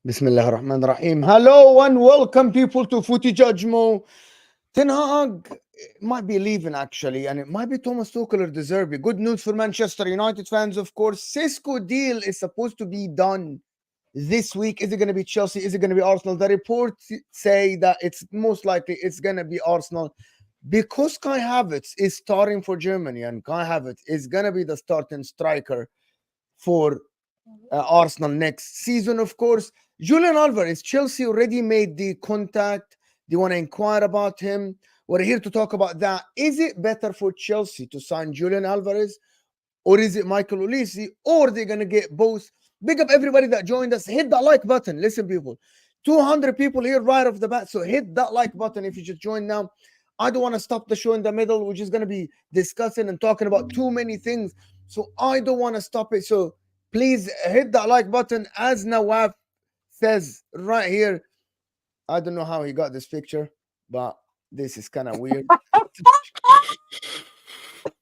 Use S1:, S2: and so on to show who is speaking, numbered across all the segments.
S1: Bismillah ar-Rahman ar-Rahim. Hello and welcome people to Footy JUDGEMO. Ten Hag might be leaving actually, and it might be Thomas Tuchel or De Zerbi. Good news for Manchester United fans, of course. Sesko deal is supposed to be done this week. Is it going to be Chelsea? Is it going to be Arsenal? The reports say that it's most likely it's going to be Arsenal because Kai Havertz is starting for Germany, and Kai Havertz is going to be the starting striker for Arsenal next season, of course. Julian Alvarez, Chelsea already made the contact. They want to inquire about him. We're here to talk about that. Is it better for Chelsea to sign Julian Alvarez, or is it Michael Olise, or they're going to get both? Big up everybody that joined us. Hit that like button. Listen, people, 200 people here right off the bat. So hit that like button if you just joined now. I don't want to stop the show in the middle. We're just going to be discussing and talking about too many things. So I don't want to stop it. So please hit that like button. As Nawaf says right here, I don't know how he got this picture, but this is kind of weird.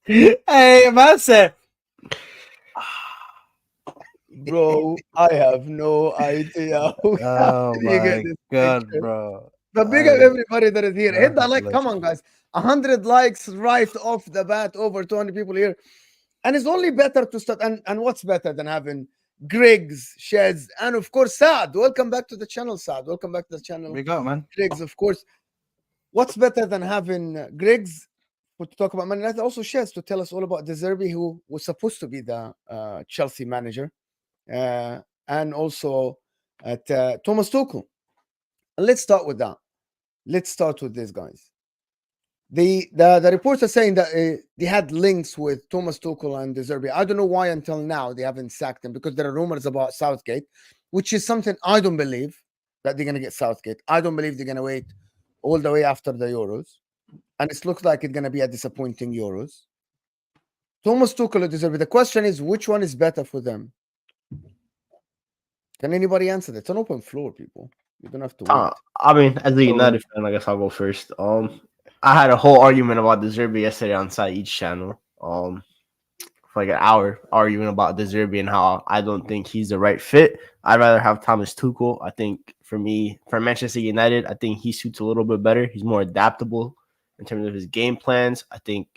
S2: Hey, man said,
S1: bro, I have no idea.
S2: oh
S1: You get
S2: my
S1: this
S2: god,
S1: picture.
S2: bro.
S1: But big up everybody that is here. Hit that like.
S2: Let's-
S1: Come on, guys. 100 likes right off the bat. Over 200 people here. And it's only better to start. And what's better than having Griggs, Sheds, and of course, Saad. Welcome back to the channel, Saad. Welcome back to the channel.
S2: We go, man.
S1: Griggs, of course. What's better than having Griggs to talk about Man United? Also, Sheds to tell us all about De Zerbi, who was supposed to be the Chelsea manager. And also at Thomas Tuchel. Let's start with that. Let's start with this, guys. The reports are saying that they had links with Thomas Tuchel and De Zerbi. I don't know why until now they haven't sacked him, because there are rumors about Southgate, which is something I don't believe that they're going to get Southgate. I don't believe they're going to wait all the way after the Euros. And it looks like it's going to be a disappointing Euros. Thomas Tuchel or De Zerbi. The question is, which one is better for them? Can anybody answer that? It's an open floor, people. You don't have to wait.
S2: I mean, as a United fan, I guess I'll go first. I had a whole argument about De Zerbi yesterday on each channel. For like an hour arguing about De Zerbi and how I don't think he's the right fit. I'd rather have Thomas Tuchel. I think for me, for Manchester United, I think he suits a little bit better. He's more adaptable in terms of his game plans. I think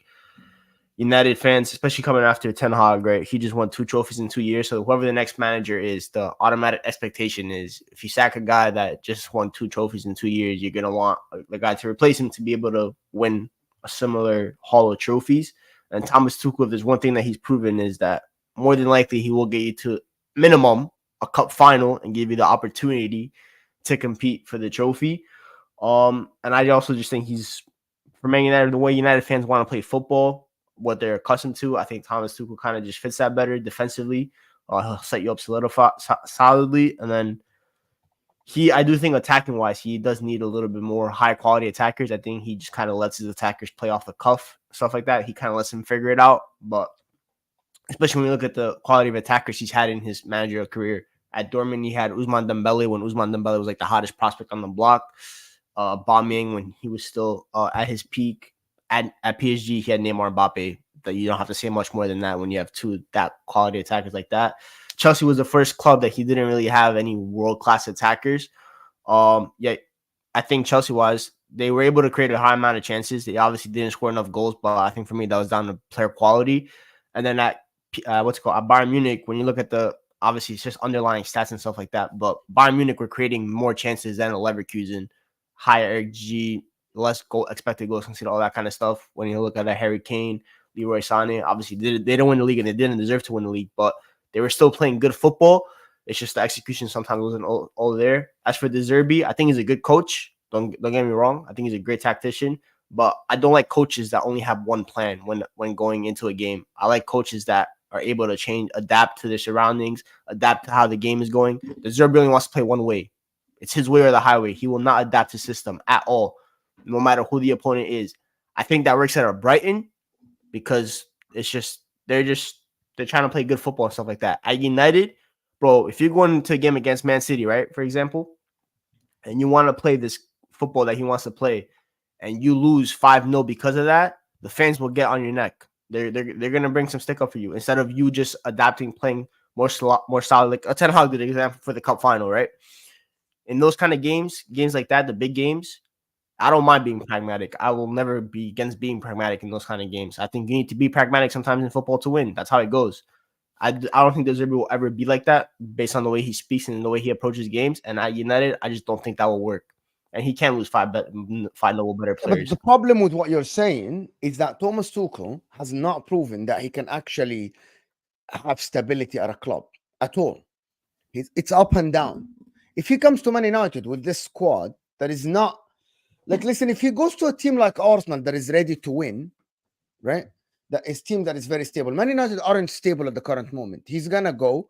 S2: United fans, especially coming after Ten Hag, right? He just won 2 trophies in 2 years. So whoever the next manager is, the automatic expectation is if you sack a guy that just won 2 trophies in 2 years, you're going to want the guy to replace him to be able to win a similar haul of trophies. And Thomas Tuchel, if there's one thing that he's proven, is that more than likely he will get you to minimum a cup final and give you the opportunity to compete for the trophy. And I also just think he's, for Man United, the way United fans want to play football, what they're accustomed to, I think Thomas Tuchel kind of just fits that better defensively. He'll set you up solidly. And then I do think attacking wise, he does need a little bit more high quality attackers. I think he just kind of lets his attackers play off the cuff, stuff like that. He kind of lets them figure it out. But especially when you look at the quality of attackers he's had in his managerial career. At Dortmund, he had Ousmane Dembele when Ousmane Dembele was like the hottest prospect on the block. Aubameyang when he was still at his peak. At PSG, he had Neymar and Mbappe. That you don't have to say much more than that when you have two that quality attackers like that. Chelsea was the first club that he didn't really have any world-class attackers. Yet I think Chelsea-wise, they were able to create a high amount of chances. They obviously didn't score enough goals, but I think for me that was down to player quality. And then at at Bayern Munich, when you look at the obviously it's just underlying stats and stuff like that, but Bayern Munich were creating more chances than Leverkusen, higher XG, less expected goals conceded, all that kind of stuff. When you look at a Harry Kane, Leroy Sané, obviously they didn't win the league and they didn't deserve to win the league, but they were still playing good football. It's just the execution sometimes wasn't all there. As for De Zerbi, I think he's a good coach. Don't get me wrong. I think he's a great tactician, but I don't like coaches that only have one plan when going into a game. I like coaches that are able to change, adapt to their surroundings, adapt to how the game is going. De Zerbi only wants to play one way. It's his way or the highway. He will not adapt to system at all, no matter who the opponent is. I think that works at Brighton because it's just they're trying to play good football and stuff like that. At United, bro, if you're going into a game against Man City, right, for example, and you want to play this football that he wants to play, and you lose 5-0 because of that, the fans will get on your neck. They're gonna bring some stick up for you instead of you just adapting, playing more solid. Like Ten Hag did an example for the cup final, right? in those kind of games like that, the big games, I don't mind being pragmatic. I will never be against being pragmatic in those kind of games. I think you need to be pragmatic sometimes in football to win. That's how it goes. I don't think De Zerbi will ever be like that based on the way he speaks and the way he approaches games. And at United, I just don't think that will work. And he can lose five level better players.
S1: But the problem with what you're saying is that Thomas Tuchel has not proven that he can actually have stability at a club at all. It's up and down. If he comes to Man United with this squad that is not like, listen, if he goes to a team like Arsenal that is ready to win, right? That is team that is very stable. Man United aren't stable at the current moment. He's gonna go,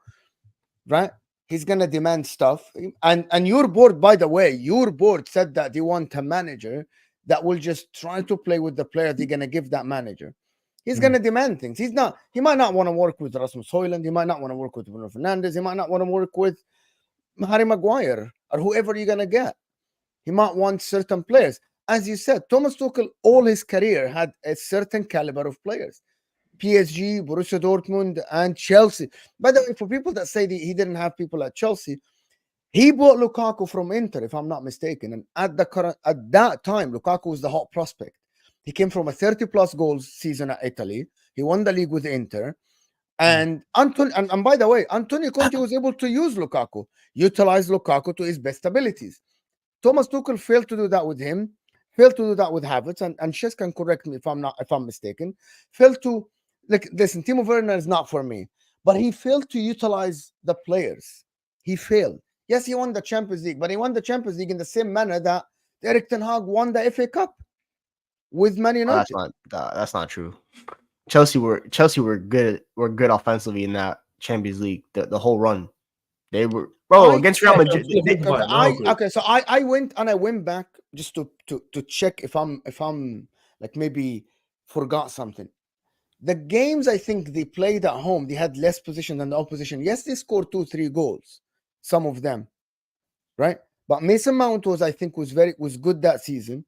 S1: right? He's gonna demand stuff. And your board, by the way, your board said that they want a manager that will just try to play with the player they're gonna give that manager. He's gonna demand things. He might not want to work with Rasmus Højlund. He might not want to work with Bruno Fernandes. He might not want to work with Harry Maguire or whoever you're gonna get. He might want certain players. As you said, Thomas Tuchel, all his career had a certain caliber of players. PSG, Borussia Dortmund, and Chelsea. By the way, for people that say that he didn't have people at Chelsea, he bought Lukaku from Inter, if I'm not mistaken. And at that time, Lukaku was the hot prospect. He came from a 30-plus goals season at Italy. He won the league with Inter. And and by the way, Antonio Conte was able to utilize Lukaku to his best abilities. Thomas Tuchel failed to do that with him, failed to do that with Havertz, and Shes can correct me if I'm mistaken. Failed to listen, Timo Werner is not for me, but he failed to utilize the players. He failed. Yes, he won the Champions League, but he won the Champions League in the same manner that Erik Ten Hag won the FA Cup with Man United.
S2: That's not true. Chelsea were good offensively in that Champions League. The whole run, they were against Real Madrid.
S1: So I went back just to check if I'm like maybe forgot something. The games I think they played at home, they had less position than the opposition. Yes, they scored 2-3 goals, some of them, right? But Mason Mount was good that season.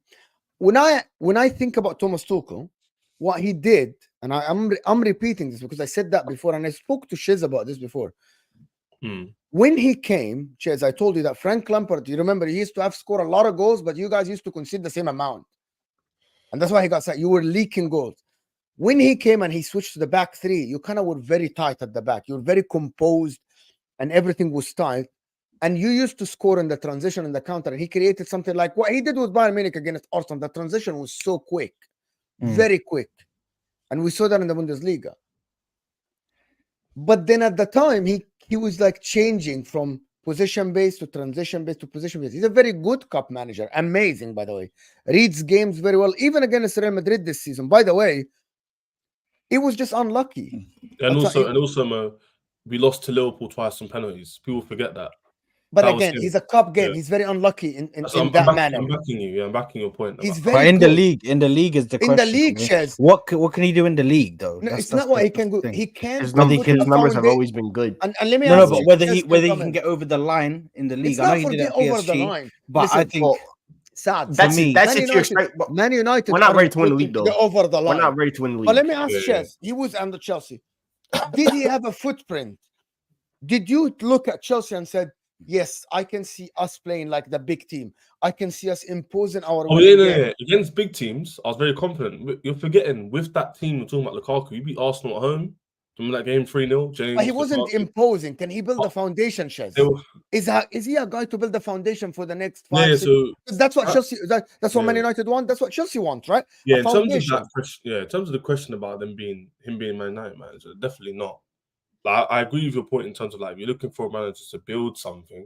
S1: When I think about Thomas Tuchel, what he did, and I'm repeating this because I said that before, and I spoke to Shiz about this before. When he came, Shiz, I told you that Frank Lampard, you remember, he used to have scored a lot of goals, but you guys used to concede the same amount. And that's why he got sacked. You were leaking goals. When he came and he switched to the back three, you kind of were very tight at the back. You were very composed and everything was tight. And you used to score in the transition and the counter. And he created something like what he did with Bayern Munich against Arsenal. The transition was so quick, very quick. And we saw that in the Bundesliga. But then at the time, he was like changing from position-based to transition-based to position-based. He's a very good cup manager. Amazing, by the way. Reads games very well, even against Real Madrid this season. By the way, it was just unlucky.
S3: And also, we lost to Liverpool twice on penalties. People forget that.
S1: But again, he's a cup game. Yeah. He's very unlucky in that manner.
S3: I'm backing you. Yeah, I'm backing your point.
S1: He's very
S4: in the league is the question.
S1: In the league, Shez.
S4: What can he do in the league though?
S1: No, it's not what he can do. He can.
S2: His numbers have always been good.
S1: And let me ask
S4: but whether he can get over the line in the league. I know he did over the line, but listen, I think
S1: sad.
S2: That's if you're straight.
S1: Man United.
S2: We're not ready to win the league though.
S1: Over the line.
S2: We're not ready to win the league.
S1: But let me ask Shez. He was under Chelsea. Did he have a footprint? Did you look at Chelsea and said, yes, I can see us playing like the big team. I can see us imposing our
S3: way. Yeah. Against big teams, I was very confident. You're forgetting, with that team, you're talking about Lukaku, you beat Arsenal at home. Remember that game 3-0?
S1: But he wasn't imposing. Can he build the foundation, Shez? Is he a guy to build the foundation for the next 5 6? So that's what Chelsea. That's what Man United want. That's what Chelsea wants, right?
S3: Yeah. In terms of the question about him being Man United manager, definitely not. I agree with your point in terms of like you're looking for a manager to build something.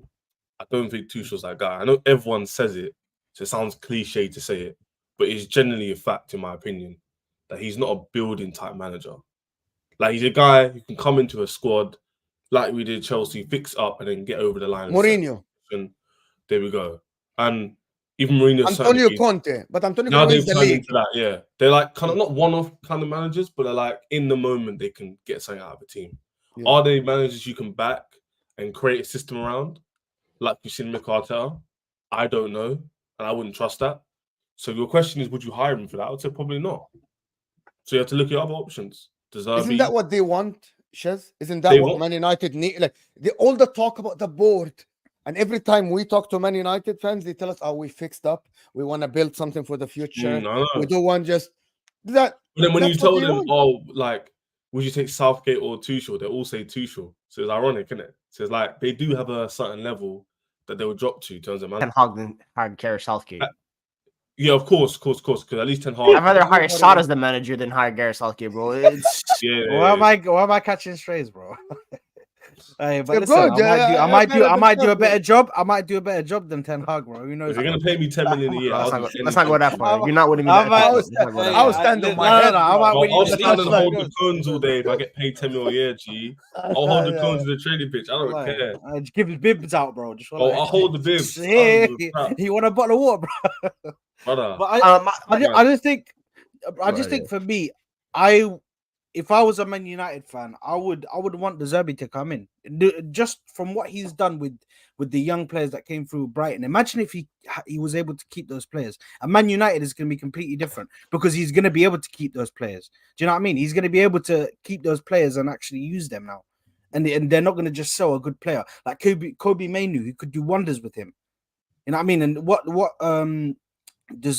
S3: I don't think Tuchel's that guy. I know everyone says it, so it sounds cliche to say it, but it's generally a fact, in my opinion, that he's not a building type manager. Like he's a guy who can come into a squad like we did Chelsea, fix up and then get over the line.
S1: Mourinho.
S3: And there we go. And even Mourinho.
S1: Antonio Conte, but Antonio Conte is the league.
S3: Yeah, they're like kind of not one-off kind of managers, but they're like in the moment they can get something out of a team. Yeah. Are they managers you can back and create a system around, like we've seen Mikel Arteta? I don't know, and I wouldn't trust that. So your question is, would you hire him for that? I would say probably not. So you have to look at other options.
S1: Isn't that what they want, Shez? Isn't that what Man United need? Like all the talk about the board And every time we talk to Man United fans, they tell us, "Oh, we fixed up. We want to build something for the future.
S3: I know.
S1: We don't want just that."
S3: But then when you
S1: That's what
S3: tell
S1: they
S3: them,
S1: want.
S3: oh, like, would you take Southgate or Tuchel? They all say Tuchel. So it's ironic, isn't it? So it's like they do have a certain level that they will drop to in terms of man.
S2: Ten Hag than hire Gareth Southgate.
S3: Yeah, of course. Because at least Ten Hag.
S2: I'd rather hire Sod as the manager than hire Gareth Southgate, bro. It's
S3: yeah.
S4: Why am I catching strays, bro? Hey, but
S1: You're
S4: listen,
S1: good,
S4: I might do a
S1: good.
S4: better job. I might do a better job than Ten Hag, bro. Who knows?
S3: If you're gonna pay me 10 million a year,
S2: let's not go that far. You're not winning me.
S1: I'll stand on my head.
S3: I'll stand and hold the cones all day if I get paid 10 mil a year, G. I'll hold the cones in the training pitch. I don't care.
S4: Just give his bibs out, bro. Just
S3: I'll hold the bibs.
S4: You want a bottle of water, bro?
S3: Brother.
S4: But I just think for me, if I was a Man United fan, I would want De Zerbi to come in. Just from what he's done with the young players that came through Brighton. Imagine if he was able to keep those players. And Man United is going to be completely different because he's going to be able to keep those players. Do you know what I mean? He's going to be able to keep those players and actually use them now. And they're not going to just sell a good player like Kobe Mainoo, who could do wonders with him. You know what I mean? And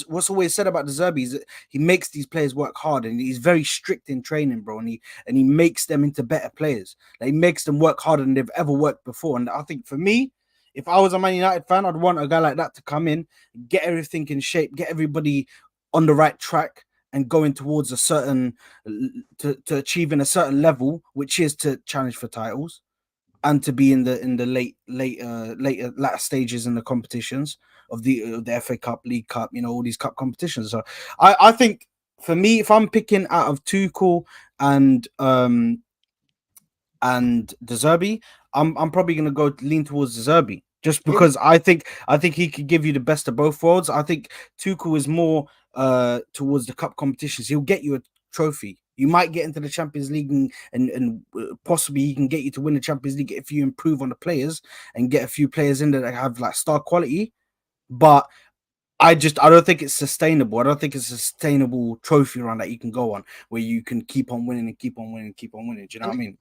S4: what's always said about De Zerbi is that he makes these players work hard and he's very strict in training, bro. And he makes them into better players. Like, he makes them work harder than they've ever worked before. And I think for me, if I was a Man United fan, I'd want a guy like that to come in, get everything in shape, get everybody on the right track, and going towards a certain to achieving a certain level, which is to challenge for titles and to be in the later stages in the competitions of the FA Cup, League Cup, all these cup competitions. So I think for me, if I'm picking out of Tuchel and De Zerbi, I'm probably gonna lean towards De Zerbi just because I think he could give you the best of both worlds. I think Tuchel is more towards the cup competitions. He'll get you a trophy. You might get into the Champions League and possibly he can get you to win the Champions League if you improve on the players and get a few players in there that have like star quality. But I don't think it's sustainable. I don't think it's a sustainable trophy run that you can go on where you can keep on winning and keep on winning and keep on winning. Do you know what I mean?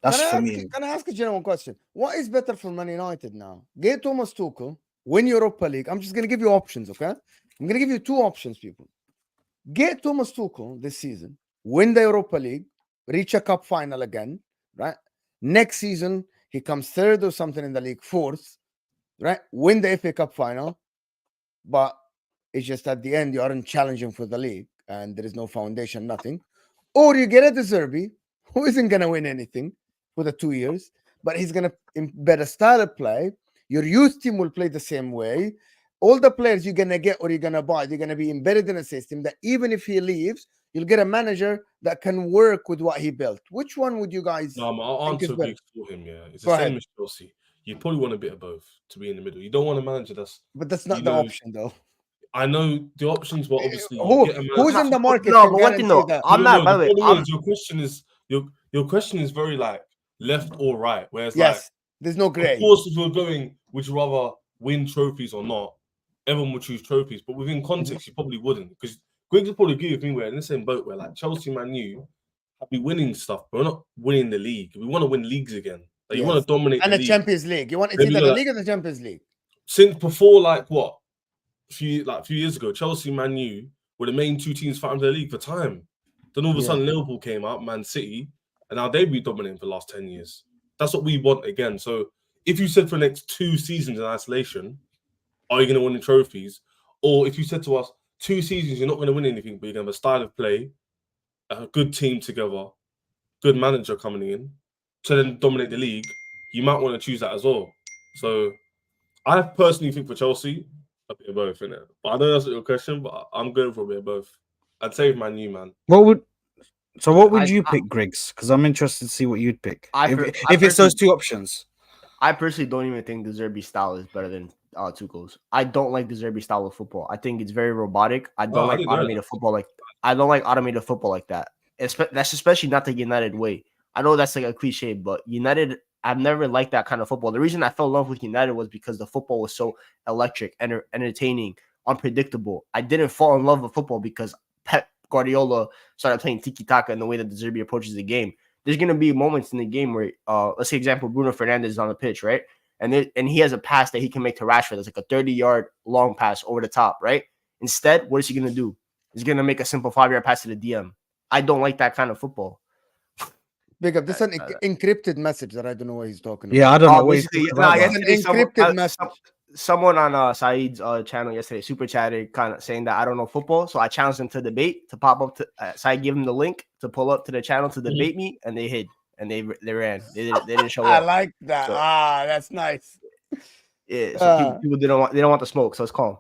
S4: That's for me.
S1: Can I ask a general question? What is better for Man United now? Get Thomas Tuchel, win Europa League. I'm just going to give you options, okay? I'm going to give you two options, people. Get Thomas Tuchel this season, win the Europa League, reach a cup final again, right? Next season, he comes third or something in the league, fourth, right? Win the FA Cup final, but it's just at the end, you aren't challenging for the league and there is no foundation, nothing. Or you get a De Zerbi, who isn't going to win anything for the 2 years, but he's going to embed a style of play. Your youth team will play the same way. All the players you're going to get or you're going to buy, they're going to be embedded in a system that even if he leaves, you'll get a manager that can work with what he built. Which one would you guys
S3: No, my
S1: think is
S3: answer
S1: better?
S3: for him, yeah. It's the same as Chelsea. You probably want a bit of both to be in the middle. You don't want a manager
S1: But that's not the option, though.
S3: I know the options were obviously
S1: who's in the market.
S2: No, but one thing though, I'm not. By the way,
S3: your question is very like left or right. Whereas
S1: there's no gray.
S3: Of course, if you're going, would you rather win trophies or not? Everyone would choose trophies, but within context, you probably wouldn't because Greg would probably agree with me. We're in the same boat where like Chelsea, Man U, have been winning stuff, but we're not winning the league. We want to win leagues again. Like, you want to dominate
S1: and the Champions League. You want either the league or the Champions League.
S3: Since before, like what? A few years ago, Chelsea, Man U were the main two teams fighting for the league for time. Then all of a sudden, Liverpool came out, Man City, and now they've been dominating for the last 10 years. That's what we want again. So if you said for the next 2 seasons in isolation, are you going to win the trophies? Or if you said to us, 2 seasons, you're not going to win anything, but you're going to have a style of play, a good team together, good manager coming in, to then dominate the league, you might want to choose that as well. So I personally think for Chelsea, a bit of both, innit? But I know that's not your question, but I'm going for a bit of both. I'd say Man U, man.
S4: What would you pick, Griggs? Because I'm interested to see what you'd pick. If it's those two options.
S2: I personally don't even think De Zerbi's style is better than Tuchel's. I don't like De Zerbi's style of football. I think it's very robotic. I don't like automated football like that. That's especially not the United way. I know that's like a cliche, but United, I've never liked that kind of football. The reason I fell in love with United was because the football was so electric, entertaining, unpredictable. I didn't fall in love with football because Pep Guardiola started playing tiki-taka in the way that De Zerbi approaches the game. There's going to be moments in the game where, let's say, example, Bruno Fernandes is on the pitch, right? and he has a pass that he can make to Rashford. That's like a 30-yard long pass over the top, right? Instead, what is he gonna do? He's gonna make a simple 5-yard pass to the DM. I don't like that kind of football.
S1: Big up. This is an encrypted message that I don't know what he's talking about.
S4: Yeah, I don't know what he's
S2: Basically,
S4: talking about.
S2: yesterday
S1: It's an encrypted message.
S2: someone on Saeed's channel yesterday super chatted, kind of saying that I don't know football, so I challenged them to debate, to pop up to Saeed gave them the link to pull up to the channel to debate me, and they hid and they ran. They didn't show
S1: I
S2: up.
S1: like that.
S2: So-
S1: That's nice.
S2: Yeah, so people they don't want the smoke, so it's calm.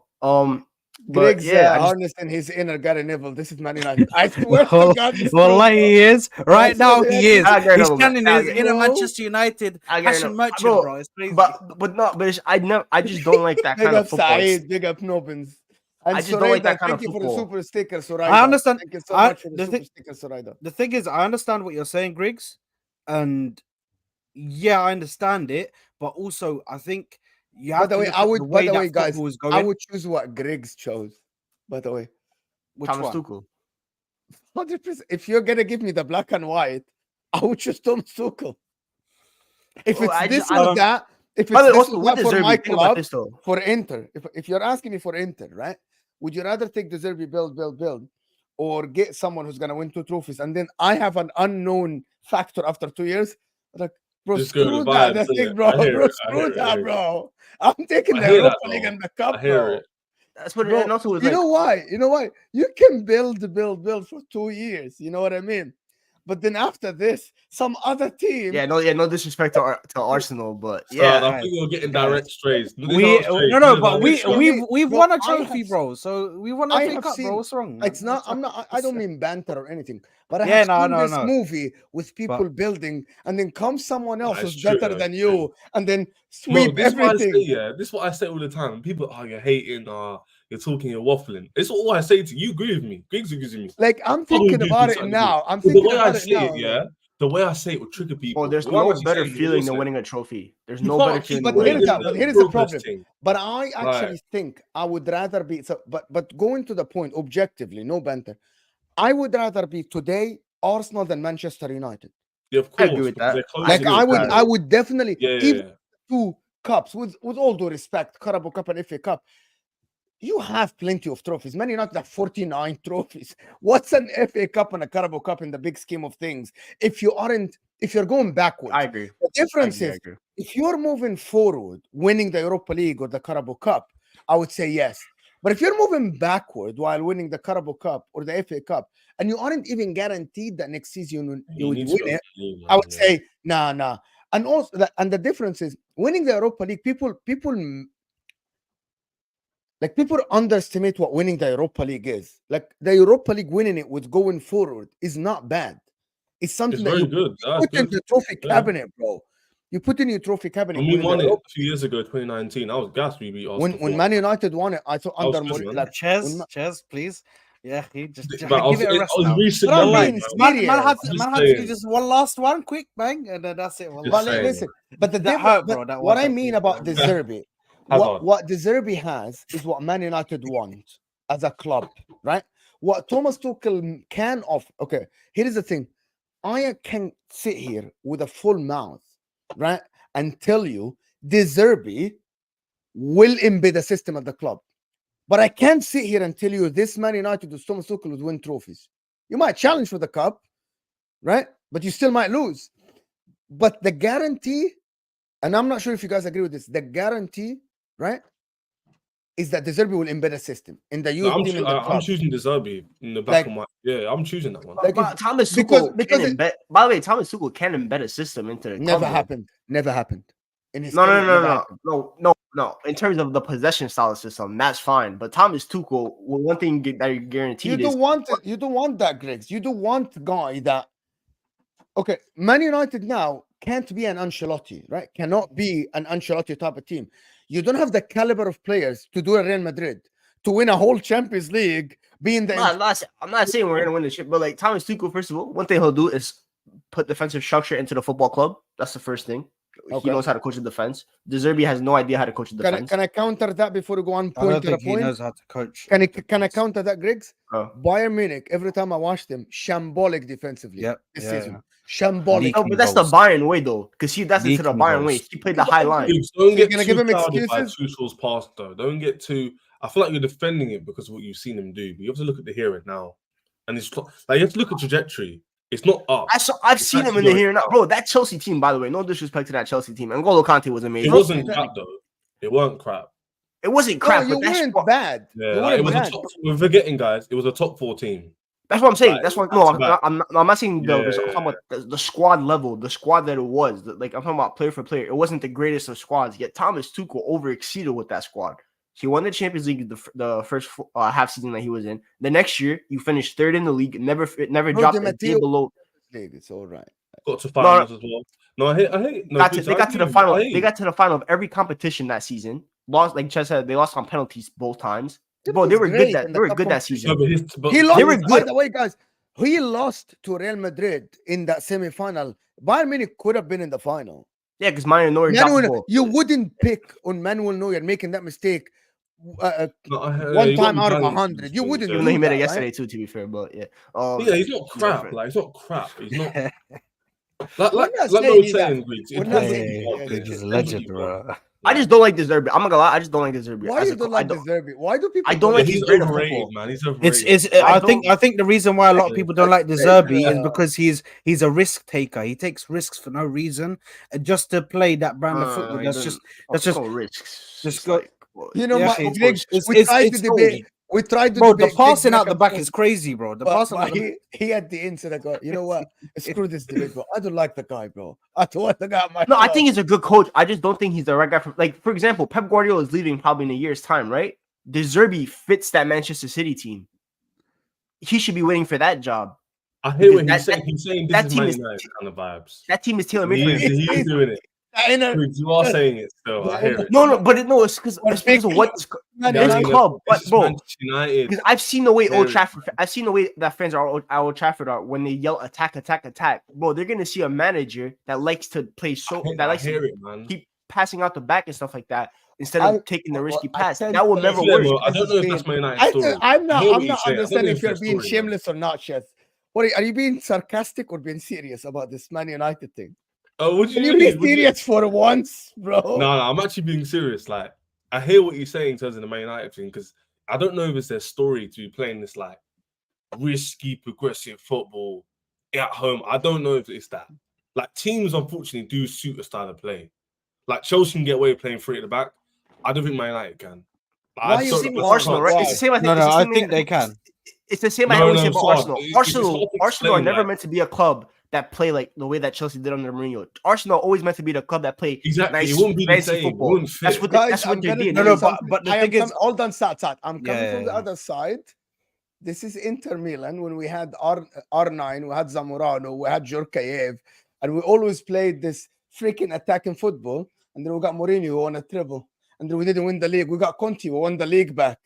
S2: But
S1: Greg's
S2: yeah,
S1: harnessing his inner Gary Neville. This is Man United. I swear to God. this
S4: Well,
S1: is
S4: he is. Right now, he is.
S2: I get
S4: He's
S2: it,
S4: standing in his
S2: bro.
S4: inner Manchester United passion merchant, bro. It's crazy.
S2: I just don't like that
S1: Big
S2: kind
S1: up
S2: of football.
S1: Saeed, big up Nobbins.
S2: I just don't like that kind of
S1: thank you for the
S2: football.
S1: super sticker, Soraya.
S4: I understand.
S1: Thank you so much for the
S4: the
S1: super
S4: thing-
S1: sticker, Soraya.
S4: The thing is, I understand what you're saying, Griggs, and yeah, I understand it. But also, I think you have
S1: By the
S4: to
S1: way,
S4: look
S1: I
S4: at
S1: would.
S4: the
S1: By
S4: way
S1: the
S4: that
S1: way, guys,
S4: football is
S1: I
S4: going.
S1: would choose what Greg's chose. By the way,
S4: Which
S2: Thomas
S4: one?
S2: Tuchel.
S1: 100%. If you're gonna give me the black and white, I would choose Thomas Tuchel. If
S2: Oh,
S1: it's
S2: I
S1: this
S2: just- I
S1: or
S2: don't-
S1: that, if
S2: By
S1: it's
S2: the way,
S1: this
S2: also
S1: or
S2: with
S1: that
S2: De
S1: for
S2: Zerbi,
S1: my
S2: think about
S1: club,
S2: this though.
S1: for Inter, if you're asking me for Inter, right? Would you rather take De Zerbi build, or get someone who's gonna win 2 trophies, and then I have an unknown factor after 2 years? Like, bro,
S3: Just go
S1: screw
S3: with
S1: that,
S3: vibes,
S1: that's
S3: innit?
S1: it, bro.
S3: I hear
S1: Bro,
S3: it, I
S1: screw
S3: hear it, I
S1: that,
S3: hear it.
S1: bro. I'm taking
S3: I
S1: the
S3: hear
S1: Europa
S3: that,
S1: League
S3: though.
S1: and the cup,
S3: I hear
S1: bro.
S3: it.
S2: That's what.
S1: Bro,
S2: And also, it's
S1: you
S2: like,
S1: know why? You know why? You can build for 2 years. You know what I mean? But then after this, some other team.
S2: no disrespect to Arsenal, but
S3: So
S2: yeah,
S3: I think you're getting
S4: guys.
S3: direct strays. These
S4: We
S3: aren't strays,
S4: no,
S3: these
S4: but
S3: are
S4: we
S3: direct strays.
S4: we've
S1: Bro,
S4: won a
S1: I
S4: trophy,
S1: have-
S4: bro. So we won
S1: I
S4: a FA
S1: have
S4: Cup,
S1: seen-
S4: bro. What's wrong?
S1: It's not. I'm not. I don't mean banter or anything. But I
S4: Yeah,
S1: have
S4: no,
S1: seen
S4: no,
S1: this
S4: no.
S1: movie with people building, and then comes someone else
S3: That's
S1: who's
S3: true,
S1: better
S3: that's
S1: than
S3: true.
S1: you, and then
S3: Bro,
S1: sweep
S3: this is what I
S1: everything.
S3: say, yeah. This is what I say all the time. People are you're hating, you're talking, you're waffling. It's all I say to you. You agree with me. Griggs agrees with me.
S1: Like I'm
S3: Probably
S1: thinking
S3: do
S1: about it
S3: something
S1: now. I'm
S3: But the
S1: thinking
S3: way I
S1: about it
S3: say
S1: now.
S3: it, yeah, the way I say it will trigger people.
S2: well, there's
S3: What I'm
S2: no
S3: actually
S2: better
S3: saying is
S2: feeling
S3: also-
S2: than winning a trophy. There's
S3: You
S2: no
S3: can't
S2: better
S3: keep
S2: feeling
S1: But
S2: than
S1: here
S2: winning
S1: is
S2: a
S1: that.
S2: trophy.
S1: But here is the
S3: progress
S1: problem.
S3: thing.
S1: But I actually think I would rather be. So, but going to the point objectively, no banter. I would rather be today Arsenal than Manchester United.
S3: Yeah, of
S2: I
S3: course.
S2: agree with
S3: because
S2: that.
S3: they're closer
S1: Like
S3: to
S1: I
S3: the
S1: would,
S3: final.
S1: I would definitely
S3: Yeah, yeah,
S1: even
S3: yeah.
S1: 2 cups with all due respect, Carabao Cup and FA Cup. You have plenty of trophies. Man United have 49 trophies. What's an FA Cup and a Carabao Cup in the big scheme of things? If you're going backwards,
S2: I agree.
S1: the difference
S2: I
S1: is
S2: agree.
S1: if you're moving forward, winning the Europa League or the Carabao Cup, I would say yes. But if you're moving backward while winning the Carabao Cup or the FA Cup, and you aren't even guaranteed that next season you would
S3: need to
S1: win
S3: go
S1: it,
S3: to the league,
S1: I
S3: man,
S1: would
S3: yeah.
S1: say nah. And also, and the difference is winning the Europa League. People underestimate what winning the Europa League is. Like the Europa League, winning it with going forward is not bad. It's something
S3: It's
S1: that
S3: very
S1: you
S3: good. That's
S1: put in
S3: good.
S1: the trophy
S3: Yeah.
S1: cabinet, bro. You put in your trophy cabinet.
S3: When we
S1: winning the
S3: won it
S1: Europa-
S3: a few years ago, 2019, I was gassed. We beat Arsenal.
S1: when Man United won it, I thought
S3: That was
S1: under
S3: good,
S1: Mourinho,
S3: man.
S1: like
S4: Cheers, please. Yeah, he just
S3: But I was,
S4: give it a
S3: I
S4: rest
S3: was
S4: now.
S3: recent
S1: But I'm
S3: memory,
S1: being
S3: man.
S4: Man had
S3: I'm just
S4: to do
S3: saying.
S4: just one last one, quick bang, and then that's it.
S3: Just
S1: but
S3: saying.
S1: listen, but the
S4: That
S1: difference,
S4: hurt, bro, that
S1: what I
S4: one-time
S1: mean
S4: thing,
S1: about
S4: bro.
S1: De Zerbi,
S3: Hazard.
S1: what De Zerbi has is what Man United want as a club, right? What Thomas Tuchel can offer. Okay, here is the thing. I can sit here with a full mouth, right, and tell you De Zerbi will embed a system at the club. But I can't sit here and tell you this Man United with Thomas Tuchel would win trophies. You might challenge for the cup, right? But you still might lose. But the guarantee, and I'm not sure if you guys agree with this, the guarantee, right, is that De Zerbi will embed a system in the youth
S3: No,
S1: team in the
S3: I'm
S1: club.
S3: choosing De Zerbi in the
S1: Like-
S3: back of my. Yeah, I'm choosing that one.
S1: Like
S2: But
S1: if-
S2: Thomas
S1: because-
S2: Tuchel
S1: because
S2: can
S1: it-
S2: embed. By the way, Thomas Tuchel can embed a system into the
S1: Never
S2: club, though.
S1: happened. Never happened. In his
S2: No,
S1: career, never happened.
S2: no. In terms of the possession style system, that's fine. But Thomas Tuchel, one thing that you're guaranteed
S1: You
S2: is
S1: don't want it. You don't want that, Griggs. You don't want the guy that. Okay, Man United now can't be an Ancelotti, right? Cannot be an Ancelotti type of team. You don't have the caliber of players to do a Real Madrid, to win a whole Champions League, being the.
S2: I'm not saying we're gonna win the shit, but like Thomas Tuchel, first of all, one thing he'll do is put defensive structure into the football club. That's the first thing.
S1: Okay.
S2: knows how to coach the defense. De Zerbi has no idea how to coach the defense.
S1: Can I counter that before we go on
S4: I don't
S1: point to the
S4: think he
S1: point?
S4: knows how to coach.
S1: Can I counter that, Griggs?
S2: Oh.
S1: Bayern Munich, every time I watched them, shambolic defensively
S4: Yep,
S1: this
S4: yeah,
S1: season. Shambolic.
S2: No, but that's the
S4: goals.
S2: Bayern way though, because that's into the
S4: Leaking
S2: Bayern way.
S4: goals.
S2: He played the high line.
S3: Don't
S1: you're
S3: get
S1: gonna
S3: too
S1: give him
S3: clouded by
S1: excuses?
S3: Tuchel's past, though. Don't get too. I feel like you're defending it because of what you've seen him do. But you have to look at the here and now, and it's like you have to look at trajectory. It's not up.
S2: I've seen him in the here and now, bro. That Chelsea team, by the way, no disrespect to that Chelsea team. N'Golo Kante was amazing.
S3: It wasn't crap though. It weren't crap.
S2: It wasn't crap.
S1: No, you
S2: but that's
S1: weren't
S2: what,
S1: bad.
S3: Yeah,
S1: You
S3: like, it
S1: weren't
S3: was a
S1: bad.
S3: top. We're forgetting, guys. It was a top 4 team.
S2: that's what I'm saying.
S3: Like,
S2: That's what.
S3: back
S2: No,
S3: to back.
S2: I'm not saying the
S3: Yeah,
S2: result. I'm talking about the squad level, the squad that it was. Like I'm talking about player for player. It wasn't the greatest of squads. Yet Thomas Tuchel over-exceeded with that squad. He won the Champions League the first half season that he was in. The next year, you finished 3rd in the league. Never dropped a day below.
S1: It's all right.
S3: Got to finals as well. No, I hate. No,
S2: They got to the final. They got to the final of every competition that season. Lost, like Chess said, they lost on penalties both times. Bro, they were good. They were good that season.
S1: He lost.
S2: They were
S1: By
S2: good.
S1: the way, guys, he lost to Real Madrid in that semi-final. Bayern Munich could have been in the final.
S2: Yeah, because Manuel Neuer dropped the ball.
S1: You wouldn't pick on Manuel Neuer making that mistake one
S3: you
S1: time
S3: got
S1: out of
S3: me
S1: 100. You wouldn't.
S2: Even
S1: do
S2: though he made
S1: that,
S2: it yesterday
S1: right?
S2: too, to be fair. But yeah,
S3: Yeah, he's not crap. Like he's not crap. He's not. Like
S1: not
S3: Mo
S1: saying
S3: was saying,
S1: We're not saying
S3: Griggs,
S1: that.
S3: it
S4: He's a
S3: depends what
S4: legend,
S3: you want.
S4: bro.
S2: I just don't like De Zerbi. I'm not gonna lie. I just don't like De Zerbi.
S1: Why you don't like De Zerbi? Why do people?
S2: I don't
S3: Yeah,
S2: like
S3: he's
S2: he's great at
S3: overrated,
S2: football.
S3: man. He's overrated.
S4: It's
S2: I
S4: I think the reason why a lot of people don't like De Zerbi is
S1: Yeah.
S4: because he's a risk taker. He takes risks for no reason, and just to play that brand of football. That's just
S2: no risks.
S4: just
S2: Just
S4: go-
S2: like,
S1: You know,
S4: Yeah,
S1: Griggs,
S4: it's-
S1: we
S4: it's-
S1: tried
S4: it's
S1: to debate. We tried to
S4: bro. The
S1: debate
S4: passing
S1: Big
S4: out the
S1: and
S4: back
S1: forth,
S4: is crazy, bro. The
S1: but
S4: passing out the
S1: he at the end said, "I go, you know what? Screw this debate, bro. I don't like the guy, bro. I don't want the guy."
S2: no, I think he's a good coach. I just don't think he's the right guy. For example, Pep Guardiola is leaving probably in a year's time, right? De Zerbi fits that Manchester City team. He should be waiting for that job.
S3: I hear what
S2: That-
S3: he's saying. He's saying
S2: that
S3: this is
S2: team
S3: Man
S2: is-
S3: United kind of vibes.
S2: That team is tailor made for him.
S3: He's doing it. Griggs, you are saying it still. I hear it.
S2: No, it's because of what this club. But bro,
S3: Manchester United.
S2: because I've seen the way
S3: Very-
S2: Old Trafford. I've seen the way that fans are at Old Trafford are when they yell attack, attack, attack. Bro, they're gonna see a manager that likes to play that likes
S3: hear
S2: to
S3: it, man.
S2: keep passing out the back and stuff like that instead of taking the risky pass.
S1: said
S2: That will
S1: that
S2: never
S1: it's
S2: work.
S3: Lemo, I don't know if that's Man United's story.
S1: I'm not
S3: I hear what you're saying. I don't
S1: understanding
S3: know
S1: if you're
S3: that's
S1: being
S3: their story, man.
S1: shameless or not, Chef. What are you being sarcastic or being serious about this Man United thing?
S3: Oh, would
S1: Can
S3: you
S1: you be
S3: mean? Would you-
S1: serious for once, bro?
S3: No, I'm actually being serious. Like, I hear what you're saying in terms of the Man United thing, because I don't know if it's their story to be playing this like risky, progressive football at home. I don't know if it's that. Like, teams unfortunately do suit a style of play. Like Chelsea can get away with playing 3 at the back. I don't think Man United can. Like,
S1: Why
S3: I
S1: you
S3: don't-
S1: think
S3: I
S2: Arsenal,
S3: can't-
S2: right?
S1: Why?
S2: It's the same.
S4: No,
S2: it's the
S4: I
S2: same
S4: think
S2: thing-
S4: they can.
S2: It's the same. I
S3: No,
S2: always
S3: no,
S2: say about
S3: Saad,
S2: Arsenal.
S3: it's hard to
S2: Arsenal are
S3: explain,
S2: never
S3: like-
S2: meant to be a club that play like the way that Chelsea did under Mourinho. Arsenal are always meant to be the club that play
S3: Exactly.
S2: nice,
S3: it wouldn't be the
S2: fancy
S3: same. It
S2: football.
S3: wouldn't
S2: That's
S3: fit.
S2: what
S1: Guys,
S2: that's what
S1: I'm
S2: they
S1: gonna
S2: did.
S1: tell
S4: No,
S1: you
S4: but
S1: something.
S4: the
S1: I
S4: thing
S1: am
S4: is-
S1: hold on, Sat. I'm coming
S4: Yeah,
S1: from the
S4: yeah.
S1: other side. This is Inter Milan when we had R9, we had Zamorano, we had Djorkaeff, and we always played this freaking attacking football. And then we got Mourinho who won a treble, and then we didn't win the league. We got Conte who won the league back.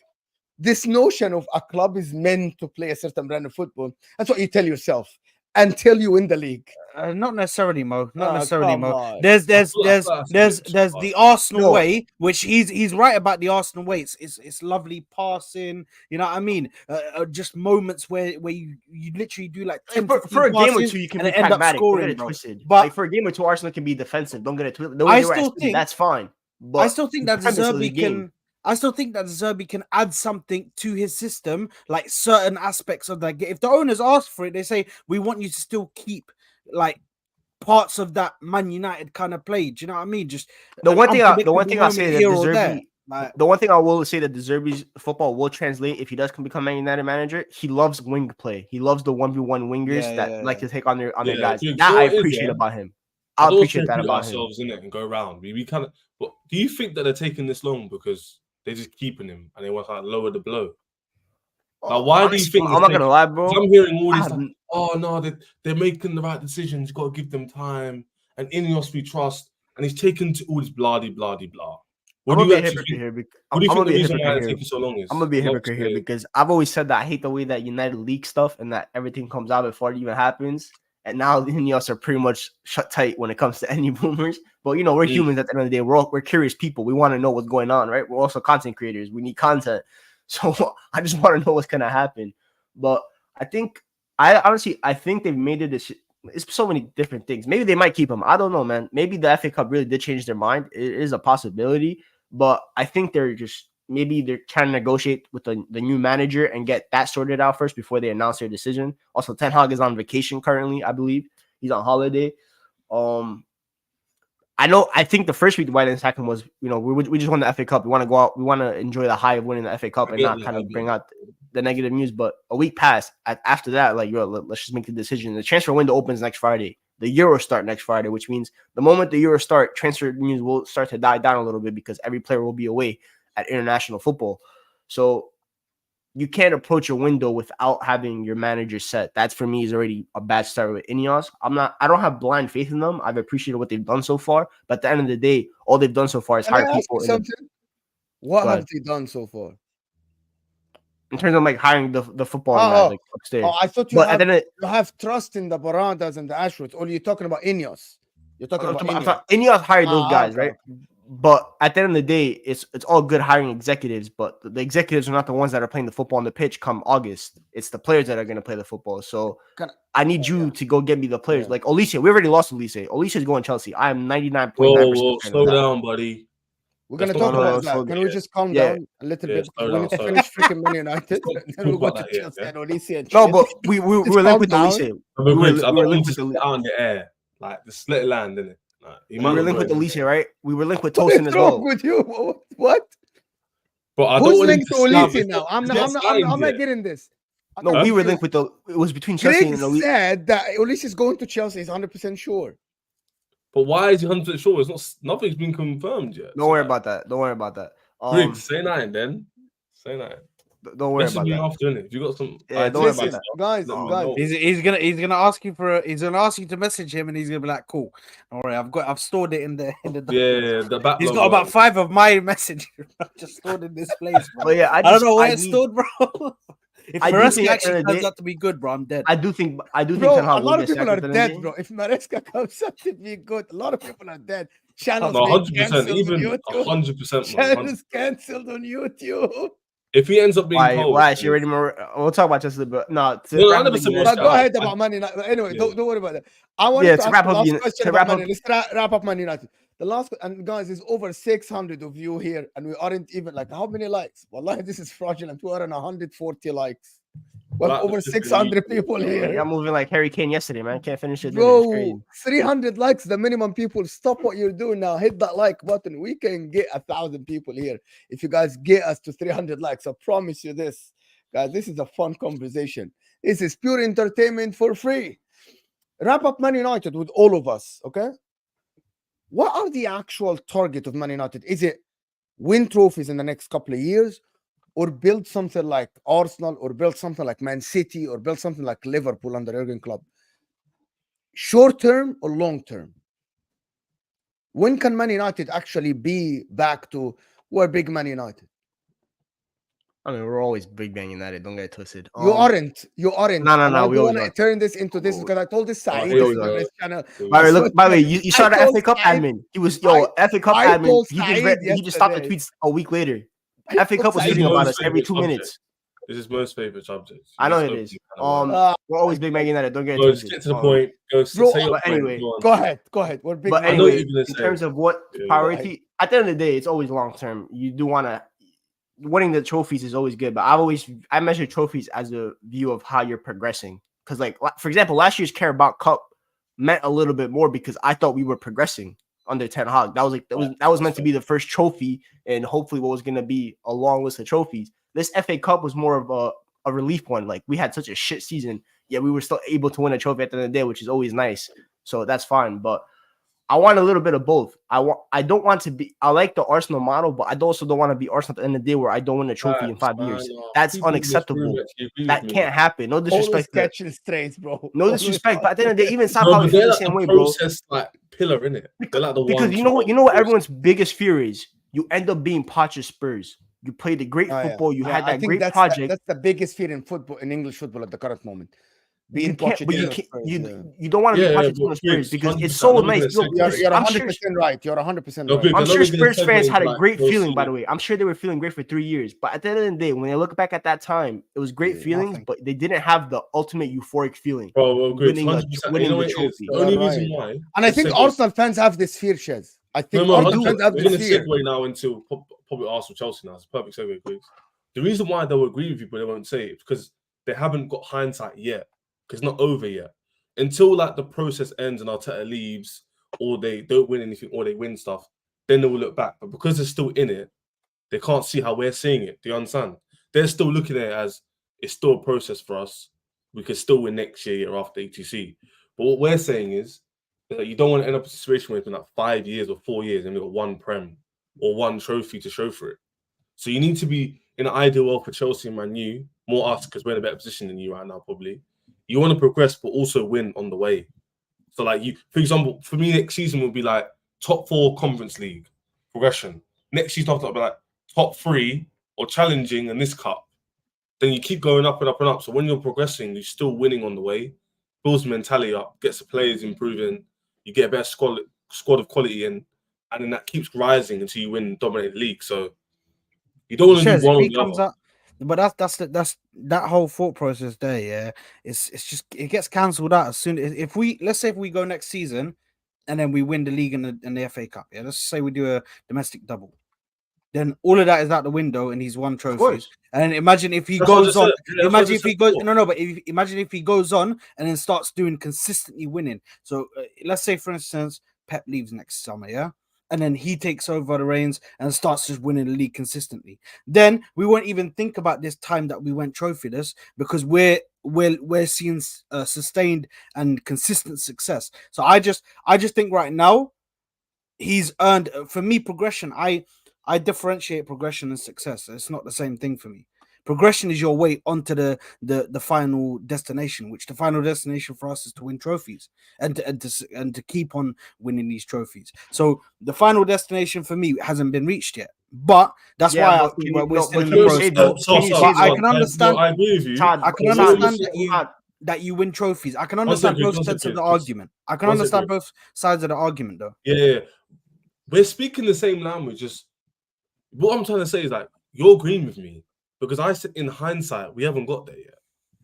S1: This notion of a club is meant to play a certain brand of football. That's what you tell yourself until you win the league.
S4: Not necessarily, Mo. Not
S1: Oh,
S4: necessarily,
S1: come
S4: Mo.
S1: on.
S4: There's
S3: I feel like that's a bit
S4: the
S3: too
S4: Arsenal
S1: No.
S4: way, which he's right about the Arsenal way. It's lovely passing. You know what I mean? Just moments where you literally do like 10,
S2: For a
S4: 15
S2: game or
S4: passes
S2: two, you can
S4: and
S2: be
S4: end up
S2: pragmatic. Don't
S4: scoring,
S2: get it
S4: bro.
S2: twisted.
S4: But-
S2: Like for a game or two, Arsenal can be defensive. Don't get it twisted. The
S4: I
S2: way they were
S4: still
S2: at City,
S4: think-
S2: that's fine. But
S4: I still think
S2: the
S4: that
S2: premise of the
S4: Zerbi
S2: game-
S4: can. I still think that Zerbi can add something to his system, like certain aspects of that game. If the owners ask for it, they say we want you to still keep like parts of that Man United kind of play. Do you know what I mean? Just
S2: The
S4: an
S2: one thing I'll
S4: unpredictable
S2: say
S4: moment
S2: that
S4: here
S2: De
S4: or there.
S2: Zerbi,
S4: Like,
S2: the one thing I will say that De Zerbi's football will translate if he does become Man United manager. He loves wing play. He loves the 1v1 wingers
S4: Yeah,
S2: that
S4: yeah,
S2: like to take on their
S3: Yeah,
S2: guys.
S3: dude,
S2: That
S3: so
S2: I
S3: it is,
S2: appreciate
S3: yeah.
S2: about him.
S3: I
S2: I
S3: don't
S2: appreciate that
S3: repeat
S2: about him.
S3: ourselves in it and go around. We kind of. But do you think that they're taking this long because they're just keeping him and they want to like, lower the blow? Like, why do you think?
S2: I'm not gonna lie, bro.
S3: 'Cause I'm hearing all
S2: I
S3: this.
S2: have
S3: Stuff. Oh no, they're making the right decisions. You got to give them time. And Ineos we trust. And he's taken to all this blah blah blah. What
S2: I'm
S3: do
S2: gonna
S3: you
S2: be a
S3: actually
S2: hypocrite
S3: think?
S2: here.
S3: What do you
S2: I'm
S3: think
S2: gonna
S3: the
S2: be a
S3: reason why
S2: hypocrite
S3: it's
S2: here.
S3: taking so long is?
S2: I'm gonna be a
S3: I'd love to
S2: hypocrite here
S3: hear.
S2: because I've always said that I hate the way that United leak stuff and that everything comes out before it even happens. and now the Ineos are pretty much shut tight when it comes to any rumors. But you know, we're humans at the end of the day. We're curious people. We want to know what's going on, right? We're also content creators. We need content, so I just want to know what's gonna happen. But I think I think they've made it. It's so many different things. Maybe they might keep him. I don't know, man. Maybe the FA Cup really did change their mind. It is a possibility, but I think they're trying to negotiate with the new manager and get that sorted out first before they announce their decision. Also, Ten Hag is on vacation currently, I believe. He's on holiday. I think the first week why this happened was, you know, we just won the FA Cup. We want to go out. We want to enjoy the high of winning the FA Cup and not kind of bring out the negative news. But a week passed. After that, like, let's just make the decision. The transfer window opens next Friday. The Euro start next Friday, which means the moment the Euro start, transfer news will start to die down a little bit because every player will be away at international football. So you can't approach a window without having your manager set. That's, for me, is already a bad start with Ineos. I don't have blind faith in them. I've appreciated what they've done so far. But at the end of the day, all they've done so far is hire people.
S1: What have they done so far?
S2: In terms of like hiring the football guys, like upstairs.
S1: Oh, I thought you have trust in the Baradas and the Ashwoods, or you're talking about Ineos. You're talking about Ineos.
S2: Ineos hired those guys, right? But at the end of the day, it's all good hiring executives, but the executives are not the ones that are playing the football on the pitch come August. It's the players that are going to play the football. So I need you to go get me the players. Like Olise, we already lost Olise. Olise is going Chelsea. I am 99.9%.
S3: Whoa, slow down, buddy.
S1: We're going to talk about that. Can we just calm down a little bit? We need to finish freaking Man United. Then we'll go to Chelsea and Olise and
S2: no, but we were linked with Olise.
S3: We were linked with the out in the air. Like the split land, isn't it?
S2: We were linked with Olise, right? We were linked with Tosin as well.
S1: With you? What?
S3: But I
S1: Who's linked to Olise now? I'm not getting this.
S2: No, we were linked with it was between Chelsea and Olise.
S1: Said that Olise is going to Chelsea. He's 100% sure.
S3: But why is he 100% sure? Nothing's been confirmed yet.
S2: Don't worry about that. Don't worry about that.
S3: Griggs, say 9 then. Say 9.
S2: Don't worry about that.
S3: After, innit? If you got some,
S2: don't worry about that,
S1: guys.
S4: He's gonna ask you to message him, and he's gonna be like, "Cool, don't worry, I've stored it in the
S3: the back.
S4: He's got about 5 of my messages just stored in this place, bro.
S2: But yeah,
S4: I don't know where it's stored, bro. If Maresca actually turns out to be good, bro, I'm dead.
S2: I do think
S1: bro, a lot of people are dead, bro. If Maresca comes out to be good, a lot of people are dead. Channels
S3: 100%, even 100%.
S1: Channels cancelled on YouTube.
S3: If he ends up being cold,
S2: why? She already we'll talk about Chelsea, but no.
S3: Go
S1: ahead about Man United. Anyway, don't worry about that. I want to wrap up. Let's wrap up Man United. The last, and guys, there's over 600 of you here, and we aren't even like, how many likes? Wallahi, this is fraudulent. We are on 140 likes. Well, over 600 people here.
S2: I'm moving like Harry Kane yesterday, man. Can't finish it.
S1: Bro, 300 likes, the minimum. People, stop what you're doing now. Hit that like button. We can get 1,000 people here if you guys get us to 300 likes. I promise you this, guys. This is a fun conversation. This is pure entertainment for free. Wrap up Man United with all of us, okay? What are the actual target of Man United? Is it win trophies in the next couple of years, or build something like Arsenal, or build something like Man City, or build something like Liverpool under Jurgen Klopp? Short term or long term? When can Man United actually be back to we're big Man United?
S2: I mean, we're always big Man United. Don't get twisted.
S1: You aren't.
S2: No.
S1: We want to turn this into this because I told this Saeed on this channel.
S2: By the way, you saw the FA Cup admin. He was FA Cup admin. He just stopped the tweets a week later. FA Cup was tweeting about us every 2 minutes.
S3: This is most favorite subject.
S2: I know it is. We're always big Man United. Don't get twisted.
S3: Get to the point.
S2: But anyway,
S1: go ahead. We're big.
S2: But anyway, in terms of what priority, at the end of the day, it's always long term. You do want to. Winning the trophies is always good, but I measure trophies as a view of how you're progressing. Because, like, for example, last year's Carabao Cup meant a little bit more because I thought we were progressing under Ten Hag. That was meant to be the first trophy, and hopefully what was going to be a long list of trophies. This FA Cup was more of a relief one. Like, we had such a shit season, yet we were still able to win a trophy at the end of the day, which is always nice. So that's fine, but I want a little bit of both. I don't want to be. I like the Arsenal model, but I also don't want to be Arsenal at the end of the day where I don't win a trophy in 5 years. That's unacceptable. That can't happen. No disrespect.
S1: Catching strays, bro.
S2: No disrespect, but at the end of the day, even Sao Paulo feel the same way, bro.
S3: Like pillar in it.
S2: Because you know what everyone's biggest fear is. You end up being Poch's Spurs. You played the great football. You had that great project.
S1: That's the biggest fear in football, in English football at the current moment. being
S2: you can't, but you
S1: Pochettino
S2: can't,
S1: Spurs,
S2: you don't want to be
S3: Yeah,
S2: Pochettino
S3: but
S2: Spurs
S3: Griggs,
S2: because
S3: 100%.
S2: it's so
S3: I'm not
S2: nice.
S3: gonna
S2: Look,
S3: segue.
S1: You're
S2: I'm
S1: 100%
S2: sure
S1: right. You're 100%
S3: No,
S1: right.
S3: Griggs,
S2: I'm
S3: I know
S2: sure
S3: we're gonna
S2: Spurs fans
S3: segue
S2: had a
S3: into,
S2: great feeling, by
S3: Chelsea.
S2: the way. I'm sure they were feeling great for 3 years. But at the end of the day, when they look back at that time, it was great
S1: Yeah,
S2: feelings,
S4: nothing.
S2: but they didn't have the ultimate euphoric feeling.
S3: Bro, well, Griggs,
S2: Winning,
S3: 100%. You
S2: winning
S3: know
S2: the
S3: what it is?
S2: trophy.
S3: The only
S1: You're
S3: reason
S1: right.
S3: why.
S1: And I
S3: let's
S1: think
S3: segue.
S1: Arsenal fans have this fear, Shez. I think
S3: No,
S1: Arsenal
S3: 100%.
S1: fans have
S3: We're
S1: this
S3: going to
S1: fear.
S3: segue now into probably Arsenal Chelsea now. It's a perfect segue, Griggs. The reason why they'll agree with you, but they won't say it, because they haven't got hindsight yet. Because it's not over yet. Until like the process ends and Arteta leaves, or they don't win anything, or they win stuff, then they will look back. But because they're still in it, they can't see how we're seeing it. Do you understand? They're still looking at it as it's still a process for us. We could still win next year or after ETC. But what we're saying is that you don't want to end up in a situation where it's been like 5 years or 4 years and we've got one Prem or one trophy to show for it. So you need to be in an ideal world for Chelsea and Man U, more us because we're in a better position than you right now, probably. You want to progress, but also win on the way. So, like you, for example, for me, next season would be like top 4 Conference League progression. Next season, I'll be like top 3 or challenging in this cup. Then you keep going up and up and up. So when you're progressing, you're still winning on the way. Builds mentality up, gets the players improving. You get a better squad of quality in, and then that keeps rising until you win, dominate the league. So you don't want to do
S4: Shares,
S3: one
S4: if
S3: or
S4: he
S3: the
S4: comes
S3: other.
S4: up, but that's that whole thought process there. Yeah, it's just it gets cancelled out as soon as if we let's say if we go next season and then we win the league and the FA Cup. Yeah, let's say we do a domestic double. Then all of that is out the window and he's won
S2: Of
S4: trophies.
S2: course.
S4: And imagine if he
S3: That's what I
S4: goes
S3: just
S4: on.
S3: said. Yeah, that's what I
S4: Imagine
S3: just
S4: if he
S3: said
S4: goes.
S3: before.
S4: No, but imagine if he goes on and then starts doing consistently winning. So let's say, for instance, Pep leaves next summer, yeah, and then he takes over the reins and starts just winning the league consistently. Then we won't even think about this time that we went trophyless because we're seeing sustained and consistent success. So I just think right now he's earned for me progression. I differentiate progression and success. It's not the same thing for me. Progression is your way onto the final destination, which the final destination for us is to win trophies and to keep on winning these trophies. So the final destination for me hasn't been reached yet, but that's
S2: Yeah,
S4: why I
S2: but
S4: think
S2: can you,
S4: we're
S2: no,
S4: still
S2: but
S4: in
S2: can
S4: the
S2: you say
S4: process.
S2: though? Can you say
S4: I
S2: though?
S4: can understand.
S3: I agree with you.
S2: Todd,
S4: I can
S3: But
S4: understand
S2: Todd,
S4: that you win trophies. I can
S3: One
S4: understand
S3: second,
S4: both
S3: one
S4: sides of
S3: second,
S4: the
S3: please.
S4: argument. I can
S3: One
S4: understand
S3: second.
S4: both sides of the argument, though.
S3: Yeah. We're speaking the same language. Just what I'm trying to say is like you're agreeing with me because I said in hindsight we haven't got there yet.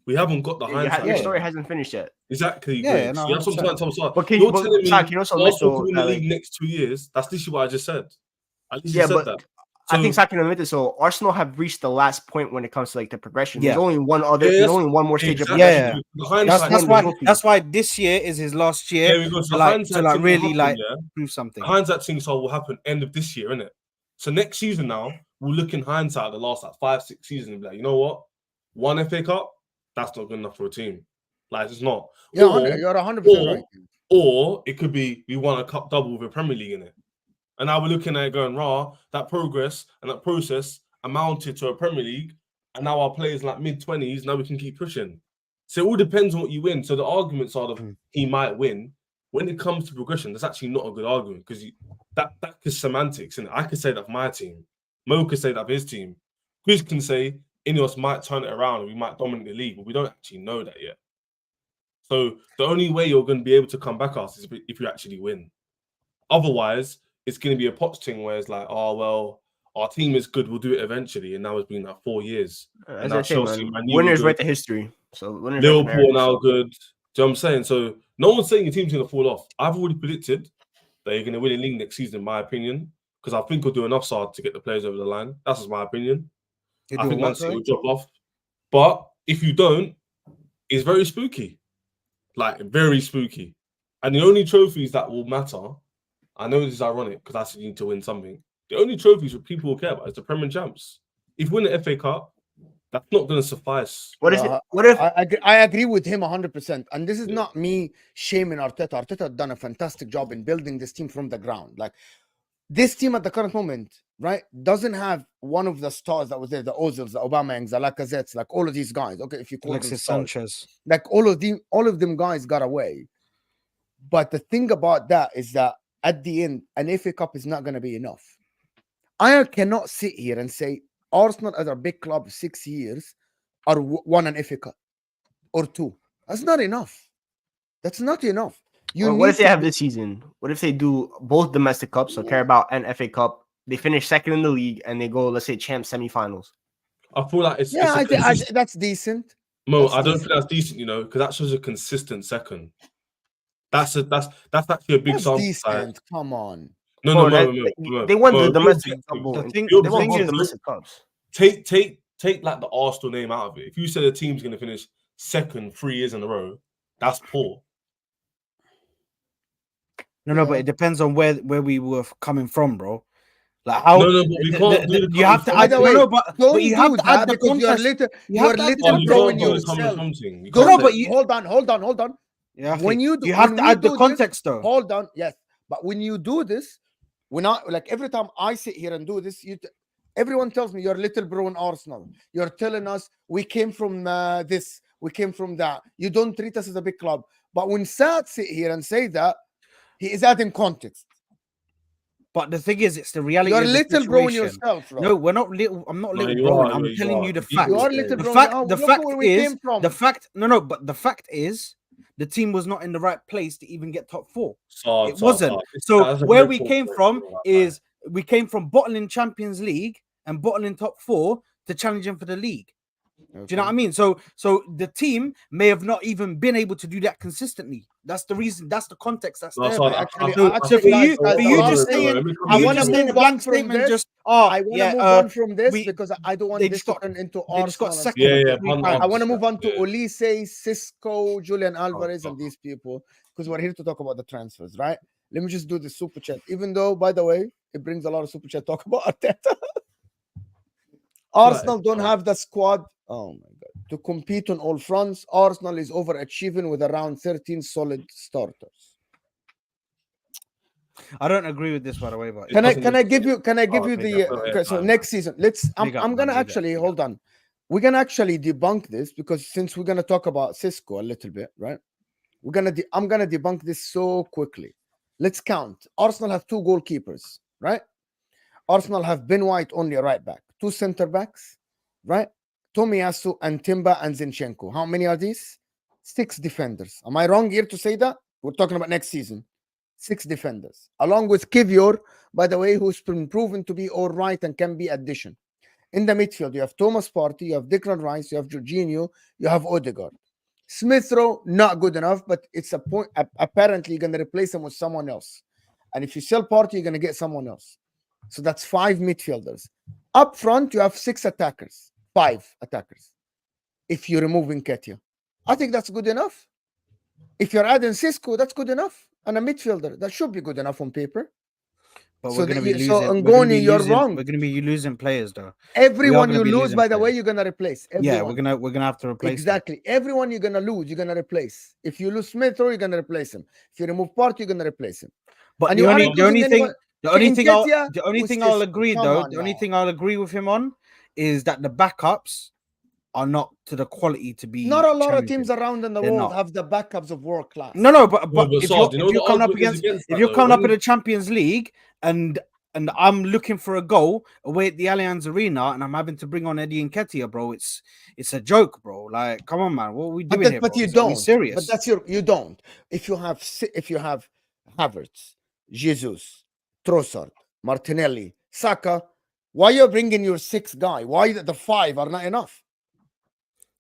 S3: We haven't got the hindsight.
S2: your
S4: Yeah.
S2: story hasn't finished yet.
S3: Exactly,
S4: Yeah,
S3: Griggs.
S4: no,
S3: You have some
S4: 100%.
S3: time to
S2: But
S3: You're
S2: but
S3: telling me
S2: Todd, can you also admit
S3: Arsenal
S2: though
S3: could win
S2: that,
S3: the
S2: like,
S3: league next 2 years. That's literally what I just said. I literally
S2: yeah,
S3: said
S2: but
S3: that.
S2: I
S3: So
S2: think Saki admit this. So Arsenal have reached the last point when it comes to like the progression.
S4: Yeah.
S2: There's only one other.
S3: Yeah,
S2: There's
S3: that's-
S2: only one more stage
S3: exactly.
S2: of progression.
S4: Yeah.
S3: The hindsight
S4: That's
S3: thing
S4: why
S3: will-
S4: that's why this year is his last year
S3: There we go. So
S4: to like
S3: hindsight thing will
S4: really
S3: happen,
S4: like
S3: yeah?
S4: prove something.
S3: The hindsight thing so will happen end of this year, innit? So next season now, we'll look in hindsight at the last like 5-6 seasons and be like, you know what? One FA Cup, that's not good enough for a team. Like it's not.
S1: Yeah,
S3: Or-
S1: you're 100% right.
S3: Or it could be we won a cup double with a Premier League in it. And now we're looking at it going, that progress and that process amounted to a Premier League. And now our players like mid-20s, now we can keep pushing. So it all depends on what you win. So the arguments are he might win. When it comes to progression, that's actually not a good argument because that is semantics. And I could say that for my team. Mo could say that for his team. Chris can say Ineos might turn it around and we might dominate the league, but we don't actually know that yet. So the only way you're going to be able to come back us is if you actually win. Otherwise, it's going to be a Poch thing where it's like, oh, well, our team is good. We'll do it eventually. And now it's been like 4 years.
S2: As
S3: And
S2: I
S3: now
S2: say,
S3: Chelsea,
S2: man,
S3: Man U
S2: winners
S3: were
S2: write
S3: good.
S2: the history. So winners
S3: Liverpool
S2: write the
S3: now
S2: narrative, so.
S3: good. Do you know what I'm saying? So no one's saying your team's going to fall off. I've already predicted that you're going to win the league next season, in my opinion, because I think we'll do enough side to get the players over the line. That's just my opinion. I think Man City will drop off. But if you don't, it's very spooky. Like, very spooky. And the only trophies that will matter, I know this is ironic because I said you need to win something. The only trophies that people will care about is the Premier Champs. If you win the FA Cup, that's not going to suffice.
S2: What is it? What if
S1: I agree with him 100%. And this is not me shaming Arteta. Arteta had done a fantastic job in building this team from the ground. Like, this team at the current moment, right, doesn't have one of the stars that was there, the Ozils, the Aubameyangs, the Lacazettes, like all of these guys. Okay, if you call them
S4: Alexis
S1: stars.
S4: Sanchez.
S1: Like all of them guys got away. But the thing about that is that at the end, an FA Cup is not going to be enough. I cannot sit here and say Arsenal as a big club 6 years won an FA Cup or 2. That's not enough. That's not enough.
S2: What if they
S1: to
S2: have
S1: be-
S2: this season? What if they do both domestic cups, so Carabao and FA Cup? They finish second in the league and they go, let's say, champ semifinals.
S3: I feel like it's
S1: Yeah,
S3: a consistent.
S1: that's decent.
S3: Mo,
S1: That's
S3: I don't
S1: decent.
S3: think that's decent, you know, because that shows a consistent second. That's actually a big
S1: That's
S3: sample size.
S1: decent. Come on.
S3: No,
S2: Bro,
S3: Mo,
S2: they won
S3: Mo,
S2: the
S3: real
S2: domestic
S3: big
S2: double.
S3: thing.
S4: The thing-
S2: They
S4: the
S2: won
S4: thing
S2: both
S4: is-
S2: domestic cups.
S3: Take like the Arsenal name out of it. If you said a team's going to finish second 3 years in a row, that's poor.
S4: No, but
S1: Yeah.
S4: it depends on where we were coming from, bro. Like how
S3: No, but we can't do the
S4: you have to
S3: coming
S4: add
S1: from.
S4: no,
S1: By the
S4: no,
S1: way,
S4: but
S1: Don't
S4: you
S1: do
S4: have to
S1: that
S4: add the
S1: because
S4: context.
S1: you're
S4: have to add the
S1: little
S3: you
S1: bro
S3: can't
S1: in
S3: do the coming
S1: yourself.
S3: from thing. You
S1: Don't
S3: can't
S4: but
S3: say-
S4: you-
S1: hold on.
S4: Yeah,
S1: When you do,
S4: you have
S1: when
S4: to
S1: we
S4: add the
S1: do this-
S4: context though.
S1: Hold on, yes, but when you do this, when I like every time I sit here and do this, everyone tells me you're little bro in Arsenal. You're telling us we came from this, we came from that. You don't treat us as a big club. But when Saad sit here and say that, he is adding context.
S4: But the thing is, it's the reality.
S1: You're
S4: of the
S1: little bro in
S4: situation.
S1: yourself, bro.
S4: No, we're not little. I'm not
S3: No,
S4: little
S3: you
S4: bro.
S3: are,
S4: I'm
S3: you
S4: telling
S3: are.
S4: you the
S3: You
S4: fact.
S1: You are
S3: Yeah.
S1: little
S4: The
S1: bro.
S4: fact,
S1: Oh,
S4: the
S1: look
S4: fact
S1: where we
S4: is,
S1: came from.
S4: the fact. No, but the fact is, the team was not in the right place to even get top four. It wasn't. So
S3: That's a
S4: where
S3: very
S4: we
S3: poor
S4: came
S3: point,
S4: from
S3: bro.
S4: is we came from bottling Champions League and bottling top four to challenging for the league. Do you know what I mean? So the team may have not even been able to do that consistently. That's the reason. That's the context. That's
S3: No,
S4: there.
S3: so
S4: bro.
S1: Actually,
S4: So
S1: actually,
S4: for
S1: guys,
S4: you,
S1: guys,
S4: for you
S1: I'm
S4: just
S1: saying-
S4: saying,
S1: I
S4: you
S1: wanna
S4: just saying a
S1: move
S4: blank
S1: on from
S4: statement,
S1: this.
S4: just
S1: I want to move on from this
S4: we-
S1: because I don't want
S4: they
S1: this
S4: just
S1: to
S4: got-
S1: turn into
S4: they just got
S1: Arsenal.
S4: second.
S3: Yeah,
S4: three
S3: one
S4: times.
S1: I want to move on to
S3: Yeah.
S1: Olise, Cisco, Julian Alvarez,
S3: oh.
S1: and these people because we're here to talk about the transfers, right? Let me just do the super chat. Even though, by the way, it brings a lot of super chat talk about Arteta. Arsenal don't have the squad. Oh my god, to compete on all fronts. Arsenal is overachieving with around 13 solid starters.
S4: I don't agree with this, by the way. But
S1: Can I
S3: doesn't
S1: give you
S3: Oh,
S1: the okay, so
S3: man.
S1: next season I'm
S4: Big up,
S1: I'm gonna
S4: man, big up,
S1: actually
S4: big
S1: hold on. We're gonna actually debunk this because since we're gonna talk about Cisco a little bit, right? I'm gonna debunk this so quickly. Let's count. Arsenal have 2 goalkeepers, right? Arsenal have Ben White only a right back, 2 center backs, right? Tomiyasu and Timba and Zinchenko. How many are these? 6 defenders. Am I wrong here to say that? We're talking about next season. 6 defenders, along with Kivior, by the way, who's been proven to be all right and can be addition. In the midfield, you have Thomas Partey, you have Declan Rice, you have Jorginho, you have Odegaard. Smith Rowe, not good enough, but it's a point. Apparently, you're going to replace him with someone else. And if you sell Partey, you're going to get someone else. So that's 5 midfielders. Up front, you have 6 attackers, 5 attackers. If you're removing Nketiah, I think that's good enough. If you're adding Cisco, that's good enough. And a midfielder, that should be good enough on paper.
S4: But
S1: So
S4: we're going to be losing.
S1: so
S4: we're gonna
S1: Ngoni,
S4: be
S1: you're
S4: losing-
S1: wrong.
S4: We're going to be losing players, though.
S1: Everyone
S4: gonna
S1: you
S4: be
S1: lose,
S4: losing
S1: by the way,
S4: players.
S1: you're gonna replace.
S4: Yeah,
S1: Everyone.
S4: we're gonna have to replace.
S1: Exactly. Everyone you're gonna lose, you're gonna replace. If you lose Smith Rowe, you're gonna replace him. If you remove Partey, you're gonna replace him.
S4: But
S1: And
S4: the
S1: you
S4: only
S1: aren't
S4: the only
S1: losing
S4: thing
S1: anyone-
S4: the only thing
S1: Nketiah
S4: the only
S1: with
S4: thing I'll
S1: Cisco.
S4: agree
S1: Come
S4: though
S1: on
S4: the only
S1: now.
S4: thing I'll agree with him on is that the backups are not to the quality to be.
S1: Not a lot of
S4: challenging.
S1: teams around in the
S4: They're
S1: world
S4: not.
S1: have the backups of world class.
S4: No, but
S3: but
S4: if
S3: Sars, you know
S4: you're
S3: the
S4: coming up
S3: argument is
S4: against
S3: that,
S4: if you're
S3: though.
S4: coming up
S3: When
S4: in the Champions League and I'm looking for a goal away at the Allianz Arena and I'm having to bring on Eddie Nketiah, bro, it's a joke, bro. Like, come on, man, what are we doing here?
S1: But
S4: bro?
S1: you
S4: Are we
S1: don't.
S4: serious?
S1: But that's you don't. If you have Havertz, Jesus, Trossard, Martinelli, Saka, why you're bringing your 6th guy? Why the 5 are not enough?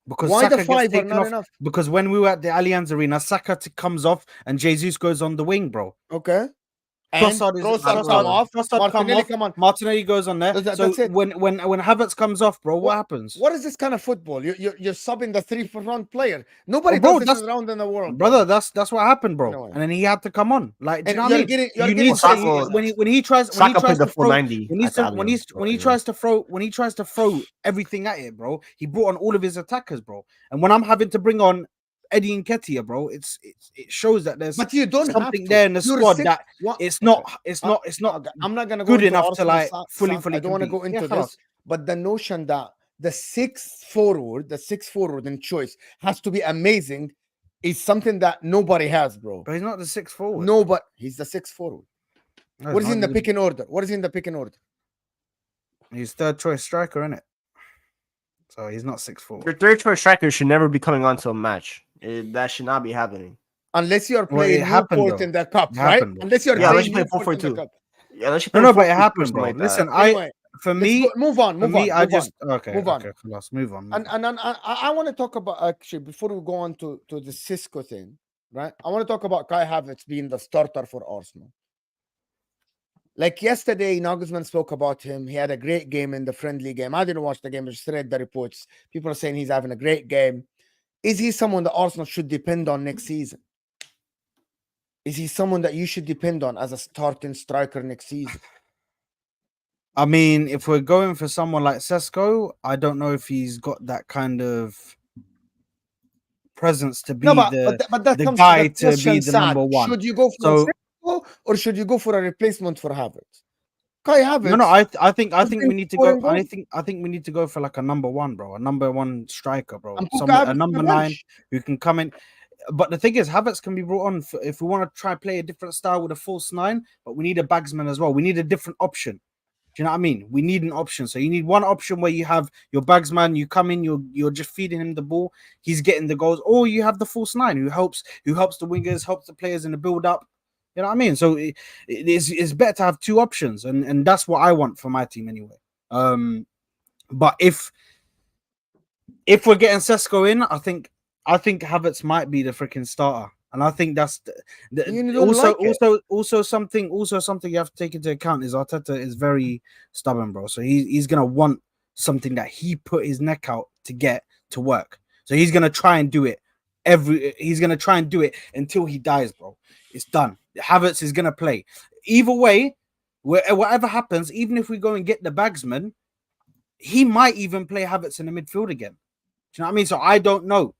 S4: Because
S1: Why
S4: Saka
S1: the
S4: gets
S1: 5 are
S4: taken
S1: not
S4: off.
S1: enough?
S4: Because when we were at the Allianz Arena, Saka comes off and Jesus goes on the wing, bro.
S1: Okay. And Trossard come off. Martinelli come on.
S4: Martinelli goes on there.
S1: That's
S4: So
S1: it.
S4: when Havertz comes off, bro, what happens?
S1: What is this kind of football? You're subbing the 3 front player. Nobody
S4: Bro,
S1: does this around in the world,
S4: brother. That's what happened, bro.
S1: Anyway.
S4: And then he had to come on. Like, do you
S1: And
S4: know what I mean?
S1: you're
S4: You
S1: getting
S4: need
S1: Saka
S4: to when he tries
S2: Saka played
S4: to
S2: the full
S4: throw
S2: 90
S4: when
S2: at the Allianz,
S4: he tries to throw everything at it, bro. He brought on all of his attackers, bro. And when I'm having to bring on Eddie Nketiah, bro, it shows that there's
S1: but you don't have
S4: something
S1: to.
S4: there in the
S1: You're
S4: squad
S1: 6
S4: that it's not
S1: Okay. I'm not gonna go
S4: good
S1: into
S4: enough to
S1: Arsenal
S4: like fully
S1: I don't want to
S4: compete.
S1: go into
S4: Yeah,
S1: this, but the notion that the 6th forward in choice has to be amazing is something that nobody has, bro.
S4: But he's not the 6th forward.
S1: No, but he's the 6th forward.
S4: No,
S1: What is
S4: he's
S1: in the
S4: not.
S1: picking order? What is in the picking order?
S4: He's 3rd choice striker, isn't it? So he's not 6'4".
S2: Your 3rd choice striker should never be coming onto a match. That should not be happening.
S1: Unless you're
S4: Well, it
S1: playing
S4: happened,
S1: Newport
S4: though.
S1: in the cup,
S4: It
S1: right?
S4: happened, bro.
S1: Unless you're
S2: Yeah, unless
S1: playing
S2: you play
S1: Newport in the
S2: 4-4-2.
S1: cup.
S2: Yeah, unless you
S4: No,
S2: play
S4: no, but it
S2: 4-4-2 or
S4: happened,
S2: something
S4: bro.
S2: like that.
S4: Listen,
S1: Anyway,
S4: for
S1: let's
S4: me,
S1: go, move on.
S4: for me, I just okay,
S1: Move on.
S4: okay, let's move on.
S1: And I want to talk about, actually, before we go on to the Sesko thing, right? I want to talk about Kai Havertz being the starter for Arsenal. Like yesterday, Nagelsmann spoke about him. He had a great game in the friendly game. I didn't watch the game, I just read the reports. People are saying he's having a great game. Is he someone that Arsenal should depend on next season? Is he someone that you should depend on as a starting striker next season?
S4: I mean, if we're going for someone like Sesko, I don't know if he's got that kind of presence to be
S1: No, but that
S4: the
S1: comes
S4: guy
S1: to,
S4: to
S1: question,
S4: be the
S1: Saad.
S4: number one.
S1: Should you go for
S4: So
S1: Sesko or should you go for a replacement for Havertz? Kai Havertz.
S4: no, I think
S1: has
S4: we
S1: been
S4: need to
S1: scoring
S4: go. I
S1: goals.
S4: think we need to go for like a number one, bro, a number one striker, bro,
S1: And put
S4: someone,
S1: Havertz
S4: a
S1: on the
S4: number 9
S1: bench.
S4: who can come in. But the thing is, Havertz can be brought on if we want to try play a different style with a false 9. But we need a bagsman as well. We need a different option. Do you know what I mean? We need an option. So you need one option where you have your bagsman, you come in, you're just feeding him the ball, he's getting the goals, or you have the false 9 who helps the wingers, helps the players in the build up. You know what I mean? So it's better to have two options, and that's what I want for my team anyway. But if we're getting Sesko in, I think Havertz might be the freaking starter. And I think that's also something you have to take into account is Arteta is very stubborn, bro. So he's gonna want something that he put his neck out to get to work. So he's gonna try and do it until he dies, bro. It's done. Havertz is gonna play. Either way, whatever happens, even if we go and get the bagsman, he might even play Havertz in the midfield again. Do you know what I mean? So I don't know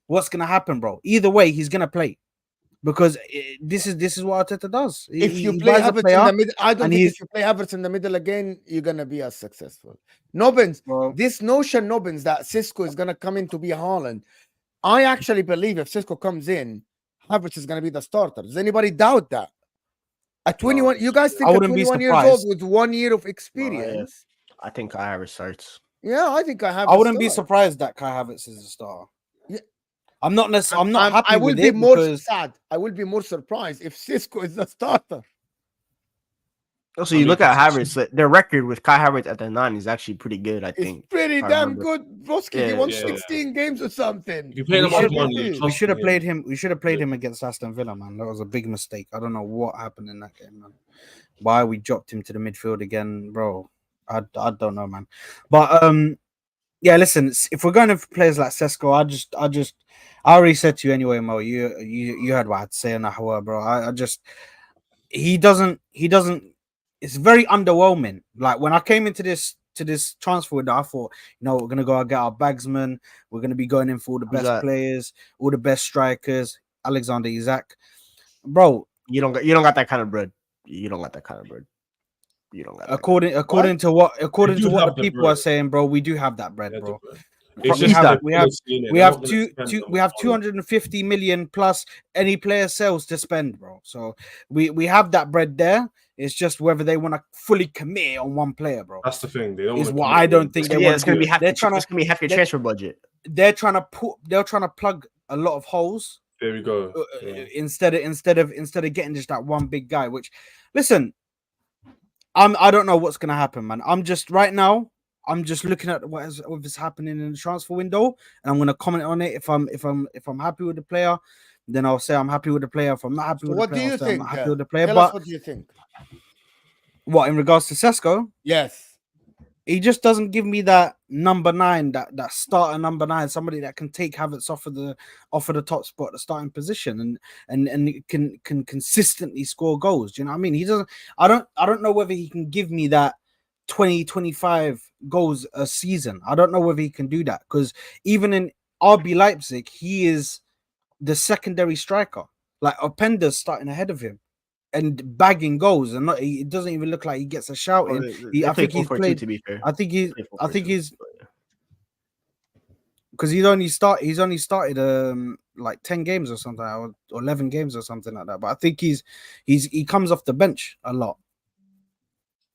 S4: what's gonna happen, bro. Either way, he's gonna play because this is what Arteta does.
S1: If you play Havertz in the middle, I don't think if you play Havertz in the middle again, you're gonna be as successful. Nobbins, this notion, Nobbins, that Sesko is gonna come in to be Haaland. I actually believe if Sesko comes in, Havertz is gonna be the starter. Does anybody doubt that? At 21, you guys think at 21 years old with 1 year of experience?
S2: I think Kai Havertz starts.
S1: Yeah, I think I
S4: wouldn't be surprised that Kai Havertz is a starter.
S1: Yeah.
S4: I'm not happy
S1: I will
S4: with
S1: be
S4: it
S1: more
S4: because
S1: sad. I will be more surprised if Sesko is the starter.
S2: Also, you look at Havertz, their record with Kai Havertz at the 9 is actually pretty good, I think.
S1: It's pretty damn good. Broski, he won 16 games or something.
S3: You play
S4: we should have played him. We should have played him against Aston Villa, man. That was a big mistake. I don't know what happened in that game, man. Why we dropped him to the midfield again, bro? I don't know, man. But yeah, listen. If we're going for players like Sesko, I already said to you anyway, Mo. You heard what I had to say in that hour, bro. He doesn't. It's very underwhelming. Like when I came into this transfer window, I thought, we're gonna go and get our bagsman. We're gonna be going in for all the best players, all the best strikers. Alexander Isak, bro.
S2: You don't got that kind of bread. You don't got that kind of bread. You don't got that
S4: according to what the people are saying, bro. We do have that bread, bro. We have 250 million plus any player sales to spend, bro. So we have that bread there. It's just whether they want to fully commit on one player, bro.
S3: That's the thing. They don't
S4: is what I don't think they want.
S2: It's gonna be half. It's gonna be half your transfer budget.
S4: They're trying to plug a lot of holes.
S3: There we go.
S4: Instead of getting just that one big guy. Which, listen, I don't know what's gonna happen, man. I'm just looking at what is happening in the transfer window, and I'm gonna comment on it. If I'm happy with the player, then I'll say I'm happy with the player. If I'm not happy with the player, I'll say I'm not happy with the player. But
S1: what do you think?
S4: What in regards to Sesko?
S1: Yes,
S4: he just doesn't give me that number 9, that starter number 9, somebody that can take Havertz off of the top spot, the starting position, and can consistently score goals. Do you know what I mean? He doesn't. I don't know whether he can give me that 20-25 goals a season. I don't know whether he can do that because even in RB Leipzig, he is the secondary striker. Like Openda's starting ahead of him and bagging goals, and it doesn't even look like he gets a shout in. I think he's played. To be fair, I think he's because he's only started like 10 games or something, or 11 games or something like that. But I think he comes off the bench a lot.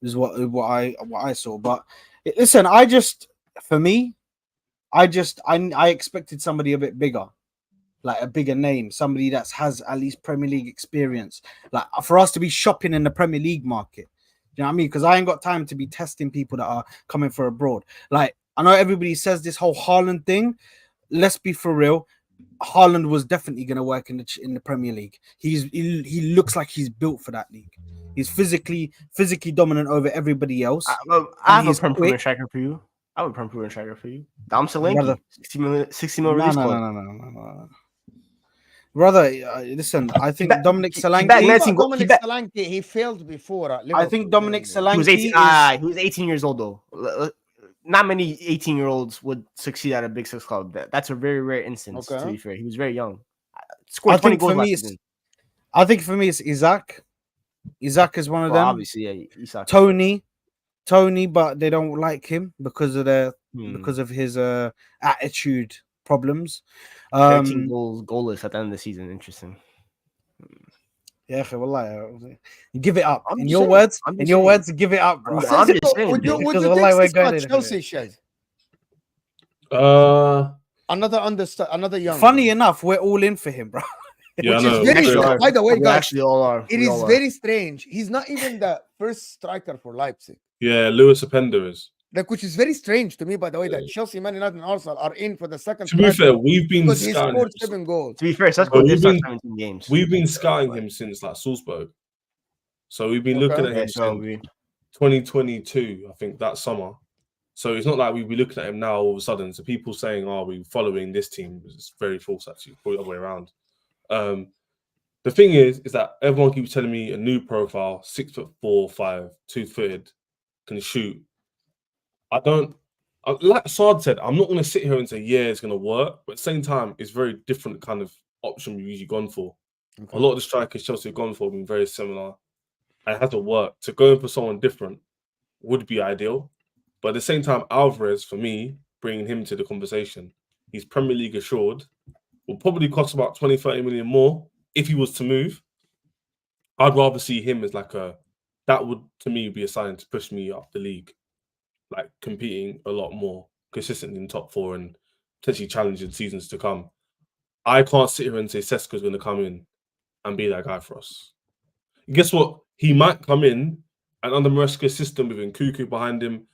S4: Is what I saw. But listen, I expected somebody a bit bigger. like a bigger name, somebody that has at least Premier League experience, like for us to be shopping in the Premier League market. You know what I mean? Because I ain't got time to be testing people that are coming for abroad. Like, I know everybody says this whole Haaland thing. Let's be for real. Haaland was definitely going to work in the Premier League. He looks like he's built for that league. He's physically dominant over everybody else.
S2: I have a Premier striker for you. I have a Premier striker for you. Dom Solanke, 60 million release clause.
S4: No. Brother, listen, I think Dominic Solanke.
S1: Dominic Solanke, he failed before.
S4: I think Dominic Solanke.
S2: He was 18 years old though. Not many 18-year-olds would succeed at a big six club. That's a very rare instance. To be fair, he was very young. Scored 20 goals last season.
S4: I think for me, it's Isaac. Isaac is one of them.
S2: Obviously, yeah. Isaac.
S4: Tony, but they don't like him because of his attitude problems.
S2: 13 goals goalless at the end of the season. Interesting.
S4: Yeah, you give it up. In your words, give it up, bro.
S1: Would you think Chelsea shares? Another young.
S4: Funny enough, we're all in for him, bro.
S3: Yeah,
S1: by the way, guys,
S2: actually all are.
S1: It is very strange. He's not even the first striker for Leipzig.
S3: Yeah, Lewis Openda is.
S1: Like, which is very strange to me, by the way, that Chelsea, Man United, and Arsenal are in for the second.
S3: To be fair, we've been
S1: because he scored 7 goals.
S2: To be fair, Sesko did start 17 games.
S3: We've been scouting him since like Salzburg, so we've been looking at him since 2022, I think, that summer. So it's not like we'll be looking at him now all of a sudden. So people saying, "Oh, we're following this team," is very false. Actually, probably the other way around. The thing is that everyone keeps telling me a new profile, 6'4", 5, 2-footed, can shoot. Like Saad said, I'm not going to sit here and say, yeah, it's going to work. But at the same time, it's very different kind of option we've usually gone for. Okay. A lot of the strikers Chelsea have gone for have been very similar. And it hasn't worked. So going for someone different would be ideal. But at the same time, Alvarez, for me, bringing him to the conversation, he's Premier League assured, will probably cost about 20, 30 million more if he was to move. I'd rather see him as that would, to me, be a sign to push me up the league. Like competing a lot more consistently in top 4 and potentially challenging seasons to come. I can't sit here and say Sesko's going to come in and be that guy for us. And guess what? He might come in and under Maresca's system with Nkuku behind him,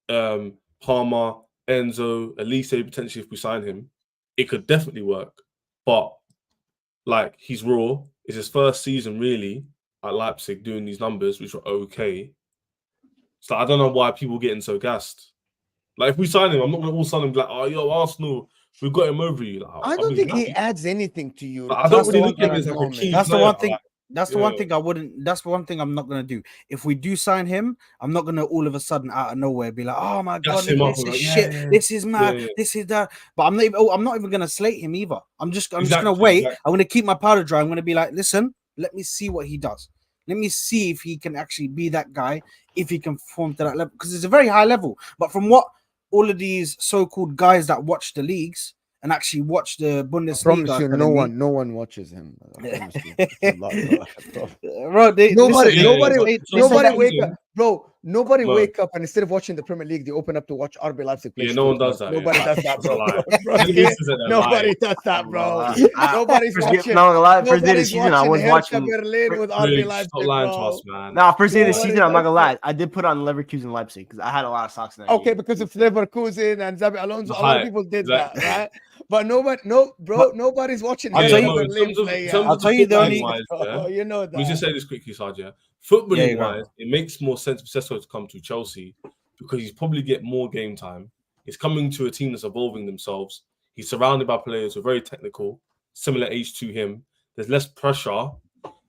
S3: Palmer, Enzo, Olise potentially if we sign him, it could definitely work. But like he's raw. It's his first season really at Leipzig doing these numbers, which were okay. So I don't know why people are getting so gassed. Like if we sign him, I'm not going to all sudden be like, "Oh, yo, Arsenal, we've got him over you." Like,
S1: I don't think he adds anything to you.
S3: I don't really look at him as like a key
S4: That's
S3: player.
S4: the one thing. That's the one thing I wouldn't. That's the one thing I'm not gonna do. If we do sign him, I'm not gonna all of a sudden out of nowhere be like, "Oh my god, this is shit. Yeah. This is mad. This is that." But I'm not even gonna slate him either. I'm just gonna wait. I'm gonna keep my powder dry. I'm gonna be like, "Listen, let me see what he does. Let me see if he can actually be that guy. If he can perform to that level, because it's a very high level. But from what all of these so-called guys that watch the leagues and actually watch the Bundesliga. I promise
S1: you, no one watches him.
S4: Bro,
S1: nobody wake up, bro. Nobody wake up and instead of watching the Premier League, they open up to watch RB Leipzig play.
S3: Yeah, no one does that.
S1: Nobody does that, bro. Nobody does that, bro. Nobody's watching.
S2: First day of the season, I was watching
S1: Berlin with RB Leipzig.
S3: Stop lying to us, man.
S2: Nah, first day of the season, I'm not gonna lie. I did put on Leverkusen Leipzig because I had a lot of socks in that.
S1: Okay, because of Leverkusen and Xabi Alonso, a lot of people did that, right? But nobody's watching.
S3: I'll tell you the only.
S1: You know that.
S3: We should say this quickly, Sadia. Footballing wise, it makes more sense for Sesko to come to Chelsea because he's probably get more game time. He's coming to a team that's evolving themselves. He's surrounded by players who are very technical, similar age to him. There's less pressure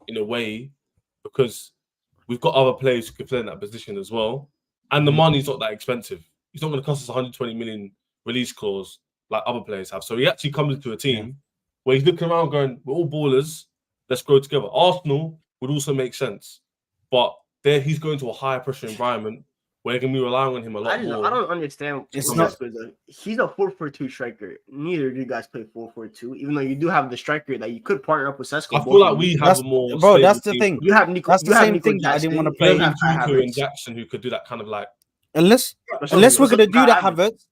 S3: in a way because we've got other players who can play in that position as well. And the money's not that expensive. He's not going to cost us 120 million release clause like other players have. So he actually comes into a team where he's looking around going, we're all ballers, let's grow together. Arsenal would also make sense. But there he's going to a higher pressure environment where they can be relying on him a lot more.
S2: I don't understand. He's a 4-4-2 striker. Neither of you guys play 4-4-2, even though you do have the striker that you could partner up with Sesko.
S3: I feel like we have a more...
S4: Bro, that's the thing.
S2: You have Nico.
S4: That's the same thing that I didn't want to play.
S3: Tuchel and Jackson who could do that kind of like...
S4: Unless we're going to do that, Havertz.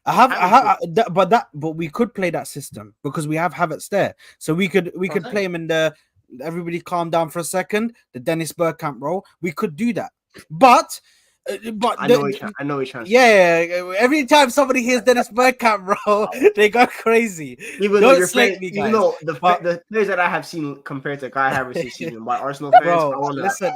S4: But we could play that system because we have Havertz there, so we could play him in the. Everybody calm down for a second. The Dennis Bergkamp role, we could do that, but
S2: I know he's trying to say.
S4: yeah. Every time somebody hears Dennis Bergkamp, bro, they go crazy.
S2: Even
S4: Don't
S2: though you're
S4: slate
S2: playing,
S4: me,
S2: even
S4: guys.
S2: though the
S4: But-
S2: players that I have seen compared to Kai Havertz this season by Arsenal fans,
S4: Bro, listen,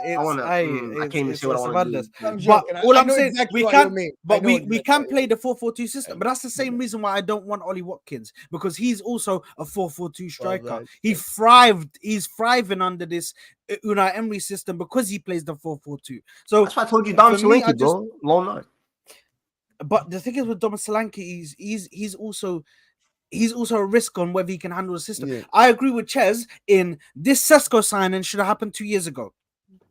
S2: I can't even say what I want to do.
S1: I'm
S4: But
S1: joking.
S4: all
S1: I
S4: I'm
S1: know
S4: saying,
S1: exactly
S4: we
S1: what
S4: can't.
S1: you mean. I
S4: But
S1: know
S4: we
S1: exactly
S4: can
S1: what you
S4: play the 4-4-2 system. But that's the same reason why I don't want Ollie Watkins, because he's also a 4-4-2 striker.
S1: right.
S4: He's thriving under this Unai Emery system because he plays the 4-4-2. So
S2: That's why I told you Dom
S4: for me, I
S2: Solanke, bro. Loan on.
S4: but the thing is with Dom Solanke, he's also a risk on whether he can handle the system.
S1: Yeah.
S4: I agree with Ches in this Sesko signing should have happened 2 years ago.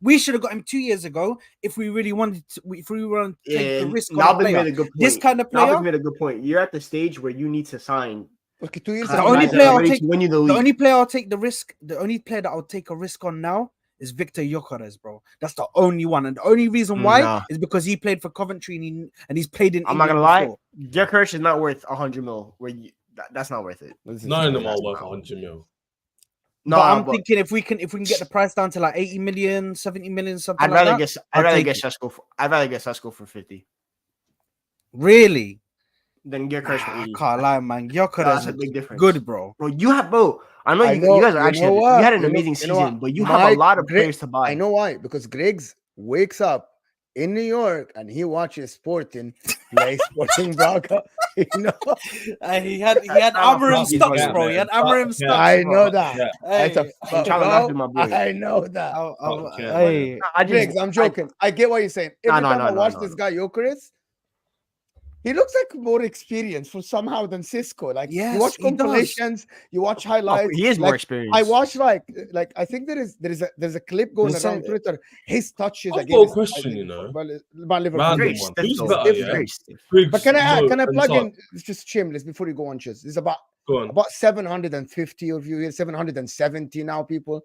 S4: We should have got him 2 years ago if we really wanted to. If we wanted to take the risk on a
S2: Nalbin
S4: player.
S2: made a good point.
S4: This kind of
S2: Nalbin
S4: player,
S2: made a good point. You're at the stage where you need to sign.
S1: Okay, 2 years
S4: The
S1: ago,
S4: only
S1: guys,
S4: player I'll
S2: ready
S4: take-
S2: to win you the
S4: the
S2: league.
S4: only player I'll take the risk. The only player that I'll take a risk on now is Victor Gyökeres, bro. That's the only one, and the only reason why
S2: Nah.
S4: is because he played for Coventry and he's played in.
S2: I'm not
S4: England
S2: gonna lie.
S4: before.
S2: Gyökeres is not worth 100 mil. That's not worth it.
S3: None of them are worth 100 mil.
S2: No,
S4: But I'm thinking if we can get the price down to like 80 million, 70 million, something
S2: I'd
S4: like
S2: rather
S4: that.
S2: get
S4: I'll take
S2: I'd rather get Sesko for 50
S4: Really?
S2: than Gyökeres for
S4: I
S2: 80.
S4: can't lie, man. Gyökeres
S2: That's
S4: is
S2: a big difference.
S4: good, bro.
S2: Bro, I know
S1: I
S2: you
S1: know-
S2: guys are
S1: you
S2: actually
S1: know what?
S2: you had an
S1: You know-
S2: amazing
S1: you know what?
S2: season, but you have a
S1: Mike,
S2: lot of
S1: Greg-
S2: players to buy.
S1: I know why, because Griggs wakes up in New York and he watches Sporting play Sporting Braga. You know,
S4: He had
S2: not
S4: Amarim
S2: fucking
S4: stocks,
S2: right,
S4: bro. He had
S3: man.
S4: Amarim
S3: Yeah.
S4: stocks.
S1: I
S4: bro.
S1: know that.
S3: Yeah.
S1: That's a
S4: Hey,
S1: but,
S2: trying to laugh
S1: bro,
S2: at my boy.
S1: I know that.
S3: Fuck yeah,
S4: hey.
S1: Griggs, I'm joking. I get what you're saying. Every
S2: No,
S1: time
S2: no,
S1: I
S2: no,
S1: watch
S2: no,
S1: this
S2: no.
S1: guy Gyökeres, he looks like more experienced for somehow than Cisco. Like you
S4: Yes,
S1: watch
S4: he does.
S1: compilations, you watch
S2: Oh,
S1: highlights.
S2: he is more
S1: like,
S2: experienced.
S1: I watch like I think there's a clip going
S4: There's
S1: around
S4: a-
S1: Twitter. His touches
S3: I've
S1: against
S3: got a question, you know.
S1: about Liverpool.
S3: Random
S2: Very
S3: one.
S2: stiff,
S3: Who's
S2: though.
S3: better, yeah?
S2: Very stiff.
S3: Griggs,
S1: But can I
S3: and
S1: plug
S3: Sarr.
S1: in? It's just shameless before you go on, Chess. It's about
S3: Go on.
S1: 750 of you here, 770 now, people.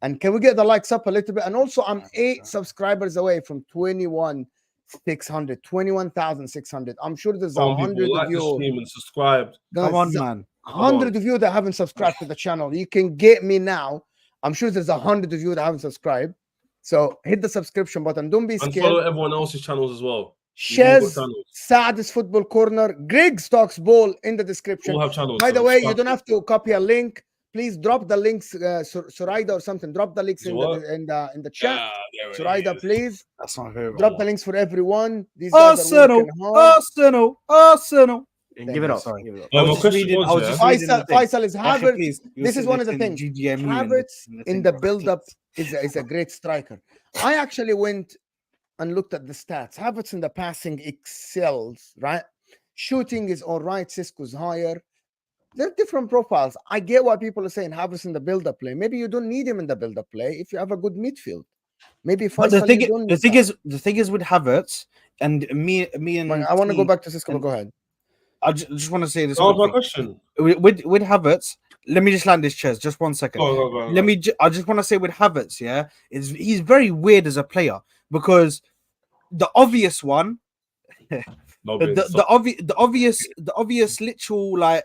S1: And can we get the likes up a little bit? And also, I'm 8 subscribers away from 21,600. I'm sure there's
S3: Come on,
S1: 100
S3: people, like
S1: of
S3: the
S1: you.
S3: stream and subscribe.
S4: Come on,
S1: There's
S4: man.
S1: 100 of you that haven't subscribed to the channel. You can get me now. I'm sure there's 100 of you that haven't subscribed. So hit the subscription button. Don't be
S3: And
S1: scared.
S3: follow everyone else's channels as well.
S1: Shez,
S3: channels.
S1: Saad's Football Corner, Griggs Talks Ball in the description.
S3: All have channels.
S1: By the
S3: so
S1: way, you
S3: subscribe.
S1: don't have to copy a link. Please drop the links, Suraida or something. Drop the links in
S3: What?
S1: the chat.
S3: there it
S1: Suraida,
S3: is.
S1: please
S4: That's not favorite.
S1: drop the links for everyone. These guys are
S4: Arsenal,
S1: working hard.
S4: Arsenal.
S2: And
S1: Thank
S2: give it
S1: you,
S2: up.
S4: sorry.
S2: Give it up.
S3: My question
S4: I was
S3: was,
S4: just
S3: yeah,
S4: reading the thing.
S1: Faisal is
S4: Actually,
S1: Havertz.
S4: please, you're
S1: This is
S4: sitting
S1: one of the
S4: next to
S1: things.
S4: GGMU
S1: Havertz
S4: in
S1: in the build-up is a great striker. I actually went and looked at the stats. Havertz in the passing excels, right? Shooting is all right. Cisco's higher. They're different profiles. I get what people are saying. Havertz in the build-up play. Maybe you don't need him in the build-up play if you have a good midfield. Maybe
S4: But
S1: Faisal,
S4: the thing,
S1: you don't
S4: the
S1: need
S4: thing
S1: that.
S4: is, the thing is with Havertz and me and
S1: I want to go
S4: T,
S1: back to Cisco. But
S4: and-
S1: go ahead.
S4: I just want to say this.
S3: that was
S4: one
S3: my
S4: thing.
S3: question.
S4: With Havertz, let me just land this chairs. Just 1 second.
S3: Go.
S4: Let me. I just want to say with Havertz, yeah, he's very weird as a player because the obvious one,
S3: No,
S4: the obvious literal like,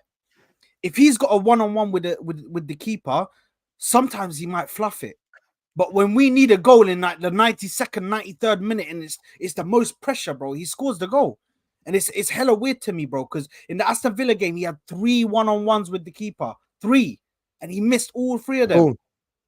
S4: if he's got a one-on-one with the keeper, sometimes he might fluff it. But when we need a goal in like the 92nd, 93rd minute, and it's the most pressure, bro, he scores the goal. And it's hella weird to me, bro, because in the Aston Villa game, he had 3 one-on-ones with the keeper. 3. And he missed all 3 of them.
S1: Who?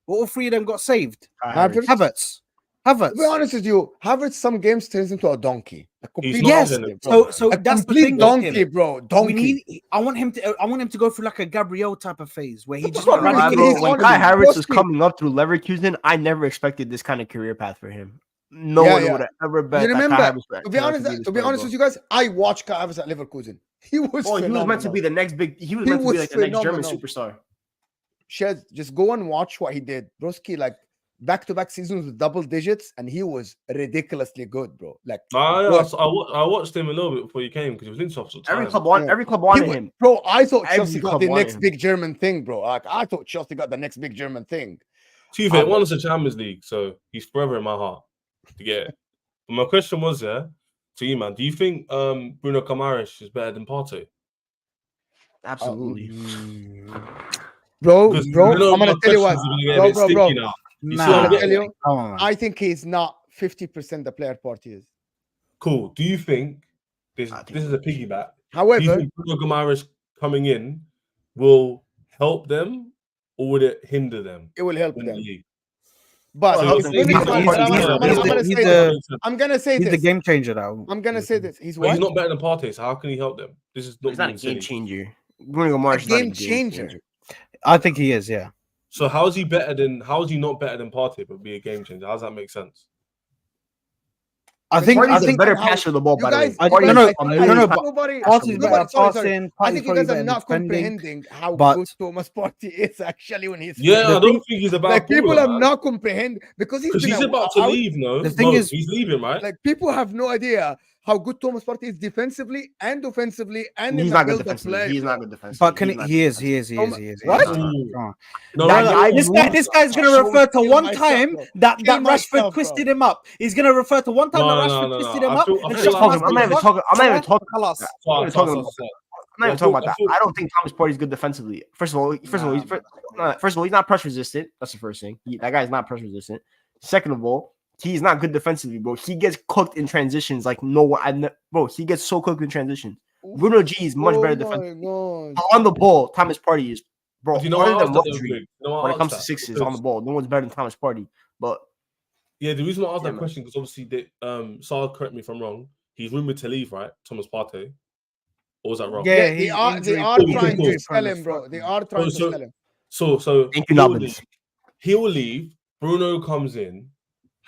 S4: All 3 of them got saved.
S1: Havertz?
S4: Havertz.
S1: To be honest with you, Havertz some games turns into a donkey. A complete
S3: He's not
S4: Yes.
S3: in it, bro.
S4: So
S1: a
S4: that's the
S1: complete
S4: thing.
S1: donkey, bro.
S4: We
S1: Donkey.
S4: I want him to go through like a Gabriel type of phase where he just
S1: Bro,
S2: Bro,
S1: he's
S2: when
S1: honestly
S2: Kai Havertz was
S1: Broski.
S2: coming up through Leverkusen, I never expected this kind of career path for him. No
S1: Yeah,
S2: one
S1: yeah.
S2: would have ever bet
S1: You
S2: that
S1: remember,
S2: Kai Havertz would
S1: to be
S2: turn out
S1: honest,
S2: this
S1: to be
S2: player,
S1: honest
S2: bro.
S1: with you guys, I watched Kai Havertz at Leverkusen. He was
S2: Oh, he was meant to be
S1: phenomenal.
S2: the next big. He was
S1: He
S2: meant to be
S1: was
S2: like the next German
S1: phenomenal.
S2: superstar.
S1: Shed, just go and watch what he did. Broski, like back-to-back seasons with double digits, and he was ridiculously good, bro. Like,
S3: I
S1: bro,
S3: watched him a little bit before he came because he was in Soft at the
S2: Every
S3: time.
S2: club wanted.
S1: Yeah.
S2: Every club wanted
S1: he was-
S2: him.
S1: bro, I thought
S2: Every
S1: Chelsea got
S2: club
S1: the
S2: wanted
S1: next
S2: him.
S1: big German thing, bro. Like, I thought Chelsea got the next big German thing.
S3: To be fair, he won us the Champions League, so he's forever in my heart to get it. But my question was, yeah, to you, man. Do you think Bruno Guimaraes is better than Partey?
S2: Absolutely.
S1: Bro,
S3: Because
S1: I'm gonna tell you what, bro.
S3: You
S4: Nah,
S3: see what I'm
S1: I'm gonna tell
S3: getting?
S1: you,
S4: come on, man.
S1: I think he's not 50% the player Partey is.
S3: Cool. Do you think this
S2: I think
S3: is a piggyback? Do you
S1: However,
S3: think Bruno Guimaraes coming in will help them or would it hinder them
S1: it will help
S3: in the
S1: them.
S3: league?
S1: But
S3: So
S2: help
S3: if
S2: them.
S3: they
S1: Bruno
S3: become
S1: Guimaraes-
S3: Partey's
S1: I'm
S3: better,
S1: gonna
S3: then
S1: say
S3: that
S1: this.
S3: makes sense.
S1: I'm gonna say
S4: He's the
S1: this.
S4: game changer now.
S1: I'm gonna say this. He's
S3: But he's
S1: what?
S3: not better than Partey, so how can he help them? This is not
S2: He's not a
S3: being
S2: game
S3: silly.
S2: changer. Bruno Guimaraes is not a
S1: game
S2: game
S1: changer.
S2: changer.
S4: I think he is. Yeah.
S3: So how is he better than? How is he not better than Partey but be a game changer? How does that make sense?
S4: I think
S2: Partey's a better
S1: how-
S2: passer of the ball,
S1: You
S2: by the
S1: guys,
S2: way.
S1: you guys,
S4: no,
S1: I
S4: no,
S1: think
S4: no, but
S1: nobody,
S4: Partey's better at
S1: sorry.
S4: passing.
S1: I
S4: Partey's
S1: think you
S4: probably
S1: guys are
S4: better
S1: not
S4: defending.
S1: comprehending how
S4: but-
S1: good Thomas Partey is actually when he's
S3: Yeah,
S1: fit.
S3: I don't think he's a bad
S1: Like people
S3: baller,
S1: have
S3: man.
S1: not comprehend because
S3: Because he's about to
S1: out.
S3: leave. No,
S4: The thing
S3: no,
S4: is-
S3: he's leaving, right?
S1: Like people have no idea how good Thomas Partey is defensively and offensively and in
S2: He's
S1: the
S2: not good
S1: build of
S2: defensively.
S1: play.
S2: He's
S1: bro.
S2: not good defensively.
S4: But can
S2: He's not
S4: he
S2: good
S4: is. He is. He is. He is.
S1: What?
S4: Come on.
S3: No,
S2: Nah,
S3: no,
S2: I
S3: no,
S4: This guy's gonna
S1: I
S4: refer to
S1: will
S4: one
S1: kill
S4: time
S1: myself, bro.
S4: that
S1: Kill
S4: Rashford
S1: myself,
S4: twisted
S1: bro.
S4: him up. He's gonna refer to one time that
S3: No,
S4: Rashford
S3: no,
S4: twisted
S3: no.
S4: him
S3: I
S4: up.
S3: feel
S4: and
S3: like-
S4: shot
S2: I'm
S4: past
S2: not
S4: the
S2: even
S4: box.
S2: talking. I'm not even talking.
S4: Class.
S2: I'm not even talking about that. I'm not even talking about that. I don't think Thomas Partey's good defensively. First of all, he's not press resistant. That's the first thing. That guy's not press resistant. Second of all, he's not good defensively, bro. He gets cooked in transitions like no one. Bro, he gets so cooked in transitions. Bruno G is much better defensively. On the ball, Thomas Partey is, bro.
S3: Do you know
S2: Other
S3: what
S2: than
S3: else that
S2: Rodri,
S3: they're big? You know what
S2: when it
S3: else
S2: comes to
S3: that?
S2: sixes
S3: Because-
S2: on the ball, no one's better than Thomas Partey. But
S3: Yeah, the reason why I asked
S2: Yeah,
S3: that
S2: man.
S3: question because obviously Salah, correct me if I'm wrong. He's rumored to leave, right? Thomas Partey, or was that wrong?
S4: Yeah,
S1: They
S4: he's
S1: are
S4: injury
S1: trying
S3: prone.
S1: to sell him, bro. They are trying to
S3: So-
S1: sell him.
S3: So
S2: thank you,
S3: he'll
S2: Nobbins.
S3: leave. He'll leave. Bruno comes in.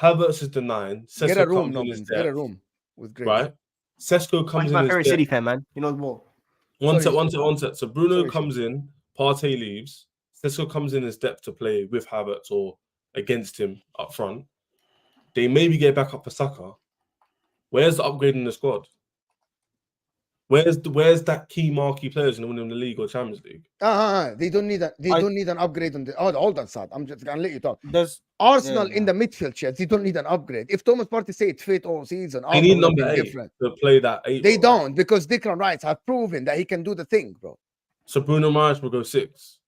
S3: Havertz is the 9. Sesko
S1: Get a room,
S3: comes in
S1: Nobbins.
S3: as
S1: Get a
S3: depth,
S1: room with Grace.
S3: right? Sesko comes
S2: He's
S3: in
S2: my
S3: as
S2: favorite
S3: depth.
S2: City fan, man. He knows the ball.
S3: One
S1: Sorry,
S3: set. So Bruno
S1: Sorry,
S3: comes in, Partey leaves. Sesko comes in as depth to play with Havertz or against him up front. They maybe get back up for Saka. Where's the upgrade in the squad? Where's that key marquee players in winning the league or Champions League?
S1: They don't need don't need an upgrade on the. Hold on, Sad. I'm just gonna let you talk.
S4: Does
S1: Arsenal
S4: Yeah,
S1: in the midfield, Chelsea, they don't need an upgrade. If Thomas Partey say it's fit all season,
S3: They need
S1: Arsenal will
S3: number
S1: be
S3: 8
S1: different.
S3: to play that 8.
S1: They
S3: role, right?
S1: don't because Declan Rice have proven that he can do the thing, bro.
S3: So Bruno Mars will go 6.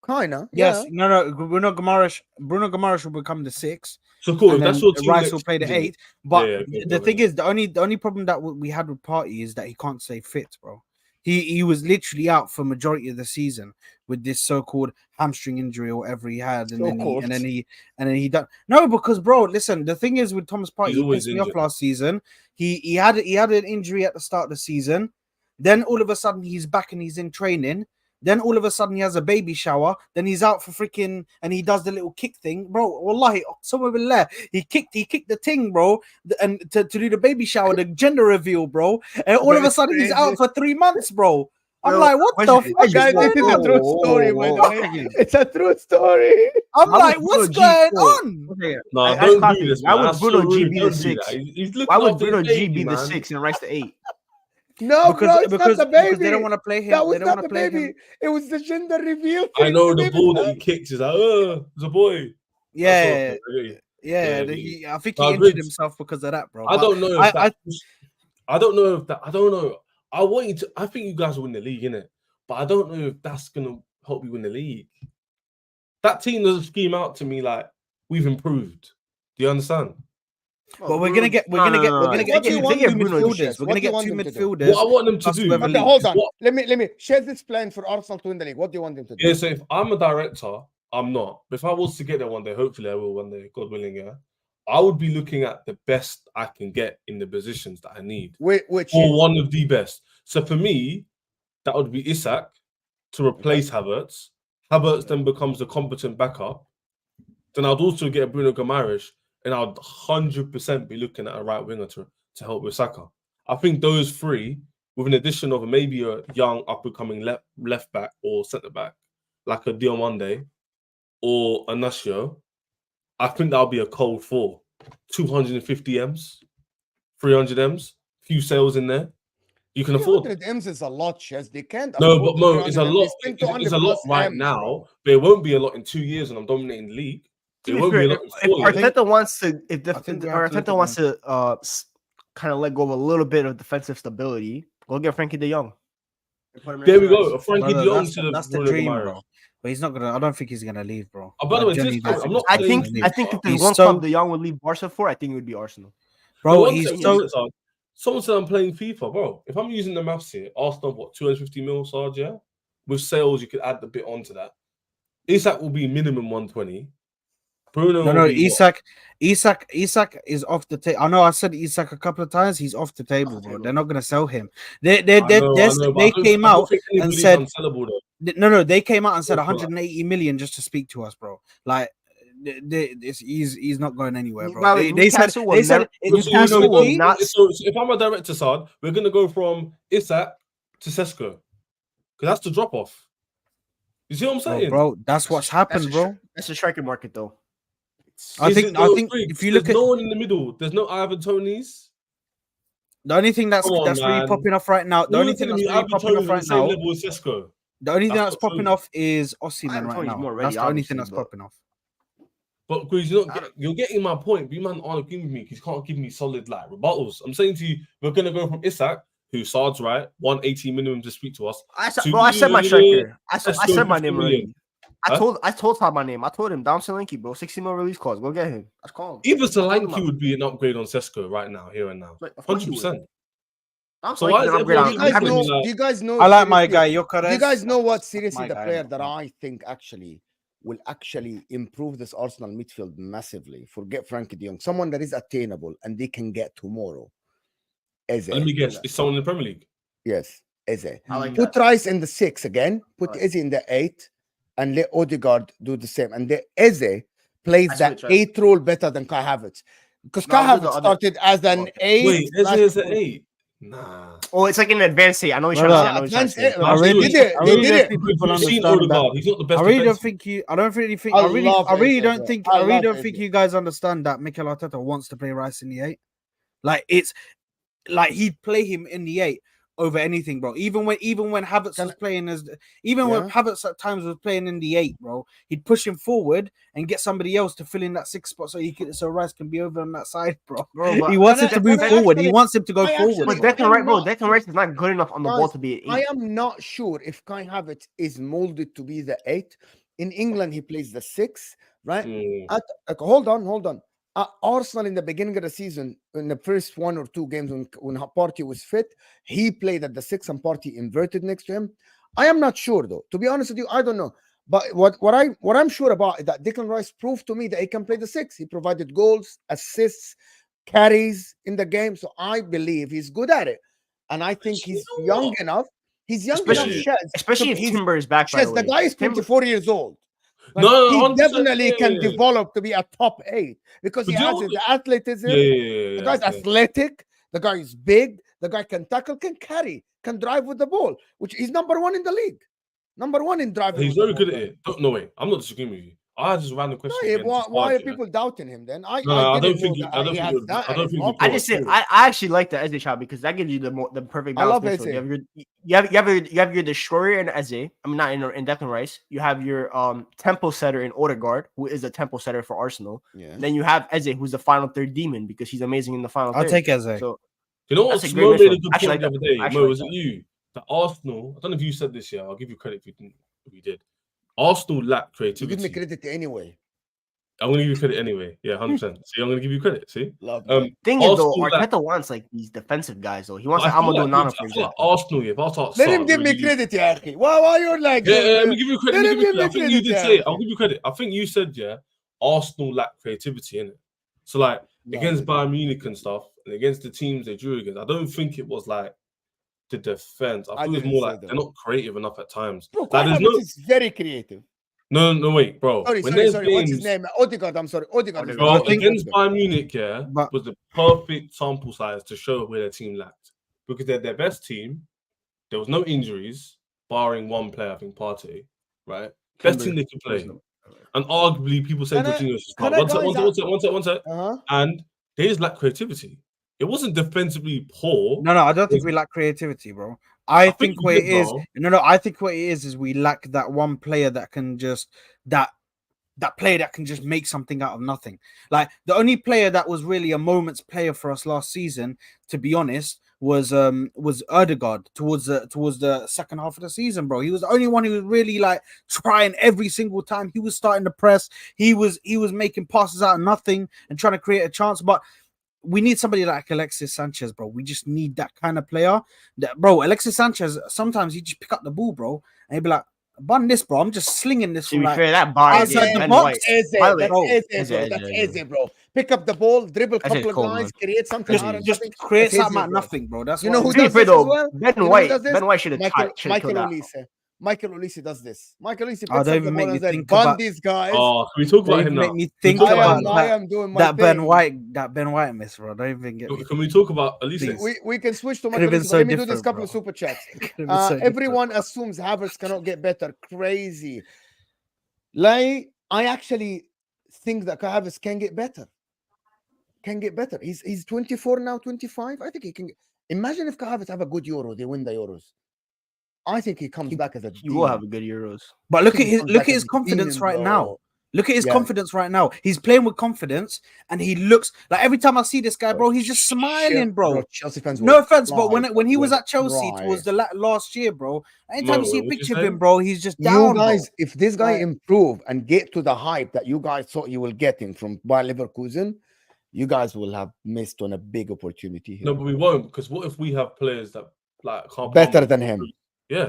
S1: Kinda.
S4: yes?
S1: Yeah.
S4: No. Bruno Guimaraes will become the 6.
S3: So cool. If
S4: And
S3: that's
S4: then
S3: your team
S4: Rice
S3: next
S4: will play the
S3: season-
S4: 8. But
S3: Yeah,
S4: the thing is, the only problem that we had with Partey is that he can't stay fit, bro. He was literally out for majority of the season with this so-called hamstring injury or whatever he had, and then he done. No, because bro, listen, the thing is with Thomas Partey,
S3: He's
S4: he
S3: always
S4: pissed me off
S3: injured.
S4: last season. He had an injury at the start of the season. Then all of a sudden he's back and he's in training. Then all of a sudden he has a baby shower. Then he's out for freaking and he does the little kick thing, bro. Wallahi, somewhere in there, he kicked the thing, bro, and to do the baby shower, the gender reveal, bro. And all of a sudden he's out for 3 months, bro. I'm
S2: Bro,
S4: like, what the
S2: question,
S4: fuck?
S1: Guys,
S4: is
S1: this is a
S4: going
S1: true
S4: on?
S1: story, by the way. It's a true story.
S4: I'm
S2: Why
S4: like,
S2: would
S4: what's
S2: Bruno G
S4: going
S2: go?
S4: on?
S2: Okay,
S3: No,
S2: I-
S3: don't
S2: I-
S3: do this.
S2: why
S3: Man.
S2: would
S3: That's
S2: Bruno
S3: so
S2: G
S3: rude.
S2: be
S3: Don't
S2: the
S3: do
S2: 6?
S3: that. He's looking
S2: Why would
S3: after
S2: Bruno
S3: his
S2: G
S3: baby,
S2: be the
S3: man.
S2: 6 and Rice the 8?
S1: No,
S4: Because
S1: bro, it's not the baby.
S4: they don't want to play him.
S1: That was
S4: They don't
S1: not
S4: want
S1: the
S4: to play
S1: baby.
S4: him.
S1: It was the gender reveal.
S3: I know the
S1: thing.
S3: ball that he kicks is like, it's a boy.
S4: Yeah,
S3: That's what-
S4: yeah.
S3: Yeah,
S4: I think
S3: No,
S4: he
S3: I
S4: injured
S3: agree.
S4: himself because of that, bro.
S3: I
S4: But
S3: don't know if
S4: I-
S3: that. I don't know if that. I don't know. I want you to. I think you guys will win the league, innit? But I don't know if that's gonna help you win the league. That team doesn't scheme out to me like we've improved. Do you understand?
S4: But we're gonna get
S1: What do you
S4: two
S1: want them to do,
S4: midfielders.
S1: Chess?
S4: We're
S1: What
S4: gonna
S1: do you
S4: get
S1: want
S4: two
S1: them to do?
S4: midfielders.
S3: What I want them to
S4: plus
S3: do.
S4: whoever
S1: Okay,
S4: leaves.
S1: hold on.
S3: What-
S1: Let me share this plan for Arsenal to win the league. What do you want them to do?
S3: Yeah, so if I'm a director, I'm not. But if I was to get there one day, hopefully I will one day, God willing, yeah. I would be looking at the best I can get in the positions that I need.
S1: Which
S3: Or one of the best. So for me, that would be Isak to replace Havertz. Havertz then becomes the competent backup. Then I'd also get a Bruno Guimaraes, and I'd 100% be looking at a right winger to help with Saka. I think those 3, with an addition of maybe a young up-and-coming left back or centre back, like a Diomande or a Nascio, I think that'll be a cold 4. 250 M's, 300 M's, few sales in there. You can afford.
S1: 300 M's is a lot, Chess. They can't.
S3: No,
S1: afford
S3: but Mo,
S1: 300
S3: it's a
S1: M's.
S3: lot.
S1: They spend
S3: It's
S1: 200
S3: a lot
S1: plus
S3: right
S1: M's,
S3: now,
S1: bro.
S3: but it won't be a lot in 2 years when I'm dominating the league. It
S2: To be
S3: won't
S2: fair,
S3: be a lot in
S2: if
S3: 4 years.
S2: Arteta wants to, if
S4: I think we have to look
S2: Arteta
S4: at
S2: wants to kind of let go of a little bit of defensive stability, go get Frankie De Jong.
S3: There we go. Frankie De Jong
S4: That's the
S3: Bruno
S4: dream,
S3: Guimaraes.
S4: bro. But he's not gonna. I don't think he's gonna leave, bro.
S3: Oh, by the way,
S4: genuinely
S3: just-
S4: don't
S3: I'm not
S2: I
S4: he's
S2: think
S4: gonna leave.
S2: I think if there's
S4: He's
S2: one
S4: so-
S2: club De Jong would leave Barca for, I think it would be Arsenal.
S4: bro.
S3: One
S4: He's
S3: second,
S4: so.
S3: one second. Someone said I'm playing FIFA, bro. If I'm using the maths here, Arsenal, what, 250 mil, Sarge, yeah? With sales, you could add the bit onto that. Isak will be minimum 120. Bruno
S4: No,
S3: will be what?
S4: Isak is off the table. I know I said Isak a couple of times. He's off the table, bro. They're not gonna sell him. They
S3: I know, but
S4: they
S3: I don't-
S4: came
S3: I don't
S4: out
S3: think
S4: and
S3: anybody's
S4: said
S3: unsellable, though.
S4: no. They came out and said
S3: Go for it.
S4: 180 million just to speak to us, bro. Like he's not going anywhere, bro.
S2: Well,
S4: They said
S2: Newcastle will
S4: they said
S2: never-
S4: it's
S2: Newcastle
S4: Bruno
S2: will
S4: G.
S2: not-
S3: So if I'm a director, Saad, we're gonna go from Isak to Sesko. Because that's the drop off. You see what I'm saying?
S4: Bro, that's what's happened, bro.
S2: That's the striker market, though.
S4: I think if you look
S3: there's
S4: at
S3: no one in the middle, there's no Ivan Tonys.
S4: the only thing that's
S3: Come on,
S4: really
S3: man.
S4: popping off right now, the
S3: You're
S4: only thing
S3: telling
S4: that's
S3: me
S4: really
S3: Ivan
S4: popping
S3: Toney's
S4: off
S3: on the
S4: right
S3: same
S4: now,
S3: level as Sesko.
S4: the only thing
S3: That's
S4: that's
S3: not
S4: popping
S3: true.
S4: off is Osimhen
S2: Ivan
S4: right
S2: Toney's
S4: now.
S2: more
S4: That's
S2: ready,
S4: the only thing
S2: obviously,
S4: that's
S2: but-
S4: popping off.
S3: But Grease, you're getting my point. You man aren't agreeing with me because you can't give me solid like rebuttals. I'm saying to you, we're gonna go from Isak, who Saad's right, 180 minimum to speak to us.
S2: I said my striker. I
S3: Sesko,
S2: said my
S3: 50
S2: name
S3: million.
S2: already. I told Todd my name. I told him down Solanke, bro. 60 mil release clause. Go get him. Let's call him.
S3: Even
S2: told him
S3: Solanke would be an upgrade on Sesko right now, here and now.
S2: Like, of course he
S3: 100%.
S2: would.
S3: So why is everyone
S1: Do you guys
S3: Average.
S1: know? Do you guys know?
S4: I like my
S1: seriously-
S4: guy Yokeres.
S1: Do you guys know what
S4: That's
S1: seriously
S4: my
S1: the
S4: guy,
S1: player
S4: no
S1: that
S4: problem.
S1: I think actually will actually improve this Arsenal midfield massively? Forget Frankie De Jong. Someone that is attainable and they can get tomorrow. Eze.
S3: Let me guess, it's someone in the Premier League.
S1: Yes, Eze.
S2: I like
S1: Put
S2: that.
S1: Rice in the 6 again. Put
S2: Right.
S1: Eze in the 8 and let Odegaard do the same. And the Eze plays
S2: I
S1: that
S2: switch, right?
S1: 8 role better than Kai Havertz. Because
S2: No,
S1: Kai
S2: I'll do the
S1: Havertz
S2: other-
S1: started as an 8.
S3: Wait, Eze is an 8. Nah.
S2: Oh, it's like an advanced eight. I know what you're
S4: Brother,
S2: trying to say. I know what you're trying to say.
S1: advanced eight.
S3: I really-
S1: They did it.
S4: I
S1: They
S4: really
S1: did
S4: don't
S1: it.
S4: think
S3: Because
S4: people
S3: you've seen
S4: understand that.
S3: Odegaard, he's not the best
S4: I really don't
S3: defensive.
S4: think you. I don't really think.
S1: I
S4: I really
S1: love Eze,
S4: don't
S1: bro.
S4: think.
S1: I
S4: I really
S1: love
S4: don't think
S1: Eze.
S4: you guys understand that Mikel Arteta wants to play Rice in the 8. Like it's like he'd play him in the 8 over anything, bro. Even when Havertz was playing when
S1: Yeah.
S4: Havertz at times was playing in the 8, bro, he'd push him forward and get somebody else to fill in that 6 spot so Rice can be over on that side, bro.
S2: Bro, but-
S4: He wants him to
S1: and
S4: move
S1: I
S4: forward. He
S1: actually-
S4: wants him to go
S1: I
S4: forward.
S1: actually-
S2: But
S4: bro.
S2: Declan Rice, bro,
S1: not-
S2: Declan Rice is not good enough on the ball
S1: Guys,
S2: to be an
S1: I
S2: 8.
S1: am not sure if Kai Havertz is molded to be the 8. In England, he plays the 6, right? Hold on. Arsenal in the beginning of the season, in the first 1 or 2 games when Partey was fit, he played at the 6 and Partey inverted next to him. I am not sure though. To be honest with you, I don't know. But what I'm sure about is that Declan Rice proved to me that he can play the 6. He provided goals, assists, carries in the game. So I believe he's good at it. And I think he's young enough. He's young
S2: Especially-
S1: enough, Shez.
S2: Especially if
S1: he's
S2: Timber is back, by
S1: Shez,
S2: the
S1: the
S2: way.
S1: guy is
S2: Timber-
S1: 24 years old. Like,
S3: No,
S1: he
S3: 100%,
S1: definitely can
S3: yeah.
S1: develop to be a top 8 because
S3: But
S1: he
S3: you
S1: has
S3: know-
S1: the athleticism. The guy's athletic. The guy is big. The guy can tackle, can carry, can drive with the ball, which he's number 1 in the league. Number 1 in driving.
S3: He's
S1: with
S3: very
S1: the
S3: good
S1: ball.
S3: at it. No, wait, I'm not disagreeing with you. I just ran the
S1: No,
S3: question.
S1: yeah,
S3: again to
S1: why are
S3: Sarge, yeah.
S1: people doubting him then?
S3: I
S1: didn't
S3: don't
S1: know
S3: think you-
S1: that
S3: I don't
S1: he
S3: think
S1: has
S3: you-
S1: that
S3: I
S1: in
S3: don't
S1: his
S3: think you
S1: locker.
S2: I just said I actually like the Eze shot because that gives you the perfect
S1: I love
S2: balance.
S1: Eze.
S2: You have your destroyer in Eze. I mean, not in Declan Rice. You have your tempo setter in Odegaard, who is a tempo setter for Arsenal.
S1: Yeah.
S2: And then you have Eze, who's the final third demon because he's amazing in the final
S4: I'll
S2: third.
S4: take Eze.
S2: So
S3: You know what?
S2: That's a great
S3: Mo made a
S2: midfield.
S3: good
S2: Actually,
S3: point the
S2: like
S3: other
S2: that.
S3: day.
S2: Actually,
S3: Mo,
S2: like
S3: was it
S2: that.
S3: you? The Arsenal. I don't know if you said this. Yeah, I'll give you credit if you did. Arsenal lack
S1: You give me
S3: creativity.
S1: credit anyway.
S3: I'm gonna give you credit anyway. Yeah, 100%. See, I'm gonna give you credit. See,
S1: Love
S2: thing is though,
S3: Arsenal lack-
S2: Arteta wants like these defensive guys though. He wants
S3: I
S2: like
S3: feel
S2: Amadou
S3: like-
S2: Nana,
S3: I
S2: for
S3: feel like
S2: example.
S3: Arsenal, yeah. If I start,
S1: Let him give me credit, ya akhi. Why you're like?
S3: Yeah, let me give you credit.
S1: Let
S3: Let
S1: him
S3: me give you
S1: give
S3: credit.
S1: me
S3: I think you
S1: credit,
S3: did say it.
S1: yeah.
S3: I'll give you credit. I think you said, yeah, Arsenal lack creativity in it. So like
S1: No,
S3: against
S1: they
S3: Bayern Munich and stuff, and against the teams they drew against, I don't think it was like the defense. I
S1: I
S3: feel it's
S1: didn't
S3: more
S1: say
S3: like
S1: that.
S3: they're not creative enough at times.
S1: Bro,
S3: Like,
S1: Kai
S3: there's
S1: Havertz
S3: no,
S1: is very creative.
S3: no, wait, bro.
S1: Sorry.
S3: When there's
S1: What's his
S3: games-
S1: name? Odegaard. I'm sorry. Odegaard. is
S3: Bro,
S1: very
S3: against
S1: creative.
S3: Bayern Munich, yeah,
S4: But-
S3: was the perfect sample size to show where their team lacked because they're their best team. There was no injuries, barring one player, I think Partey, right? Best team they could play, and arguably people say
S1: Can I-
S3: Jorginho should
S1: can
S3: start.
S1: I
S3: One sec.
S1: guys Uh-huh.
S3: And they just lack creativity. It wasn't defensively poor.
S4: No, I don't think we lack creativity, bro. I think
S3: we
S4: what it
S3: did,
S4: is,
S3: bro.
S4: no, I think what it is we lack that one player that can just that that player that can just make something out of nothing. Like the only player that was really a moment's player for us last season, to be honest, was Ødegaard towards the second half of the season, bro. He was the only one who was really like trying every single time. He was starting to press. He was making passes out of nothing and trying to create a chance. But we need somebody like Alexis Sanchez, bro. We just need that kind of player. Bro, Alexis Sanchez, sometimes he just pick up the ball, bro, and he'd be like, bun this, bro. I'm just slinging this.
S2: To be
S4: like,
S2: fair, that bar
S4: outside the
S2: Ben
S4: box.
S2: White.
S1: Easy,
S2: By the way,
S1: that's
S4: bro,
S1: easy, bro. That's easy, bro. Pick up the ball, dribble a
S2: That's
S1: couple
S2: it,
S1: of
S2: cool,
S1: guys,
S2: man.
S1: create something out of
S4: just
S1: nothing.
S4: create
S1: That's
S4: something
S1: easy,
S4: out of
S1: bro.
S4: nothing, bro. That's
S1: You know who
S2: To be
S1: does
S2: fair
S1: this as
S2: though,
S1: well?
S2: Ben
S1: You know who
S2: White,
S1: does this?
S2: Ben White should have
S1: Michael
S2: killed that.
S1: Olise. Michael Olise does this. Michael Olise picks
S4: don't
S1: up the
S4: even make
S1: ball
S4: me
S1: and says,
S4: think
S1: "Bun
S4: about-
S1: these guys."
S3: Oh, can we talk
S4: Don't
S3: about
S4: even
S3: him
S4: make
S3: now?
S4: me
S3: Can we
S4: think
S3: talk
S4: about
S3: about him?
S1: I am doing my
S4: that Ben
S1: thing.
S4: White miss, bro. Don't even get me.
S3: Can we talk about Elise?
S4: Please.
S1: We can switch to
S4: Could have
S1: Michael
S4: been
S1: Olise,
S4: so
S1: but let me do this
S4: different,
S1: couple of
S4: bro.
S1: super chats.
S4: Could have been so
S1: Everyone
S4: different.
S1: assumes Havertz cannot get better. Crazy. Like, I actually think that Havertz can get better. He's 24 now, 25. I think he can. Imagine if Havertz have a good Euro, they win the Euros. I think he comes back as a
S2: He will have a good Euros.
S4: But look at his confidence
S1: demon,
S4: right
S1: bro.
S4: now. Look at his
S1: Yeah.
S4: confidence right now. He's playing with confidence, and he looks like every time I see this guy, bro, he's just smiling, bro.
S1: Chelsea fans.
S4: No
S1: will
S4: offense, but
S1: cry,
S4: when he was
S1: will
S4: at Chelsea
S1: cry.
S4: towards the last year, bro, anytime
S3: Mo,
S4: you see a
S3: what you
S4: picture of
S3: saying?
S4: him, bro, he's just
S1: You
S4: down,
S1: guys,
S4: bro.
S1: if this guy
S4: Like-
S1: improve and get to the hype that you guys thought you will get him from Bayer Leverkusen, you guys will have missed on a big opportunity here.
S3: No, but we won't, because what if we have players that like can't
S1: Better than him.
S3: Yeah.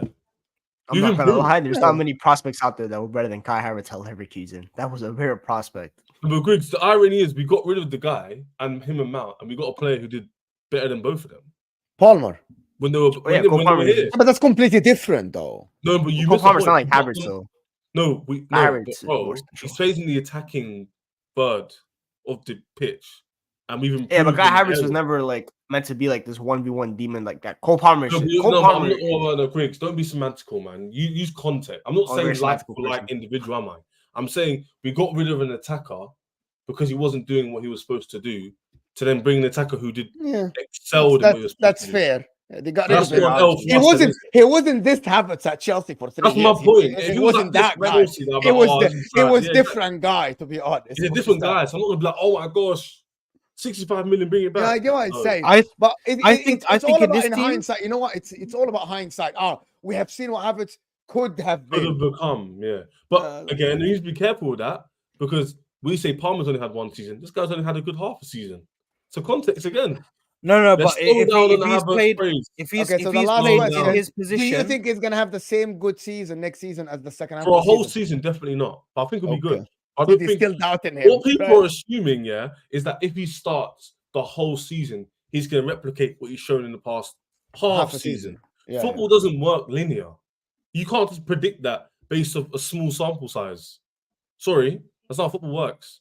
S2: I'm
S3: You've
S2: not gonna
S3: improved.
S2: lie. There's
S1: Yeah.
S2: not many prospects out there that were better than Kai Havertz at Leverkusen. That was a rare prospect.
S3: But Griggs, the irony is we got rid of the guy and him and Mount, and we got a player who did better than both of them
S1: Palmer.
S3: when they were
S2: Cole
S3: when they were
S2: Palmer is
S3: here.
S2: just-
S1: But that's completely different, though.
S3: No, but you
S2: Cole
S3: missed the
S2: Palmer's not
S3: point.
S2: like Havertz though.
S3: No,
S2: Havertz
S3: but
S2: is
S3: bro,
S2: more
S3: he's
S2: central.
S3: facing the attacking third of the pitch, and we've improved.
S2: Yeah, but Kai
S3: in
S2: Havertz was
S3: areas.
S2: never like meant to be like this 1v1 demon like that. Cole Palmer.
S3: No, but
S2: Cole
S3: but
S2: Palmer.
S3: no, Griggs, don't be semantical, man. You use context. I'm not
S2: I'm a very
S3: saying like
S2: semantical
S3: for like
S2: person.
S3: individual, am I? I'm saying we got rid of an attacker because he wasn't doing what he was supposed to do, to then bring an attacker who did
S1: Yeah,
S3: excelled in what he was supposed
S1: that's
S3: to do.
S1: fair. They got rid
S3: That's
S1: of him.
S3: what else.
S1: He wasn't this Havertz at Chelsea for 3
S3: That's
S1: years.
S3: my point.
S1: He
S3: If he was
S1: wasn't
S3: like
S1: that
S3: this,
S1: guy.
S3: Chelsea, I'd be
S1: It
S3: like,
S1: was
S3: oh,
S1: the,
S3: this is
S1: it
S3: like-
S1: was
S3: yeah,
S1: different guy, to be honest.
S3: He's a
S1: It was
S3: different
S1: that.
S3: guy, so I'm not gonna be like, oh my gosh, 65 million, bring it back.
S1: Yeah, I get what I'm
S3: No.
S1: saying.
S4: I
S1: But
S4: I think
S1: it's
S4: in
S1: all about
S4: this
S1: in
S4: team-
S1: hindsight. You know what? It's all about hindsight. We have seen what Havertz could have
S3: Could have
S1: been.
S3: become, yeah. But again, you need to be careful with that because we say Palmer's only had one season. This guy's only had a good half a season. So context again.
S4: no,
S3: Let's
S4: but
S3: slow
S4: if
S3: down on
S4: he's
S3: the Havertz
S4: played,
S3: praise.
S4: if he's
S1: Okay, so the
S4: played
S1: last
S3: in
S1: question:
S4: his
S1: Do
S4: position,
S1: you think he's gonna have the same good season next season as the second half
S3: For a
S1: of the
S3: whole
S1: season?
S3: season, definitely not. But I think it'll be
S1: Okay.
S3: good. I
S1: So
S3: don't
S1: he's
S3: think
S1: still doubting him.
S3: what people
S1: right?
S3: are assuming, yeah, is that if he starts the whole season, he's going to replicate what he's shown in the past half
S1: a
S3: season.
S1: Yeah,
S3: Football doesn't work linear. You can't just predict that based off a small sample size. Sorry, that's not how football works.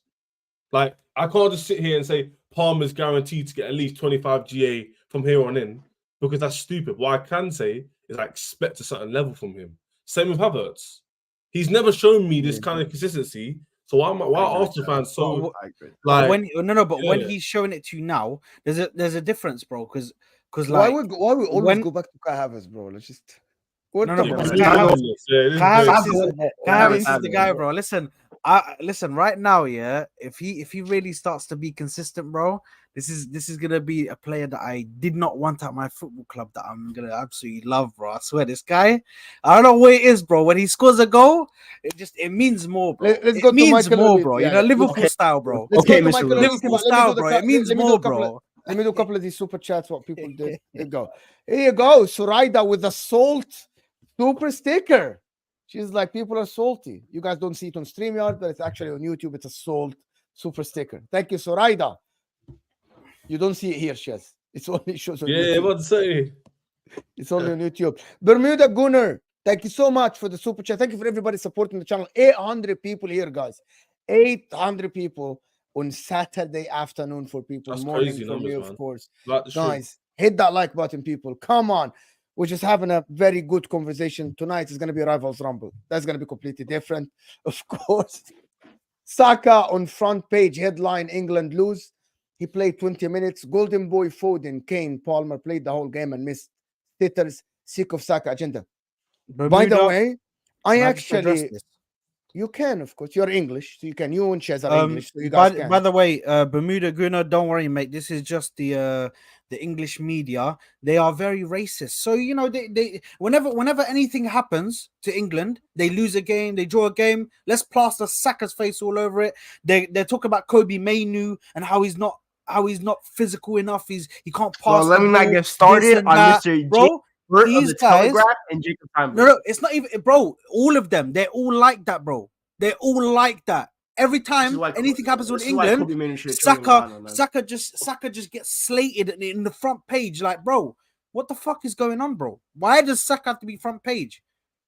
S3: Like, I can't just sit here and say Palmer's guaranteed to get at least 25 GA from here on in because that's stupid. What I can say is I expect a certain level from him. Same with Havertz. He's never shown me this kind of consistency. So why are Arsenal fans so like?
S4: when he's showing it to you now, there's a difference, bro. Because
S1: Why
S4: like
S1: we always
S4: when-
S1: go back to Kai Havertz, bro? Let's just. What
S4: No,
S1: the
S4: no,
S3: Yeah,
S4: but
S1: fuck?
S3: man,
S4: Kai
S3: this
S4: Havertz-
S3: is- yeah, this is
S4: Kai
S3: great.
S4: Havertz is
S2: Havertz
S4: the guy, bro. Listen, right now, yeah. If he really starts to be consistent, bro, this is gonna be a player that I did not want at my football club that I'm gonna absolutely love, bro. I swear, this guy, I don't know what it is, bro. When he scores a goal, it means more, bro.
S1: Let's
S4: It
S1: go to
S4: means
S1: Michael
S4: more,
S1: Olise.
S4: bro.
S1: Yeah,
S4: You know,
S1: yeah.
S4: Liverpool
S1: Okay.
S4: style, bro.
S1: Let's
S2: Okay,
S1: go to
S2: Mr.
S1: Michael
S2: Olise.
S1: Olise.
S4: Liverpool
S1: But
S4: style, bro. It means more, bro.
S1: Let me do a couple of these super chats. What people did. Here you go. Here you go. Suraida with the salt super sticker. She's like, people are salty. You guys don't see it on StreamYard, but it's actually on YouTube. It's a salt super sticker. Thank you, Suraida. You don't see it here, Shez. It's only shows on
S3: Yeah,
S1: YouTube.
S3: what to say?
S1: It's only on YouTube. Bermuda Gunner, thank you so much for the super chat. Thank you for everybody supporting the channel. 800 people here, guys. 800 people on Saturday afternoon for people.
S3: That's
S1: Morning
S3: crazy
S1: for me,
S3: numbers,
S1: of
S3: man.
S1: course.
S3: Like the
S1: Guys, hit that like button, people. Come on. We're just having a very good conversation. Tonight is going to be Rivals Rumble. That's going to be completely different, of course. Saka on front page, headline, England lose. He played 20 minutes. Golden Boy, Foden, Kane, Palmer played the whole game and missed sitters. Sick of Saka agenda. By the way, I
S4: Can just address
S1: actually...
S4: this?
S1: You can, of course. You're English, so you can. You and Chez are English, so you guys can.
S4: By the way, Bermuda Gruner, don't worry, mate. This is just the English media. They are very racist. So you know, they whenever anything happens to England, they lose a game, they draw a game. Let's plaster Saka's face all over it. They talk about Kobe Mainu and how he's not physical enough. He can't pass.
S2: Well, let me not get started on Mr.
S4: Bro. These guys,
S2: and Jacob Timber.
S4: No, it's not even, bro. All of them, they're all like that, bro. They're all like that. Every time anything happens with England, Saka just gets slated in the front page. Like, bro, what the fuck is going on, bro? Why does Saka have to be front page?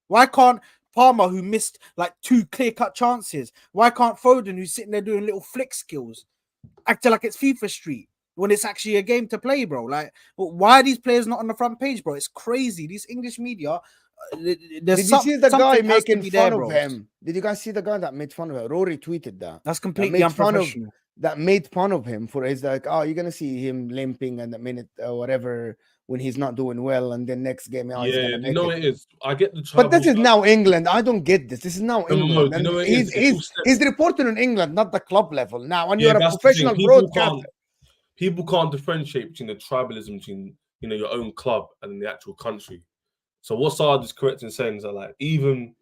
S4: Why can't Palmer, who missed like 2 clear-cut chances, why can't Foden, who's sitting there doing little flick skills, acting like it's FIFA Street when it's actually a game to play, bro? Like, why are these players not on the front page, bro? It's crazy. These English media.
S1: Did you see the guy making fun of him? Did you guys see the guy that made fun of him? Rory tweeted that.
S4: That's completely unprofessional.
S1: That made fun of him for his like, oh, you're gonna see him limping and the minute whatever when he's not doing well, and then next game, he's gonna make
S3: it is. I get the.
S1: But this is now England. I don't get this. This is now England.
S3: No,
S1: he's reporting on England, not the club level now. And you're a professional broadcaster.
S3: People can't differentiate between the tribalism between your own club and the actual country. So what Saad is correct in saying is that like even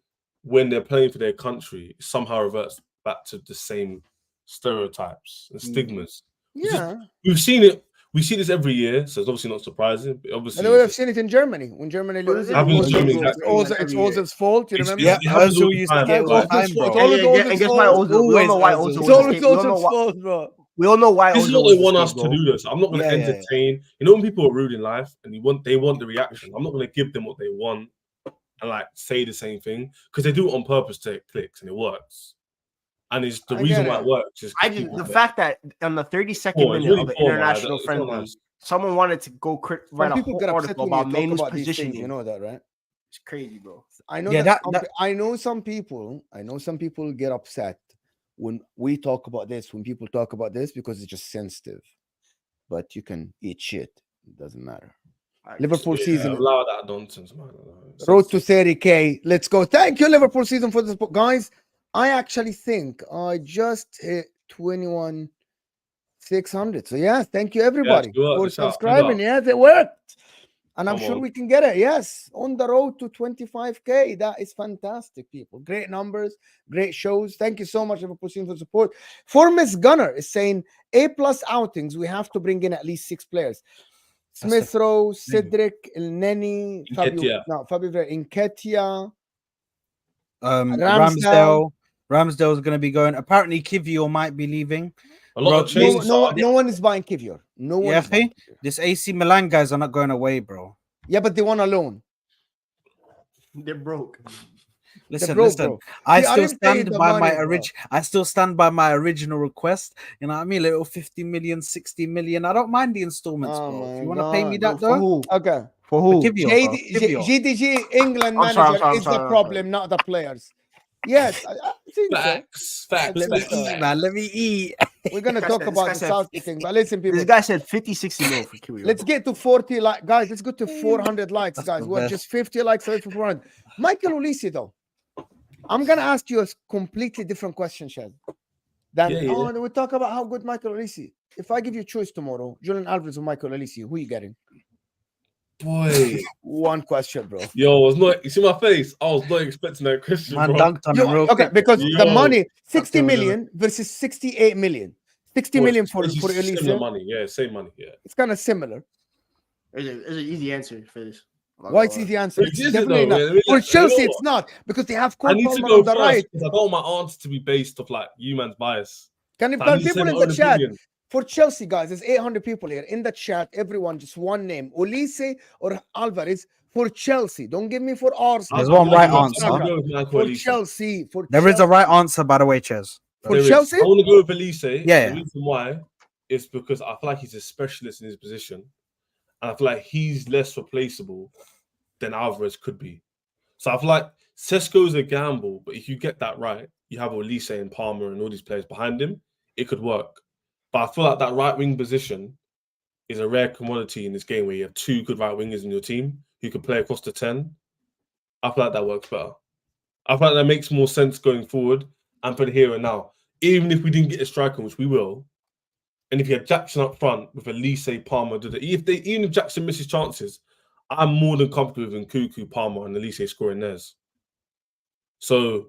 S3: when they're playing for their country, it somehow reverts back to the same stereotypes and stigmas.
S1: Yeah,
S3: we've seen it. We see this every year, so it's obviously not surprising. But obviously,
S1: and we've seen it in Germany when Germany loses. It's Ozil's fault. You remember?
S4: Yeah, Ozil used to get all time, bro.
S2: And guess why Ozil? We all know why Ozil.
S1: It's always Ozil's fault, bro.
S2: We all know why.
S3: This is what they want us to do. This. I'm not going to entertain. You know when people are rude in life and they want the reaction. I'm not going to give them what they want and like say the same thing because they do it on purpose to get clicks and it works. And it's the reason why it works.
S2: The fact that on the 32nd minute of the international friendly, someone wanted to go write a whole article about Mainu's positioning.
S1: You know that, right?
S2: It's crazy, bro.
S1: I know. I know some people. Get upset when we talk about this, when people talk about this, because it's just sensitive. But you can eat shit. It doesn't matter. Liverpool season.
S3: Allow that nonsense, man.
S1: Road to 30K. Let's go. Thank you, Liverpool season, for this book. Guys, I actually think I just hit 21,600. So, yes, thank you, everybody, for subscribing. Yes, it worked. And I'm sure we can get it. Yes, on the road to 25K. That is fantastic, people. Great numbers, great shows. Thank you so much, Liverpool team, for support. For Miss Gunner is saying A+ outings. We have to bring in at least 6 players. Smith Rowe, Cedric, El Neni, Fabio Nketiah,
S4: Ramsdale is going to be going. Apparently, Kivior might be leaving.
S3: No
S1: one is buying Kivior. No one.
S4: Yeah, this AC Milan guys are not going away, bro.
S1: Yeah, but they want a loan.
S2: They're broke.
S4: Listen. I still stand by my original request. You know what I mean? Little 50 million, 60 million. I don't mind the installments, bro. If you want to pay me that, though.
S1: Okay.
S2: For who?
S1: GDG England manager is the problem, not the players. Yes, I think
S3: facts.
S4: Let me eat.
S1: We're gonna talk about the Saudi thing, but listen, people.
S2: This guy said 50, 60 mil for Kiwior.
S1: Let's get to 40 likes, guys. Let's go to 400 likes, guys. We're just 50 likes away from 400. Michael Olise, though, I'm gonna ask you a completely different question, Shad. We talk about how good Michael Olise. If I give you a choice tomorrow, Julian Alvarez or Michael Olise, who are you getting?
S3: Boy,
S1: one question, bro.
S3: You see my face? I was not expecting that question, bro.
S1: Because the money, 60 million versus 68 million. 60 million for Olise.
S3: Similar money, same money,
S1: It's kind of similar.
S2: There's an easy answer for this.
S1: Why it's easy answer? It's definitely not. For Chelsea, it's not because they have Cole Palmer on the right.
S3: I don't want my answer to be based off like you man's bias.
S1: Can people in the chat? For Chelsea, guys, there's 800 people here. In the chat, everyone, just one name. Olise or Alvarez for Chelsea. Don't give me for Arsenal.
S4: There's one right answer.
S1: For Chelsea.
S4: There is a right answer, by the way, Ches.
S1: For Chelsea?
S3: I want to go with Olise.
S4: Yeah.
S3: The reason why is because I feel like he's a specialist in his position. And I feel like he's less replaceable than Alvarez could be. So I feel like Sesko's a gamble, but if you get that right, you have Olise and Palmer and all these players behind him, it could work. But I feel like that right wing position is a rare commodity in this game where you have 2 good right wingers in your team who can play across the 10. I feel like that works better. I feel like that makes more sense going forward and for the here and now. Even if we didn't get a striker, which we will, and if you had Jackson up front with Olise, Palmer, even if Jackson misses chances, I'm more than comfortable with Nkunku, Palmer, and Olise scoring theirs. So,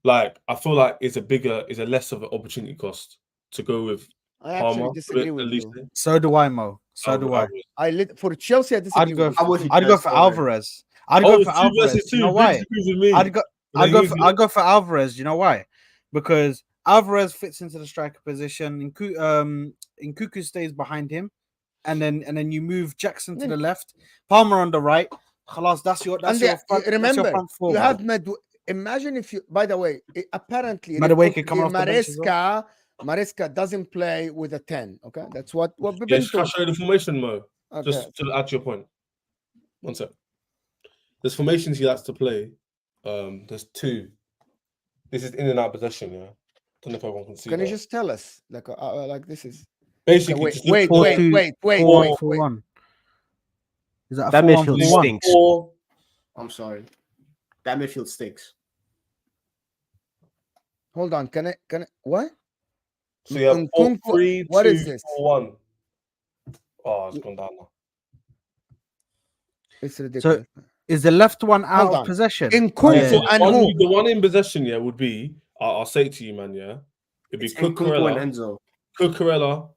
S3: like, I feel like it's a less of an opportunity cost to go with
S1: I
S3: Palmer.
S1: actually disagree with you.
S4: So do I, Mo. So do I.
S1: For Chelsea, I disagree
S4: I'd go.
S1: with you.
S4: I'd go for Alvarez. I'd go for Alvarez. You know why? I'd go for Alvarez. You know why? Because Alvarez fits into the striker position. Nkunku stays behind him, and then you move Jackson to the left, Palmer on the right. Khalas, that's your front.
S1: Remember,
S4: that's your front four,
S1: you have imagine if you. By the way, apparently, Maresca doesn't play with a 10. Okay, that's what we've been told.
S3: Can I show you the formation, Mo?
S1: Okay.
S3: Just to add to your point. One sec. There's formations he likes to play. There's two. This is in and out possession. Yeah. Don't know if everyone can see.
S1: Can you just tell us, like this is
S3: basically?
S1: Wait.
S4: Is that
S2: that midfield
S4: 4-1-4-1?
S2: stinks? I'm sorry, that midfield stinks.
S1: Hold on. Can I? What?
S3: So you have 4-3-2-4-1.
S1: What is this?
S3: Oh, it's gone down now.
S1: It's ridiculous.
S4: So is the left one out of possession?
S1: Nkunku and who?
S3: The one in possession, yeah, would be. I'll say it to you, man. Yeah, it'd be
S2: Nkunku and Enzo.
S3: Cucurella,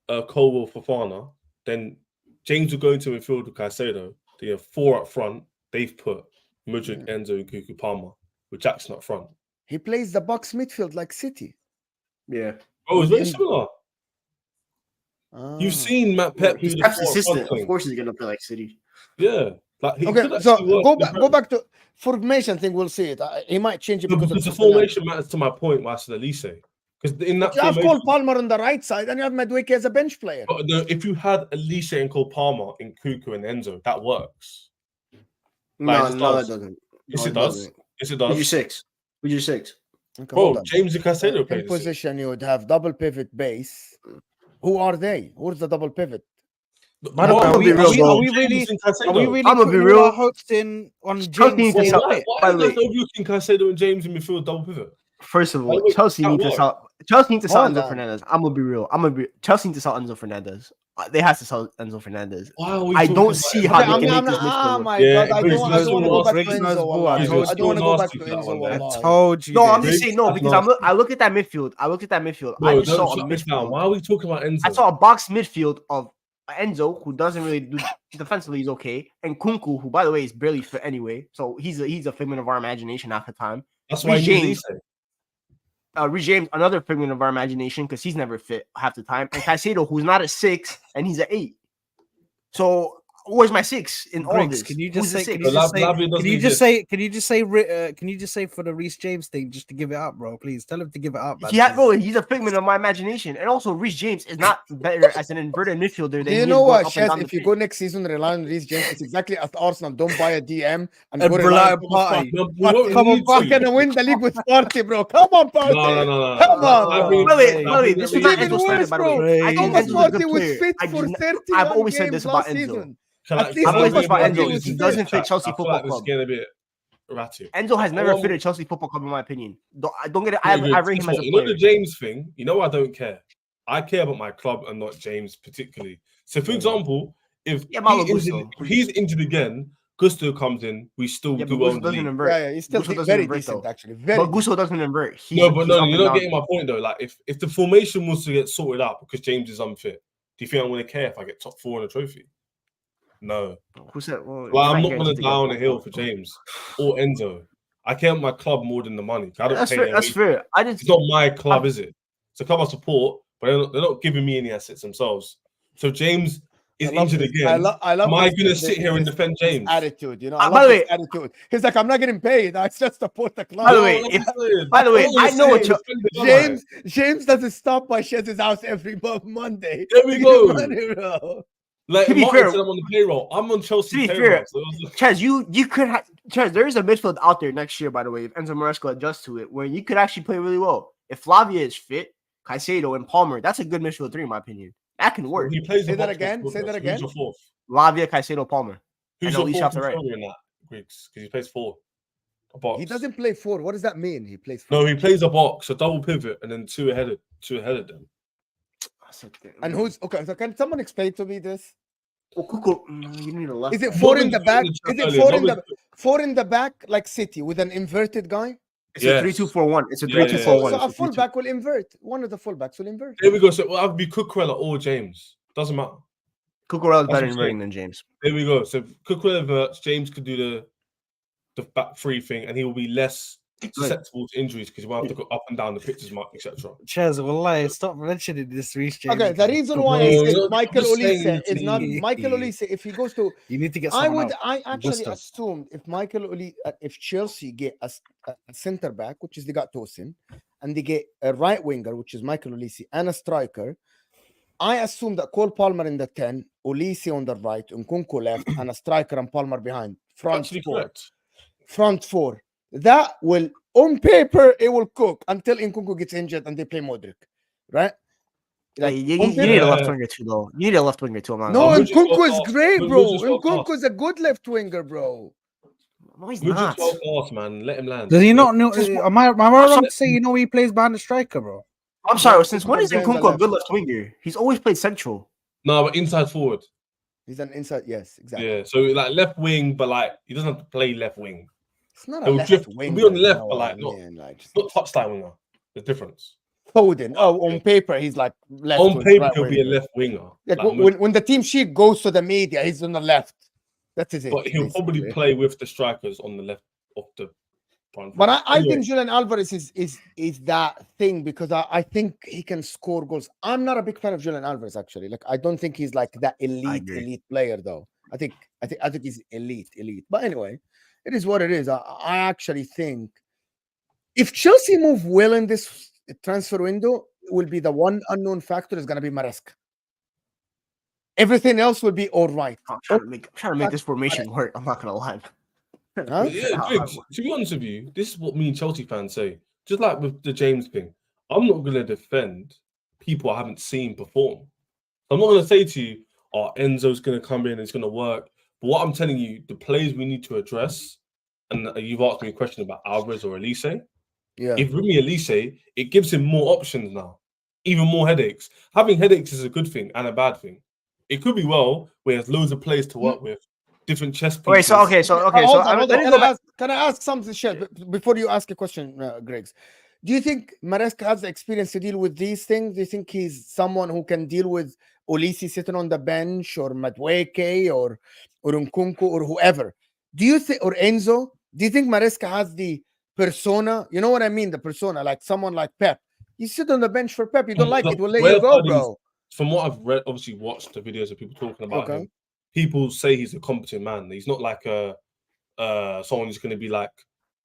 S3: Colwell, Fofana. Then James will go into midfield with Caicedo. They have 4 up front. They've put Mudryk, Enzo, and Nkunku, Palmer with Jackson up front.
S1: He plays the box midfield like City.
S2: Yeah.
S3: Oh, it's very similar. You've seen Matt Pep.
S2: He's Pep's assistant. Of course, he's gonna play like City.
S3: Yeah. Like
S1: so go back to formation thing. We'll see it. He might change it because
S3: the formation matters to my point. Why I said Olise, because in that
S1: you have Cole Palmer on the right side and you have Madueke as a bench player.
S3: But if you had Olise and Cole Palmer in Nkunku and Enzo, that works.
S2: No, that doesn't.
S3: Yes, it does. Yes, it does.
S2: Would you 6?
S1: Okay,
S3: bro, James and Caicedo play
S1: in position. You would have double pivot base. Who are they? Who's the double pivot?
S4: Are we really putting our hopes in on James?
S3: Why are you guys overlooking Caicedo and James in midfield double pivot?
S2: First of all, Chelsea need to sell Enzo Fernandez. I'm gonna be real. Chelsea need to sell Enzo Fernandez. They have to sell Enzo Fernandez. I don't see how they can make this midfield.
S1: Oh my god! I don't want to go back to Enzo. I don't want to go back to Enzo.
S4: I told you.
S2: No, I'm just saying no because I look at that midfield. I just saw a midfield.
S3: Why are we talking about Enzo?
S2: I saw a box midfield of Enzo, who doesn't really do defensively, he's okay, and Nkunku, who by the way is barely fit anyway, so he's a figment of our imagination half the time.
S3: That's why
S2: James, James, another figment of our imagination because he's never fit half the time, and Caicedo, who's not a 6 and he's an 8. So where's my 6 in all this?
S4: Can you just say for the Reece James thing just to give it up, bro? Please tell him to give it up.
S2: He's a figment of my imagination, and also Reece James is not better as an inverted midfielder.
S1: Do you know what, Shez? If you go next season rely on Reece James, it's exactly as Arsenal. Don't buy a DM and rely on Partey. Come on, Partey, and win the league with Partey, bro. Come on, Partey.
S3: No.
S1: Come on.
S2: By the way, this is not Enzo's standard. By the way, I think
S1: Partey was fit for 30.
S2: I've always said this about Enzo. He doesn't fit Chelsea Football Club.
S3: This is getting a bit erratic.
S2: Enzo has never fitted Chelsea Football Club, in my opinion. Don't get it. I rate him as a player.
S3: You know the James thing. You know I don't care. I care about my club and not James particularly. So, for example, if he's injured again, Gusto comes in. We still do well.
S2: Yeah,
S1: he's still very decent actually.
S2: But Gusto doesn't invert.
S3: You're not getting my point though. Like if the formation was to get sorted out because James is unfit, do you think I'm going to care if I get top 4 in a trophy? No.
S2: Who said?
S3: Well, I'm not going to die on a hill for James or Enzo. I care about my club more than the money.
S2: That's fair.
S3: It's not my club, is it? It's a club I support, but they're not giving me any assets themselves. So James is injured again.
S1: I love
S3: Am I going to sit here and defend James?
S1: Attitude, I love his attitude. He's like, I'm not getting paid. I just support the club.
S2: By the way, I know what
S1: James doesn't stop by Shez's house every Monday.
S3: There we go.
S2: Like, to be fair,
S3: I'm on the payroll. I'm on Chelsea
S2: payroll. Chaz, you could have Chaz. There is a midfield out there next year, by the way, if Enzo Maresca adjusts to it, where you could actually play really well. If Flavia is fit, Caicedo and Palmer, that's a good midfield 3 in my opinion. That can work.
S1: Say that again. Who's your
S2: fourth? Lavia, Caicedo, Palmer.
S3: Who's your fourth in that, Griggs? Because he plays 4. A box.
S1: He doesn't play 4. What does that mean? He plays 4.
S3: No, he plays a box, a double pivot, and then two ahead of them.
S1: And who's okay? So can someone explain to me this?
S2: You need a left.
S1: Is it
S2: back.
S1: 4 in the back? Is it
S3: earlier.
S1: 4 in the back like City with an inverted guy?
S2: It's
S3: Yes.
S2: a 3-2-4-1. It's a
S3: Yeah,
S2: 3-2-4-1.
S1: So a
S2: It's a 3-2.
S1: fullback will invert. One of the fullbacks will invert.
S3: There we go. So it'll either be Cucurella or James. Doesn't matter.
S2: Cucurella's better
S3: That's
S2: inverting
S3: what
S2: than James.
S3: There we go. So Cucurella inverts. James could do the back three thing, and he will be less susceptible to injuries because he won't have to go up and down the pitch as much, etc.
S4: Chaz, wallahi, stop mentioning this, Reece James.
S1: Okay, the reason why
S3: No,
S1: I say
S3: no,
S1: Michael
S3: just saying
S1: Olise is not
S4: to-
S1: Michael Olise. If he goes to,
S4: You need to get
S1: I
S4: someone
S1: would.
S4: out.
S1: I actually
S4: Gusto.
S1: assumed if Michael Olise, if Chelsea get a center back, which is they got Tosin, and they get a right winger, which is Michael Olise, and a striker, I assume that Cole Palmer in the 10, Olise on the right, Nkunku left, and a striker and Palmer behind. Front
S3: Actually,
S1: 4.
S3: correct.
S1: Front 4. That will, on paper, it will cook until Nkunku gets injured and they play Modric, right?
S2: Like, you
S1: on
S2: need a
S1: paper-
S2: left winger too, though. You need a left winger too. I'm not
S1: No,
S2: gonna lie.
S3: Modric
S1: Nkunku
S3: got
S1: is
S3: off.
S1: great,
S3: Modric
S1: bro.
S3: got
S1: Nkunku
S3: off.
S1: is a good left winger, bro.
S2: No, he's
S3: We're
S2: not.
S3: just well man. Let him land.
S4: Does he not know?
S2: Just-
S4: Am I wrong to say you know he plays behind the striker, bro?
S2: I'm sorry.
S1: No,
S2: Since when
S1: he's
S2: is
S1: behind the
S2: Nkunku a
S1: left.
S2: good left winger? He's always played central.
S3: No, but inside forward.
S1: He's an inside. Yes, exactly.
S3: Yeah. So like left wing, but like he doesn't have to play left wing.
S1: It's not a
S3: He'll
S1: left
S3: drift- he'll
S1: winger.
S3: be on the left,
S1: you know
S3: but,
S1: what
S3: like,
S1: I
S3: not-
S1: mean? Like, just
S3: Not touchdown winger. There's difference.
S1: Foden. Oh, on paper he's like left.
S3: On
S1: wing,
S3: paper,
S1: right
S3: he'll be a
S1: winger.
S3: left winger.
S1: Like,
S3: Like,
S1: when the team sheet goes to the media, he's on the left. That is it.
S3: but he'll probably
S1: basically.
S3: play with the strikers on the left of the front.
S1: But I
S3: Anyway,
S1: think Julian Alvarez is that thing because I think he can score goals. I'm not a big fan of Julian Alvarez actually. Like I don't think he's like that
S2: agree.
S1: elite player though. I think he's elite. But anyway, it is what it is. I actually think if Chelsea move well in this transfer window, it will be the one unknown factor is going to be Maresca. Everything else will be all right.
S2: I'm trying to make this formation work. I'm not gonna lie.
S1: Huh?
S3: yeah, Griggs, to be honest with you, this is what me and Chelsea fans say. Just like with the James thing, I'm not going to defend people I haven't seen perform. I'm not going to say to you, "Oh, Enzo's going to come in, it's going to work." But what I'm telling you, the players we need to address, and you've asked me a question about Alvarez or Olise.
S1: Yeah.
S3: If with me Olise, it gives him more options now, even more headaches. Having headaches is a good thing and a bad thing. It could be well where he has loads of players to work with, different chess pieces.
S2: Wait, so okay, so
S1: Hold on, hold
S2: let
S1: on.
S2: me go back.
S1: Can I ask something, Shed, before you ask a question, Griggs? Do you think Maresca has the experience to deal with these things? Do you think he's someone who can deal with Olise sitting on the bench or Madueke or Nkunku or whoever? Do you think, or Enzo? Do you think Maresca has the persona? You know what I mean? The persona, like someone like Pep. You sit on the bench for Pep. You don't like it. We'll let you go, bro.
S3: From what I've read, obviously watched the videos of people talking about
S1: Okay.
S3: him. People say he's a competent man. He's not like someone who's going to be like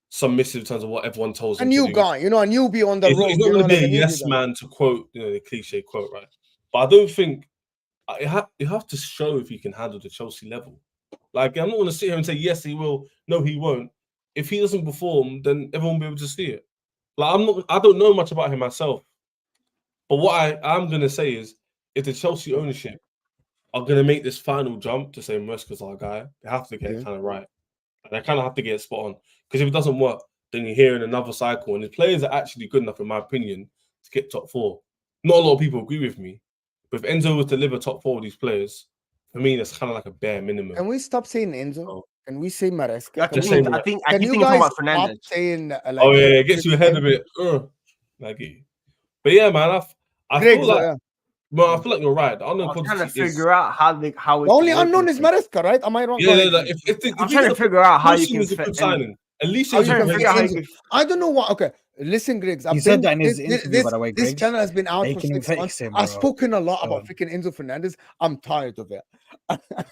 S3: submissive in terms of what everyone tells
S1: A
S3: him.
S1: new
S3: to do.
S1: guy, a newbie on the
S3: He's,
S1: road.
S3: he's not
S1: you know,
S3: going to be
S1: like
S3: a
S1: newbie
S3: yes
S1: guy.
S3: man to quote, the cliche quote, right? But I don't think you have to show if he can handle the Chelsea level. Like I'm not going to sit here and say yes he will, no he won't. If he doesn't perform, then everyone will be able to see it. Like I don't know much about him myself, but what I'm going to say is, if the Chelsea ownership are going to make this final jump to say Maresca's our guy, they have to get it kind of right. And they kind of have to get it spot on. Because if it doesn't work, then you're here in another cycle. And the players are actually good enough, in my opinion, to get top 4. Not a lot of people agree with me. But if Enzo was to deliver top 4 of these players, for me, that's kind of like a bare minimum.
S1: Can we stop saying Enzo?
S3: Oh.
S1: Can we say Maresca?
S2: I
S1: Can
S3: Just
S1: we-
S3: saying
S2: think
S3: that.
S2: I think
S1: Can you
S2: thinking
S1: guys
S2: about
S1: stop
S2: Fernandez.
S1: saying like
S3: Oh, yeah, it gets you ahead of it. Like it. But yeah, man, I
S1: Griggs,
S3: feel like, I feel like you're right. The unknown
S2: I'm trying to
S3: quantity is...
S2: figure out how it
S1: the only
S2: can work
S1: unknown
S2: in
S1: is
S2: the future.
S1: Maresca, right? Am I wrong?
S3: Yeah,
S1: Go
S3: yeah,
S1: ahead.
S3: like, if
S2: I'm trying to figure out how you
S3: Tosin
S2: can
S3: is a good
S2: fit.
S3: signing. At least
S1: How
S3: he's
S1: you
S2: I'm trying
S1: can
S2: to
S1: fit
S2: figure out how you
S1: Enzo.
S2: can.
S1: I don't know what. Okay, listen, Griggs.
S4: You said that in his interview, by the way,
S1: This
S4: Griggs.
S1: channel has been out
S4: They
S1: for
S4: can
S1: 6
S4: fix
S1: months.
S4: him,
S1: I've
S4: bro.
S1: spoken a lot about
S4: Um,
S1: freaking Enzo Fernandez. I'm tired of it.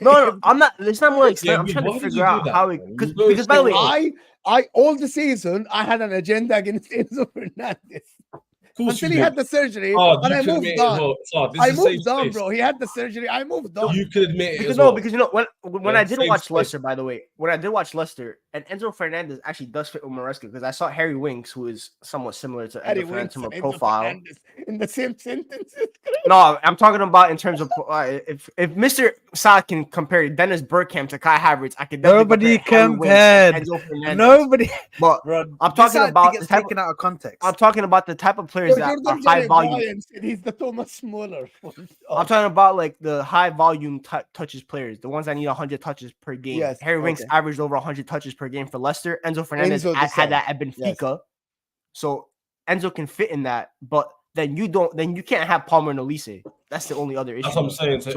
S2: No, I'm not. It's not more like
S3: Yeah,
S2: I'm trying
S3: why
S2: to
S3: did you
S2: figure
S3: do
S2: out
S3: that,
S2: how it
S3: man?
S2: because
S3: You
S2: because by the way,
S1: I all the season I had an agenda against Enzo Fernandez
S3: Of course
S1: until
S3: you
S1: he
S3: did.
S1: had the surgery,
S3: Oh,
S1: and
S3: you
S1: I
S3: can
S1: moved
S3: admit
S1: on.
S3: it. Well, this
S1: I
S3: is a safe
S1: moved on,
S3: space.
S1: bro. He had the surgery. I moved on.
S3: You can admit it
S2: because
S3: as
S2: no,
S3: well.
S2: because when
S3: Yeah,
S2: I did
S3: same
S2: watch
S3: space.
S2: Leicester, by the way, when I did watch Leicester, And Enzo Fernandez actually does fit with Maresca because I saw Harry Winks, who is somewhat similar to
S1: Harry
S2: Enzo
S1: Winks
S2: Fernandez from a
S1: and Enzo
S2: profile.
S1: Fernandez in the same sentence.
S2: No, I'm talking about in terms of if Mr. Salah can compare Dennis Bergkamp to Kai Havertz, I could definitely
S4: Nobody
S2: compare Harry Winks
S4: compared.
S2: and Enzo Fernandez.
S4: Nobody,
S2: But
S4: bro.
S2: I'm
S4: this
S2: talking
S4: actually
S2: about
S4: gets
S2: the type
S4: taken out of context.
S2: I'm talking about the type of players that are high volume.
S1: Said he's the Thomas Muller.
S2: I'm talking about like the high volume touches players, the ones that need 100 touches per game.
S1: Yes,
S2: Harry Winks
S1: okay.
S2: averaged over 100 touches per game for Leicester. Enzo Fernandez
S1: Enzo the
S2: had
S1: same.
S2: that at Benfica. So Enzo can fit in that, but then you can't have Palmer and Olise. That's the only other issue.
S3: That's what I'm saying. So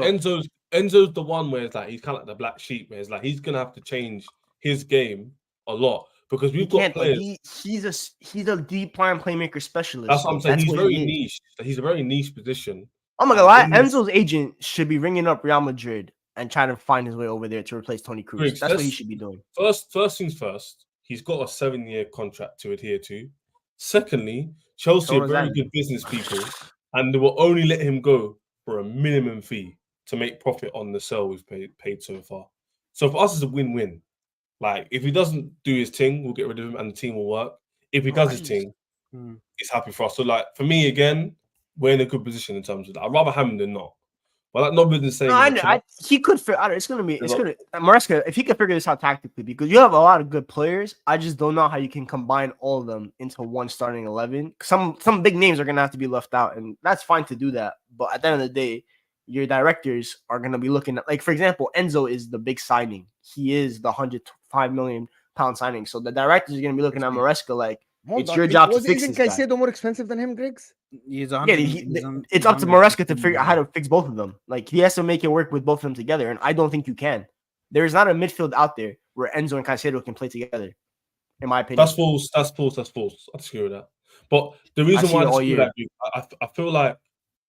S3: Enzo's the one where it's like he's kind of like the black sheep, where it's like he's gonna have to change his game a lot because we've got players.
S2: He's a deep line playmaker specialist.
S3: That's what I'm saying. He's very
S2: he
S3: niche. He's a very niche position.
S2: I'm not gonna lie. Enzo's agent should be ringing up Real Madrid and trying to find his way over there to replace Toni Kroos. That's what he should be doing.
S3: First things first. He's got a 7-year contract to adhere to. Secondly, Chelsea are very good business people, and they will only let him go for a minimum fee to make profit on the sale we've paid so far. So for us, it's a win-win. Like, if he doesn't do his thing, we'll get rid of him and the team will work. If he does his thing, it's happy for us. So, like, for me, again, we're in a good position in terms of that. I'd rather have him than not. But like nobody's been saying
S2: he could fit. It's gonna Maresca, if he can figure this out tactically, because you have a lot of good players. I just don't know how you can combine all of them into one starting 11. Some big names are gonna have to be left out, and that's fine to do that. But at the end of the day, your directors are gonna be looking at, like, for example, Enzo is the big signing. He is the £105 million signing. So the directors are gonna be looking at Maresca like, it's your job to fix this guy.
S1: Caicedo more expensive than him, Griggs?
S2: It's up to Maresca to figure out how to fix both of them. Like, he has to make it work with both of them together, and I don't think you can. There is not a midfield out there where Enzo and Caicedo can play together, in my opinion.
S3: That's false. I disagree with that. But the reason why I feel like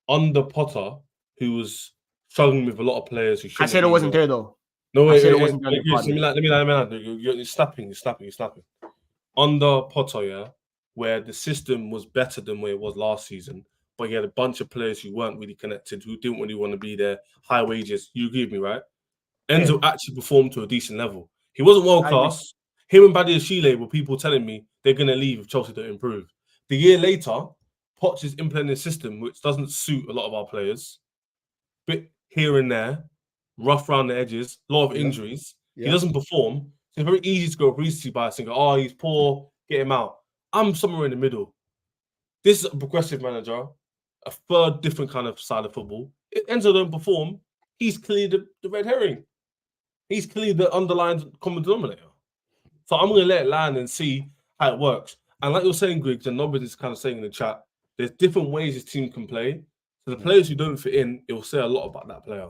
S3: under Potter, who was struggling with a lot of players who shouldn't.
S2: Caicedo wasn't there though.
S3: No way. Let me. You're snapping. Under Potter, yeah, where the system was better than where it was last season, but he had a bunch of players who weren't really connected, who didn't really want to be there, high wages. You agree with me, right? Enzo actually performed to a decent level. He wasn't world class. Him and Badiashile were people telling me they're going to leave if Chelsea don't improve. The year later, Poch is implementing a system which doesn't suit a lot of our players. Bit here and there, rough around the edges, a lot of injuries. He doesn't perform. So it's very easy to go recency bias and go, oh, he's poor, get him out. I'm somewhere in the middle. This is a progressive manager, a third different kind of side of football. If Enzo don't perform, he's clearly the red herring. He's clearly the underlying common denominator. So I'm going to let it land and see how it works. And like you're saying, Griggs, and nobody's kind of saying in the chat, there's different ways his team can play. So the players who don't fit in, it will say a lot about that player.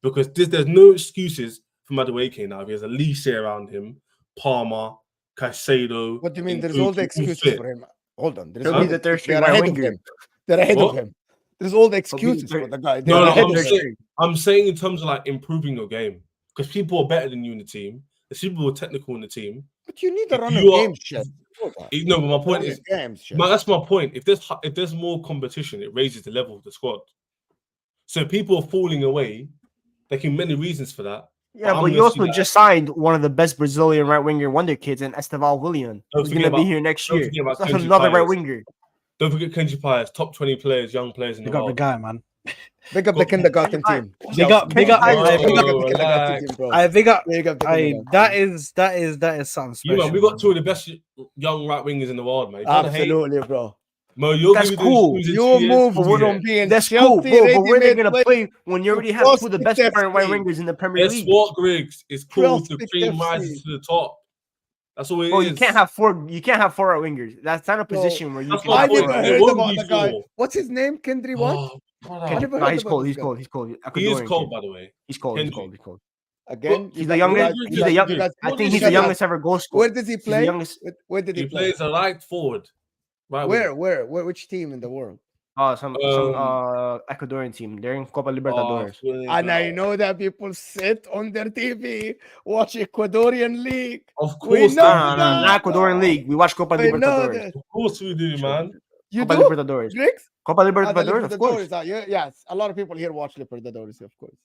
S3: Because there's no excuses for Madueke now. If he has Olise around him, Palmer, Caicedo.
S1: What do you mean? There's all the excuses for him. Hold on.
S2: He'll be the third string right winger.
S1: They're ahead of him. There's all the excuses for the guy.
S3: I'm saying in terms of like improving your game. Because people are better than you in the team. There's people who are technical in the team.
S1: But you need to run a game, shit.
S3: No, but my point is, that's my point. If there's more competition, it raises the level of the squad. So people are falling away. There can be many reasons for that.
S2: Yeah, but you also just signed one of the best Brazilian right winger wonder kids in Esteval Willian. Who's going to be here next year. Another right winger.
S3: Don't forget Kenji Pius, top 20 players, young players in the world.
S4: Big up the guy, man.
S1: Big up the kindergarten team.
S4: Big up. That is something special.
S3: We got two of the best young right wingers in the world, man.
S1: Absolutely, bro.
S3: Mo,
S2: that's cool.
S1: Your move wouldn't be in
S2: that's cool, bro. But where they gonna play when you already have two of the best right wingers in the Premier League?
S3: That's what, Griggs. It's cool. The cream rises to the top. That's all it is.
S2: You can't have four. You can't have 4 right wingers. That's not a position where you can.
S1: I never heard about the guy. What's his name? Kendry what?
S2: He's cold. He's cold.
S3: He is cold, by the way.
S2: He's cold.
S1: Again,
S2: he's the youngest. I think he's the youngest ever goal scorer.
S1: Where does he play? Where did he play?
S3: He plays a right forward. Right.
S1: Where? Which team in the world?
S2: Some Ecuadorian team. They're in Copa Libertadores.
S1: And I know that people sit on their TV, watch Ecuadorian League.
S3: Of course,
S2: not Ecuadorian League. We watch Copa Libertadores.
S3: Of course we do, man.
S1: You
S2: Copa
S1: do?
S2: Libertadores.
S1: Griggs?
S2: Copa Libertadores, of course.
S1: Yes, a lot of people here watch Libertadores, of course.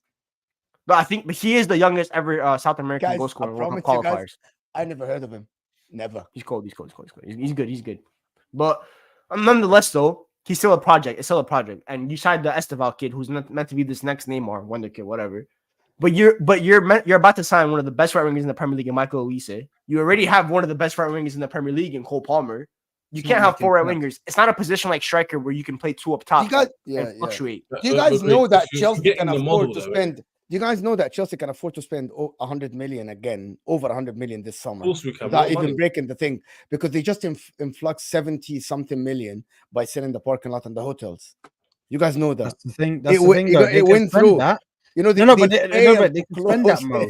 S2: But he is the youngest ever South American goal scorer in World Cup qualifiers.
S1: I never heard of him. Never.
S2: He's cold. He's good. He's good. But nonetheless, though, he's still a project. It's still a project. And you signed the Esteval kid, who's meant to be this next Neymar, wonder kid, whatever. But you're about to sign one of the best right wingers in the Premier League in Michael Olise. You already have one of the best right wingers in the Premier League in Cole Palmer. You can't have 4 right wingers. It's not a position like striker where you can play 2 up top and fluctuate.
S1: Do you guys know that Chelsea can afford to
S3: though,
S1: spend? Do you guys know that Chelsea can afford to spend 100 million again, over 100 million this summer,
S3: Of course we can.
S1: without even breaking the thing, because they just influx 70 something million by selling the parking lot and the hotels. You guys know that.
S4: That's the thing. That's the thing.
S1: It went through.
S4: That.
S1: You know,
S4: But they can spend that, Mo.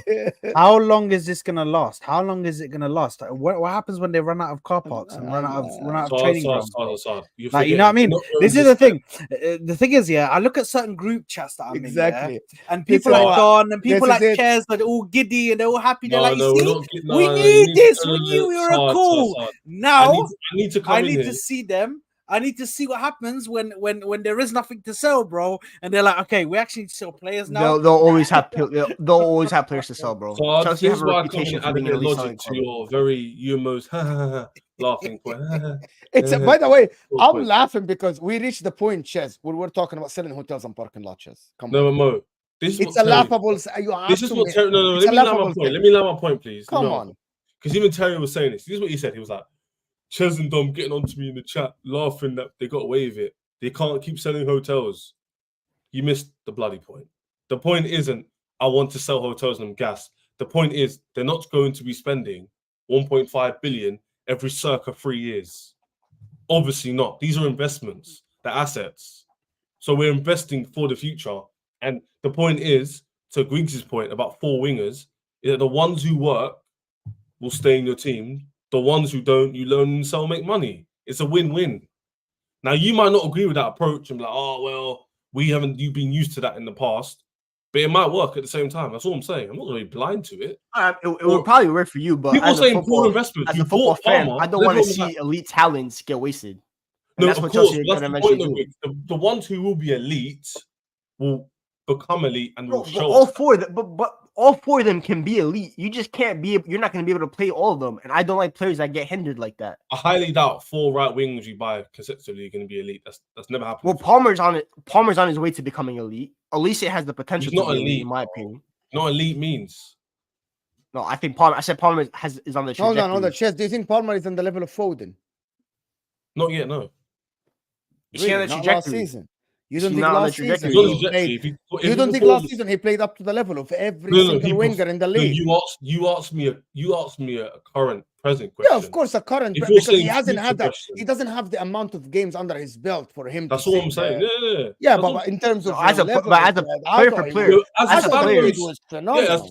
S4: How long is this gonna last? How long is it gonna last? What happens when they run out of car parks and run out of training grounds? Like, you know what I mean? This is the thing. The thing is, I look at certain group chats that I'm in, and people are gone, and people like Chairs are all giddy and they're all happy. They're like, you see, we knew this. We knew we were cool. Now I need to see them. I need to see what happens when there is nothing to sell, bro. And they're like, okay, we actually sell players now.
S2: They'll always have players to sell, bro.
S3: So
S2: Chelsea
S3: this
S2: have
S3: is
S2: a
S3: why
S2: reputation
S3: I
S2: for being a
S3: logic to your very Umos laughing point.
S1: It's by the way, I'm laughing because we reached the point, Ches, where we're talking about selling hotels and parking lots. Come on.
S3: No, Mo.
S1: It's a laughable.
S3: This is what Terry. No. Let me land my point, please.
S1: Come on.
S3: Because even Terry was saying this. This is what he said. He was like, Ches and Dom getting onto me in the chat, laughing that they got away with it. They can't keep selling hotels. You missed the bloody point. The point isn't, I want to sell hotels and gas. The point is, they're not going to be spending 1.5 billion every circa 3 years. Obviously not. These are investments. They're assets. So we're investing for the future. And the point is, to Griggs' point about 4 wingers, is that the ones who work will stay in your team. The ones who don't, you loan and sell, make money. It's a win-win. Now, you might not agree with that approach and be like, oh, well, you've been used to that in the past, but it might work at the same time. That's all I'm saying. I'm not going to be blind to it.
S2: It would probably work for you, but
S3: people saying poor investment.
S2: As a football fan, I don't want to see elite talents get wasted. And that's what Chelsea are going to eventually do.
S3: The ones who will be elite will become elite and will show
S2: all 4 of them, but all 4 of them can be elite. You just can't be. You're not going to be able to play all of them, and I don't like players that get hindered like that.
S3: I highly doubt 4 right wings you buy consecutively are going to be elite. That's never happened.
S2: Well, Palmer's on his way to becoming elite. Olise has the potential to be elite, in my opinion.
S3: Not elite means.
S2: No, I think Palmer. I said Palmer is on the trajectory.
S1: Hold on, Chess. Do you think Palmer is on the level of Foden?
S3: Not yet, no.
S2: Is he on the trajectory?
S1: Last season. You don't think last season you don't think last season he played up to the level of every single winger in the league?
S3: You asked me a current present question.
S1: Yeah, of course, a current, because he hasn't had that. He doesn't have the amount of games under his belt for him.
S3: That's all I'm saying.
S1: Yeah, but in terms of
S2: as a player for player,
S3: as a
S1: player, it was phenomenal.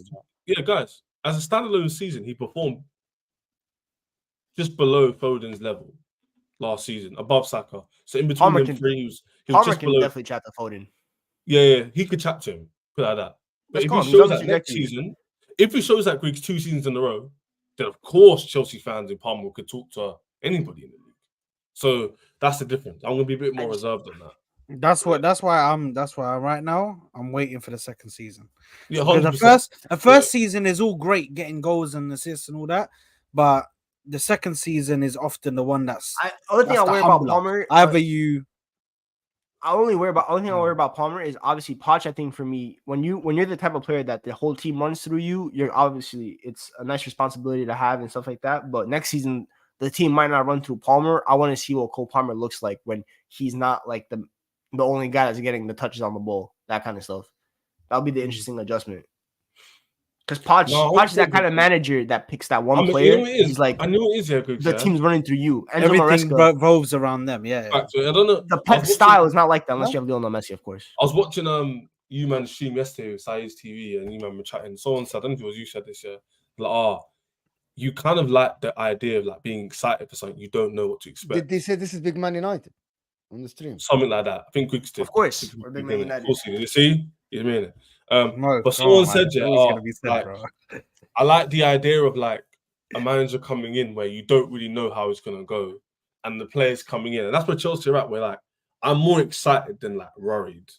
S3: Guys, as a standalone season, he performed just below Foden's level last season, above Saka. So in between them 3, he was just below.
S2: Definitely chat to Foden.
S3: Yeah, he could chat to him. Put it like that. But if he shows that next season, if he shows that Griggs 2 seasons in a row, then of course Chelsea fans in Palmer could talk to anybody in the league. So that's the difference. I'm gonna be a bit more reserved on that.
S4: That's why right now I'm waiting for the second season.
S3: Yeah,
S4: the first season is all great, getting goals and assists and all that, but the second season is often the one that's.
S2: Only thing I worry about Palmer. Only thing I worry about Palmer is obviously Poch. I think for me, when you're the type of player that the whole team runs through you, you're obviously it's a nice responsibility to have and stuff like that. But next season, the team might not run through Palmer. I want to see what Cole Palmer looks like when he's not like the only guy that's getting the touches on the ball, that kind of stuff. That'll be the interesting adjustment. Because Poch is that kind of manager that picks that one player. He's like,
S3: I know it is.
S2: The team's running through you.
S4: Everything revolves around them. Yeah.
S3: I don't know.
S2: The Pep style is not like that unless you have Lionel Messi, of course.
S3: I was watching you man stream yesterday with Saeed's TV, and you man were chatting. Someone said, I don't know if it was you said this year, like, you kind of like the idea of like being excited for something you don't know what to expect.
S1: Did they say this is Big Man United on the stream?
S3: Something like that. I think Griggs did.
S2: Of course, we're Big Man United.
S3: Of course, you see, you mean it. But someone said, I like the idea of like a manager coming in where you don't really know how it's gonna go, and the players coming in, and that's where Chelsea are at. Where like I'm more excited than like worried,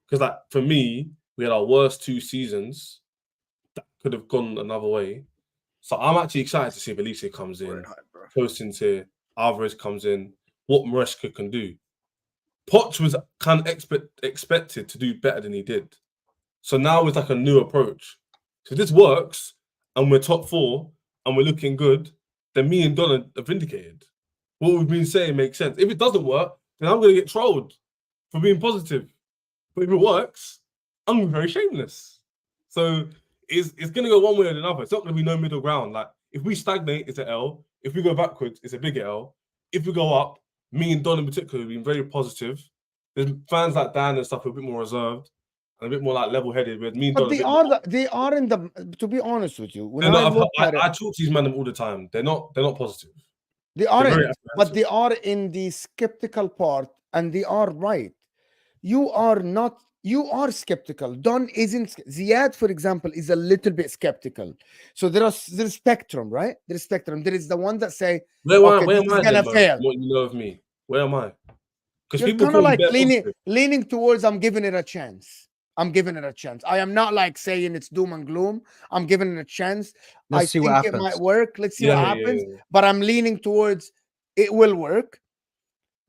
S3: because like for me, we had our worst 2 seasons that could have gone another way. So I'm actually excited to see if Olise comes in, Posting's here, Alvarez comes in, what Maresca can do. Poch was kind of expected to do better than he did. So now it's like a new approach. So if this works and we're top 4 and we're looking good, then me and Don are vindicated. What we've been saying makes sense. If it doesn't work, then I'm going to get trolled for being positive. But if it works, I'm very shameless. So it's going to go one way or another. It's not going to be no middle ground. Like if we stagnate, it's an L. If we go backwards, it's a bigger L. If we go up, me and Don in particular have been very positive. There's fans like Dan and stuff who are a bit more reserved and a bit more like level-headed. With me and
S1: But
S3: Don,
S1: they are in the. To be honest with you, when
S3: I
S1: I
S3: talk to these men all the time. They're not positive.
S1: They aren't, but they are in the skeptical part, and they are right. You are not. You are skeptical. Don isn't. Ziad, for example, is a little bit skeptical. So there's spectrum, right? There's spectrum. There is the one that say,
S3: where am I
S1: gonna fail.
S3: What you know of me? Where am I?
S1: Because people kind of like leaning towards I'm giving it a chance. I'm giving it a chance. I am not like saying it's doom and gloom. I'm giving it a chance. I think it might work. Let's see what happens. Yeah. But I'm leaning towards it will work,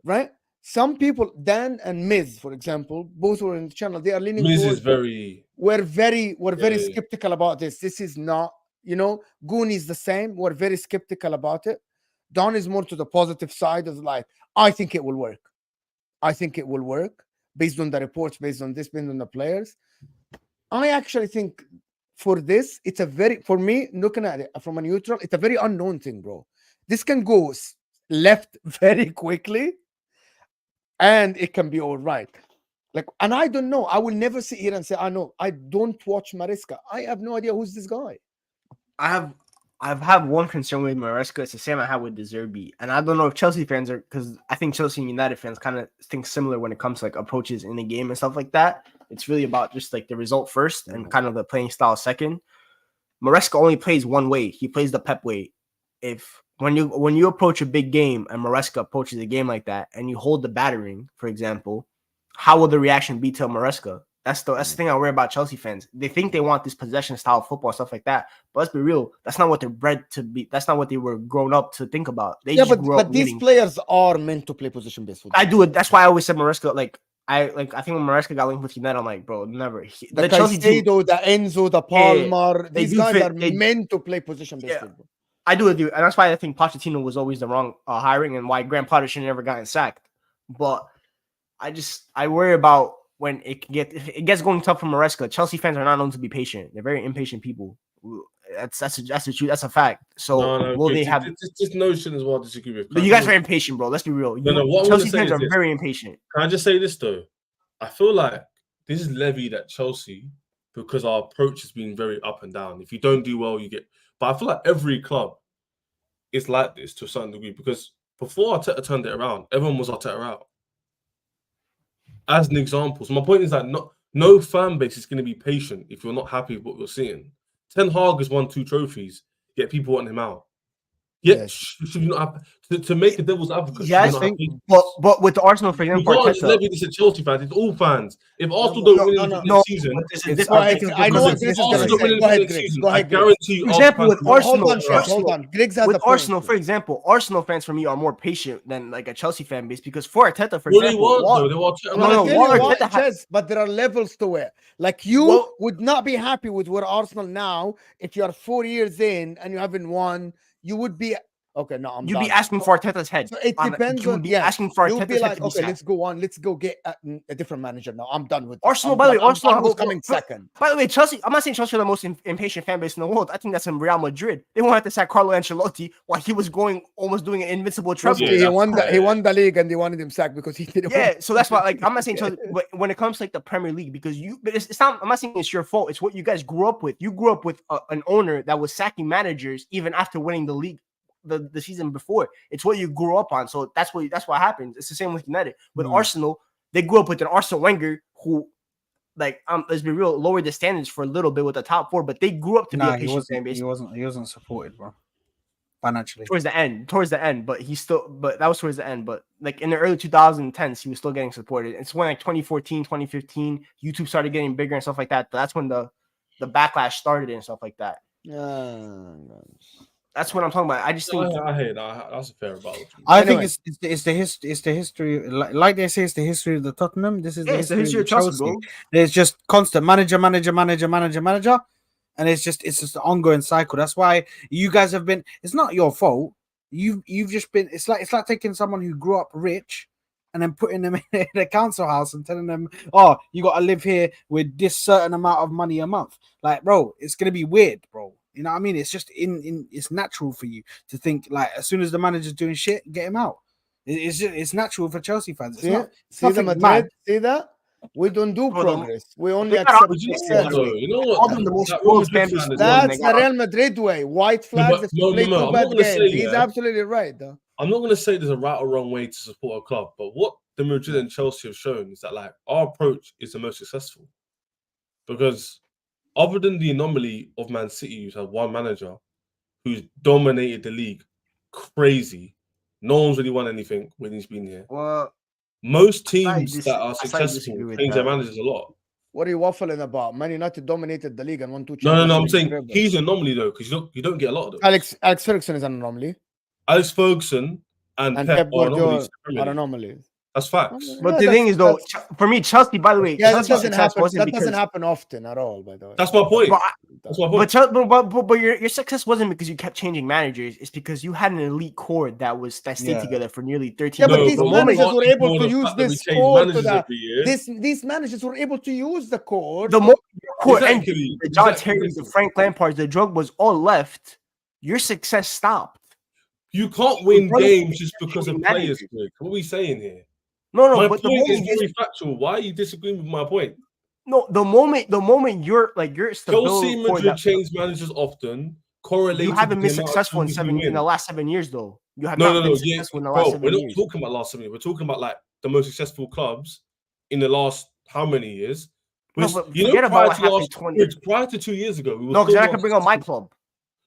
S1: right? Some people, Dan and Miz, for example, both were in the channel. They are leaning
S3: Miz
S1: towards.
S3: Is very.
S1: We're very skeptical about this. This is not, Goon is the same. We're very skeptical about it. Don is more to the positive side of like, I think it will work. I think it will work based on the reports, based on this, based on the players. I actually think for this, for me, looking at it from a neutral, it's a very unknown thing, bro. This can go left very quickly and it can be all right. And I don't know. I will never sit here and say, I know. I don't watch Maresca. I have no idea who's this guy.
S2: I've had one concern with Maresca. It's the same I had with De Zerbi. And I don't know if Chelsea fans are, because I think Chelsea and United fans kind of think similar when it comes to like approaches in the game and stuff like that. It's really about just like the result first and kind of the playing style second. Maresca only plays one way. He plays the Pep way. When you approach a big game and Maresca approaches a game like that and you hold the battering, for example, how will the reaction be to Maresca? That's the thing I worry about Chelsea fans. They think they want this possession style football, stuff like that. But let's be real. That's not what they're bred to be. That's not what they were grown up to think about.
S1: But these players are meant to play position-based football.
S2: I do it. That's why I always said Maresca. I think when Maresca got linked with United, I'm like, bro, never.
S1: The Chelsea team, the Enzo, the Palmer, these guys are meant to play position-based football.
S2: I do agree, and that's why I think Pochettino was always the wrong hiring, and why Graham Potter should have never gotten sacked. But I worry about when it gets going tough for Maresca. Chelsea fans are not known to be patient; they're very impatient people. That's the truth. That's a fact. So will they have
S3: this notion as well? Disagree with.
S2: But you guys are impatient, bro. Let's be real. Chelsea fans are very impatient.
S3: Can I just say this though? I feel like this is levied at Chelsea because our approach has been very up and down. If you don't do well, you get. But I feel like every club is like this to a certain degree because before Arteta turned it around, everyone was Arteta out. As an example, so my point is that no fan base is going to be patient if you're not happy with what you're seeing. Ten Hag has won 2 trophies, yet people want him out. Yes, should you not have to make the devil's advocate?
S2: Yes, but with the Arsenal, for example,
S3: you can't levy this at Chelsea fans. It's all fans. If Arsenal don't win this season,
S1: I know what this is going to say. Go ahead, Griggs.
S3: I guarantee you.
S2: For example, with Arsenal,
S1: hold on. Griggs has
S2: with Arsenal, for example, Arsenal fans for me are more patient than like a Chelsea fan base because for Arteta, for example,
S1: but there are levels to it. Like you would not be happy with where Arsenal now if you are 4 years in and you haven't won. You would be okay. No,
S2: you'd be asking for Arteta's head.
S1: So it depends on
S2: asking for Arteta's head.
S1: Like, okay, let's go on. Let's go get a different manager now. I'm done with
S2: Arsenal. By the way, Arsenal
S1: was coming second.
S2: By the way, Chelsea. I'm not saying Chelsea are the most impatient fan base in the world. I think that's in Real Madrid. They wanted to sack Carlo Ancelotti while he was almost doing an invincible treble.
S1: He won the league, and they wanted him sacked because he didn't.
S2: Yeah, so that's why. Like, I'm not saying Chelsea, but when it comes to like the Premier League, because it's not. I'm not saying it's your fault. It's what you guys grew up with. You grew up with an owner that was sacking managers even after winning the league. The season before. It's what you grew up on. So that's what happens. It's the same with United. With Arsenal, they grew up with an Arsene Wenger who, like, let's be real, lowered the standards for a little bit with the top 4, but they grew up to be a patient fan base.
S4: He wasn't supported, bro. Financially.
S2: Towards the end, but that was towards the end. But like in the early 2010s, he was still getting supported. It's when like 2014, 2015, YouTube started getting bigger and stuff like that. That's when the backlash started and stuff like that. That's what I'm talking about. I just think
S3: I hate that. That's a fair rebuttal.
S4: I
S1: Anyway.
S4: think it's the history, like they say, it's the history of the Tottenham. This is the
S2: it's the
S4: history
S2: history
S4: of
S2: of Chelsea,
S4: Chelsea.
S2: bro.
S4: There's just constant manager, and it's just an ongoing cycle. That's why you guys have been. It's not your fault. You've just been. It's like taking someone who grew up rich and then putting them in a council house and telling them, "Oh, you got to live here with this certain amount of money a month." Like, bro, it's gonna be weird, bro. You know what I mean? It's just it's natural for you to think like as soon as the manager's doing shit, get him out. It's natural for Chelsea fans. It's not
S1: See the
S4: nothing
S1: Madrid?
S4: mad.
S1: See that? We don't do
S2: Bro, the-
S1: progress. We only
S2: they got
S1: accept
S3: But you know
S1: success.
S3: what, though? You know what?
S2: All them the most
S3: That Real
S2: close
S3: Madrid
S2: family
S3: fan is
S2: squad,
S1: That's
S2: they
S1: the
S2: got-
S1: Real Madrid way. White flags if you
S3: no,
S1: play
S3: no,
S1: two
S3: I'm
S1: bad
S3: not gonna say,
S1: games. He's
S3: yeah.
S1: absolutely right, though.
S3: I'm not going to say there's a right or wrong way to support a club, but what the Madrid and Chelsea have shown is that like our approach is the most successful. Because other than the anomaly of Man City, who's had one manager who's dominated the league crazy, no one's really won anything when he's been here.
S2: Well,
S3: Most
S2: slightly
S3: teams that are
S2: I slightly
S3: successful
S2: disagree with
S3: change their
S2: that.
S3: managers a lot.
S1: What are you waffling about? Man United dominated the league and won 2
S3: No,
S1: Champions
S3: I'm
S1: League
S3: saying
S1: dribbles.
S3: he's an anomaly though, because you don't get a lot of them.
S1: Alex Ferguson is an anomaly,
S3: Alex Ferguson and
S1: and
S3: Pep
S1: Pep
S3: are anomalies.
S1: Guardiola
S3: in the Premier
S1: are
S3: League.
S1: anomalies.
S3: That's facts.
S2: But
S1: Yeah,
S2: the thing is, though,
S1: that's-
S2: for me, Chelsea. By the way,
S1: yeah, that
S2: Chelsea's
S1: doesn't
S2: success
S1: happen.
S2: wasn't
S1: That
S2: because.
S1: doesn't happen often at all, by the way.
S3: That's my point.
S2: But,
S3: That's my point.
S2: but your success wasn't because you kept changing managers. It's because you had an elite core that stayed
S1: Yeah.
S2: together for nearly 13
S1: Yeah, but
S3: No,
S2: years.
S1: these
S3: but
S2: The
S3: what
S2: moment,
S1: managers were
S3: Martin
S1: able
S3: told
S1: to
S3: us
S1: use
S3: that we
S1: this
S3: change
S1: core to
S3: managers
S1: that.
S3: every year.
S1: These managers were able to use the core.
S2: the moment your core
S3: Exactly,
S2: ended, the John
S3: exactly.
S2: Terry, the Frank Lampard, the drug was all left. Your success stopped.
S3: You can't win
S2: You're
S3: games just because of
S2: changing
S3: players.
S2: managers.
S3: Greg. What are we saying here?
S2: No,
S3: My
S2: but the
S3: point is
S2: moment
S3: very factual. Why are you disagreeing with my point?
S2: the moment your
S3: Chelsea
S2: stability
S3: and
S2: core
S3: Madrid
S2: that
S3: change managers often. Correlated
S2: you haven't
S3: with
S2: been
S3: the amount of
S2: successful
S3: trophies we
S2: in
S3: win.
S2: the last 7 years, though. You have
S3: No,
S2: not been
S3: yeah,
S2: successful in the
S3: bro.
S2: last 7
S3: We're not
S2: years.
S3: talking about last 7 years. We're talking about like the most successful clubs in the last how many years?
S2: No,
S3: Which,
S2: but
S3: you know,
S2: forget about
S3: prior
S2: what
S3: to
S2: happened
S3: last,
S2: 20.
S3: prior to 2 years ago, we were
S2: No, because
S3: still
S2: I
S3: not
S2: can bring up my
S3: successful.
S2: club.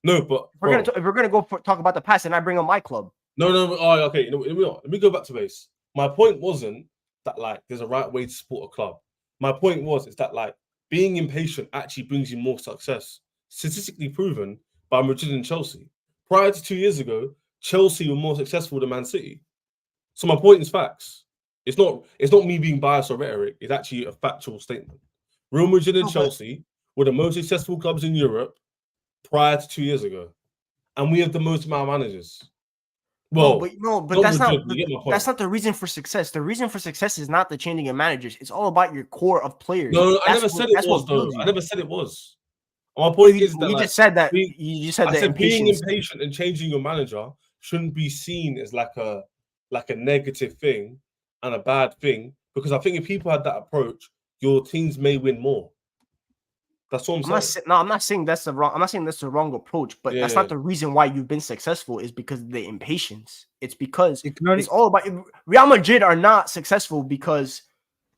S3: No, but
S2: If we're gonna go talk about the past, and I bring up my club.
S3: No. Oh, okay. No, let me go back to base. My point wasn't that like there's a right way to support a club. My point is that like being impatient actually brings you more success. Statistically proven by Madrid and Chelsea. Prior to 2 years ago, Chelsea were more successful than Man City. So my point is facts. It's not me being biased or rhetoric. It's actually a factual statement. Real Madrid and Chelsea were the most successful clubs in Europe prior to 2 years ago, and we have the most amount of managers. Well,
S2: but that's not the reason for success. The reason for success is not the changing of managers. It's all about your core of players.
S3: No, I never said it was though. I never said it was. My point is that
S2: you just said that you just said
S3: I
S2: that
S3: said being
S2: impatience.
S3: impatient and changing your manager shouldn't be seen as like a negative thing and a bad thing, because I think if people had that approach, your teams may win more. That's what I'm saying.
S2: I'm not saying that's the wrong. I'm not saying that's the wrong approach, but that's not the reason why you've been successful. Is because of the impatience. It's because it's all about Real Madrid are not successful because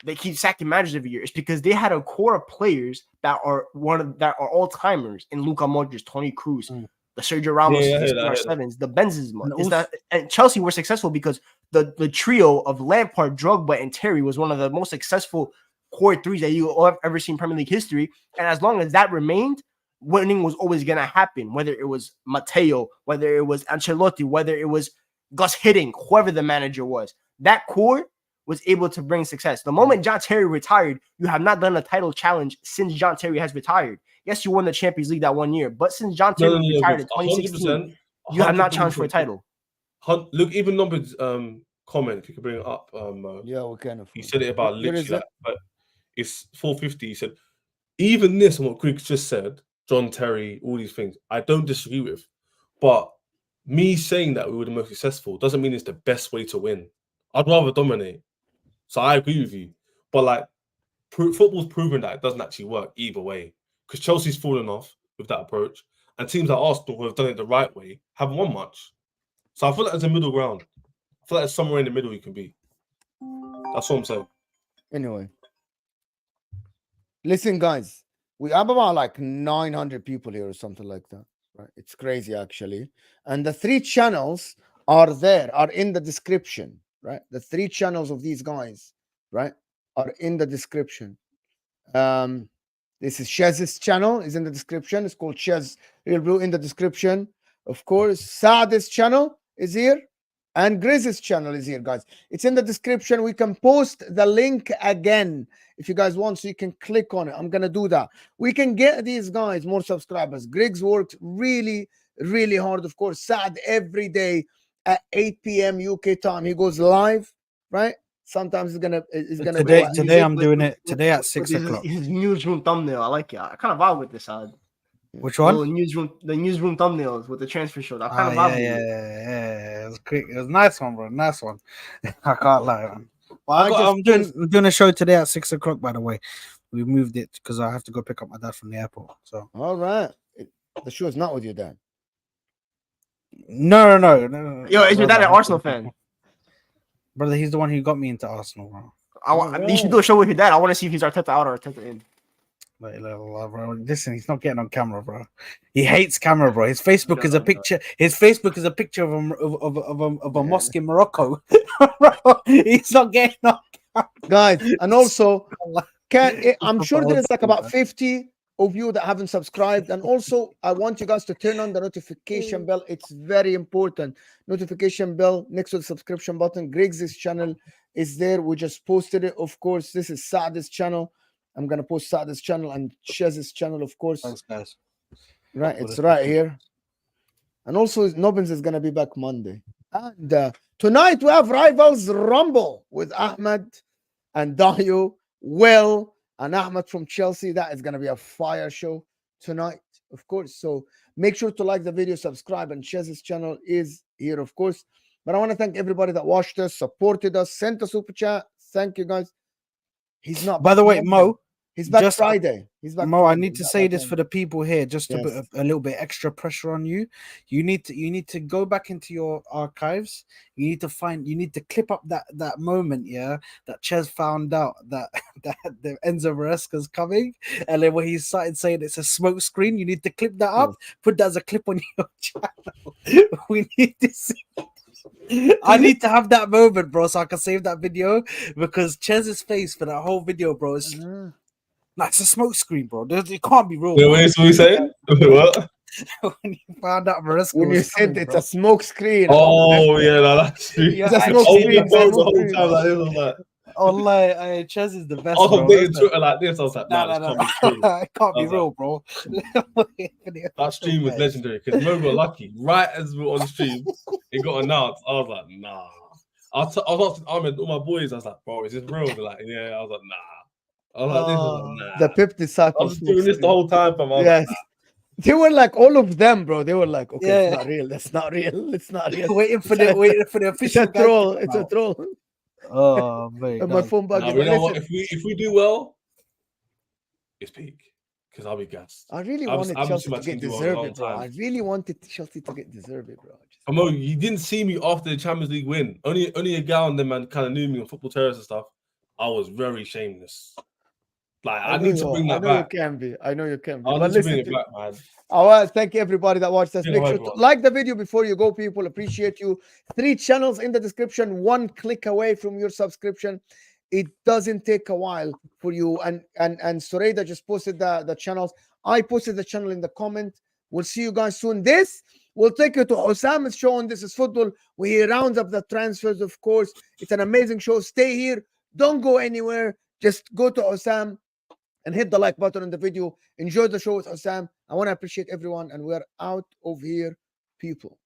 S2: they keep sacking managers every year. It's because they had a core of players that are all timers in Luka Modric, Toni Kroos, the Sergio Ramos, the CR7s, the Benzema. And Chelsea were successful because the trio of Lampard, Drogba, and Terry was one of the most successful core threes that you have ever seen in Premier League history. And as long as that remained, winning was always going to happen, whether it was Matteo, whether it was Ancelotti, whether it was Gus Hiddink, whoever the manager was. That core was able to bring success. The moment John Terry retired, you have not done a title challenge since John Terry has retired. Yes, you won the Champions League that 1 year, but since John Terry retired in 2016, you have not challenged for a title.
S3: Look, even Numbers comment, if you could bring it up.
S1: Yeah, we can.
S3: He said it about literally, but it's 450. He said, even this and what Griggs just said, John Terry, all these things, I don't disagree with. But me saying that we were the most successful doesn't mean it's the best way to win. I'd rather dominate. So I agree with you. But like football's proven that it doesn't actually work either way. Because Chelsea's fallen off with that approach. And teams like Arsenal who have done it the right way haven't won much. So I feel like there's a middle ground. I feel like there's somewhere in the middle you can be. That's what I'm saying.
S1: Anyway. Listen, guys. We have about like 900 people here or something like that. Right? It's crazy, actually. And the 3 channels are in the description. Right? The 3 channels of these guys, right, are in the description. This This is Shez's channel. Is in the description. It's called Shez Real Blue in the description. Of course, Saad's channel is here. And Grizz's channel is here, guys. It's in the description. We can post the link again if you guys want, so you can click on it. I'm going to do that. We can get these guys more subscribers. Griggs worked really, really hard. Of course, Saad every day at 8 p.m. UK time. He goes live, right? Sometimes he's gonna
S4: Today I'm doing it today at 6 o'clock.
S2: His newsroom thumbnail, I like it. I kind of vibe with this.
S4: Which one?
S2: The newsroom thumbnails with the transfer show. I kind of vibe with it.
S4: Yeah. It was quick. It was a nice one, bro. Nice one. I can't lie, man. Well, I'm doing a show today at 6 o'clock. By the way, we moved it because I have to go pick up my dad from the airport. So
S1: all right, the show is not with your dad.
S4: No.
S2: Yo, is your dad an Arsenal fan?
S4: Brother, he's the one who got me into Arsenal, bro.
S2: You should do a show with your dad. I want to see if he's Arteta out or Arteta in.
S4: Like, bro, listen, he's not getting on camera, bro. He hates camera, bro. His Facebook is a picture. His Facebook is a picture of a mosque in Morocco. Bro, he's not getting on camera.
S1: Guys, and also, I'm sure there's like about 50 of you that haven't subscribed, and also I want you guys to turn on the notification bell. It's very important. Notification bell next to the subscription button. Griggs' channel is there. We just posted it. Of course, this is Saad's channel. I'm gonna post Saad's channel and Shez's channel, of course.
S4: Thanks, guys.
S1: Right, it's right here. And also, Nobbins is gonna be back Monday. And tonight we have Rivals Rumble with Ahmed and Dayo, Will, and Ahmed from Chelsea. That is gonna be a fire show tonight, of course. So make sure to like the video, subscribe, and Shez's channel is here, of course. But I want to thank everybody that watched us, supported us, sent a super chat. Thank you, guys. He's not.
S4: By the way, Mo.
S1: He's back Friday. He's back.
S4: Mo,
S1: Friday.
S4: I need to say this for the people here, just to put a little bit extra pressure on you. You need to go back into your archives. You need to clip up that moment, yeah, that Ches found out that the Enzo Maresca's coming, and then when he started saying it's a smoke screen, you need to clip that up, put that as a clip on your channel. We need to see. I need to have that moment, bro, so I can save that video, because Chez's face for that whole video, bro, is like, it's a smoke screen, bro. It can't be real.
S3: Wait, what are you saying? What?
S4: When you found out Maresca
S1: when you said it's a smoke screen.
S3: Oh yeah, that's true.
S1: It's a smoke screen.
S3: The whole time, like,
S4: oh, like, Ches is the best.
S3: I was updating Twitter like this. I was like,
S4: no. It can't be real, bro.
S3: That stream was legendary because Mo got lucky. Right as we were on the stream, it got announced. I was like, nah. I was asking Ahmed, all my boys. I was like, bro, is this real? They're like, yeah. I was like, nah. I was like, this was like, nah.
S1: The Pip disciple.
S3: I was doing this the whole time, fam.
S1: Yes. Like, they were like, all of them, bro. They were like, okay, it's not real. That's not real. It's not real.
S4: waiting for the official.
S1: It's a troll. It's a troll.
S4: Oh man.
S1: My phone back.
S3: You know what? If we do well, it's peak. Because I'll be gassed.
S1: I really wanted Chelsea to get De Zerbi, bro. I really wanted Chelsea to get De Zerbi, bro.
S3: Mo, you didn't see me after the Champions League win. Only a guy on them, man, kind of knew me on Football Terrace and stuff. I was very shameless. Like, I need to bring that back.
S1: I know you can be.
S3: I need to bring it back, man.
S1: All right, thank you everybody that watched us. Make sure to like the video before you go, people. Appreciate you. 3 channels in the description, 1 click away from your subscription. It doesn't take a while for you. And Soreda just posted the channels. I posted the channel in the comment. We'll see you guys soon. This will take you to Osama's show on This Is Football, where he rounds up the transfers, of course. It's an amazing show. Stay here. Don't go anywhere. Just go to Osam and hit the like button on the video. Enjoy the show with Osam. I want to appreciate everyone, and we're out of here, people.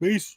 S4: Peace.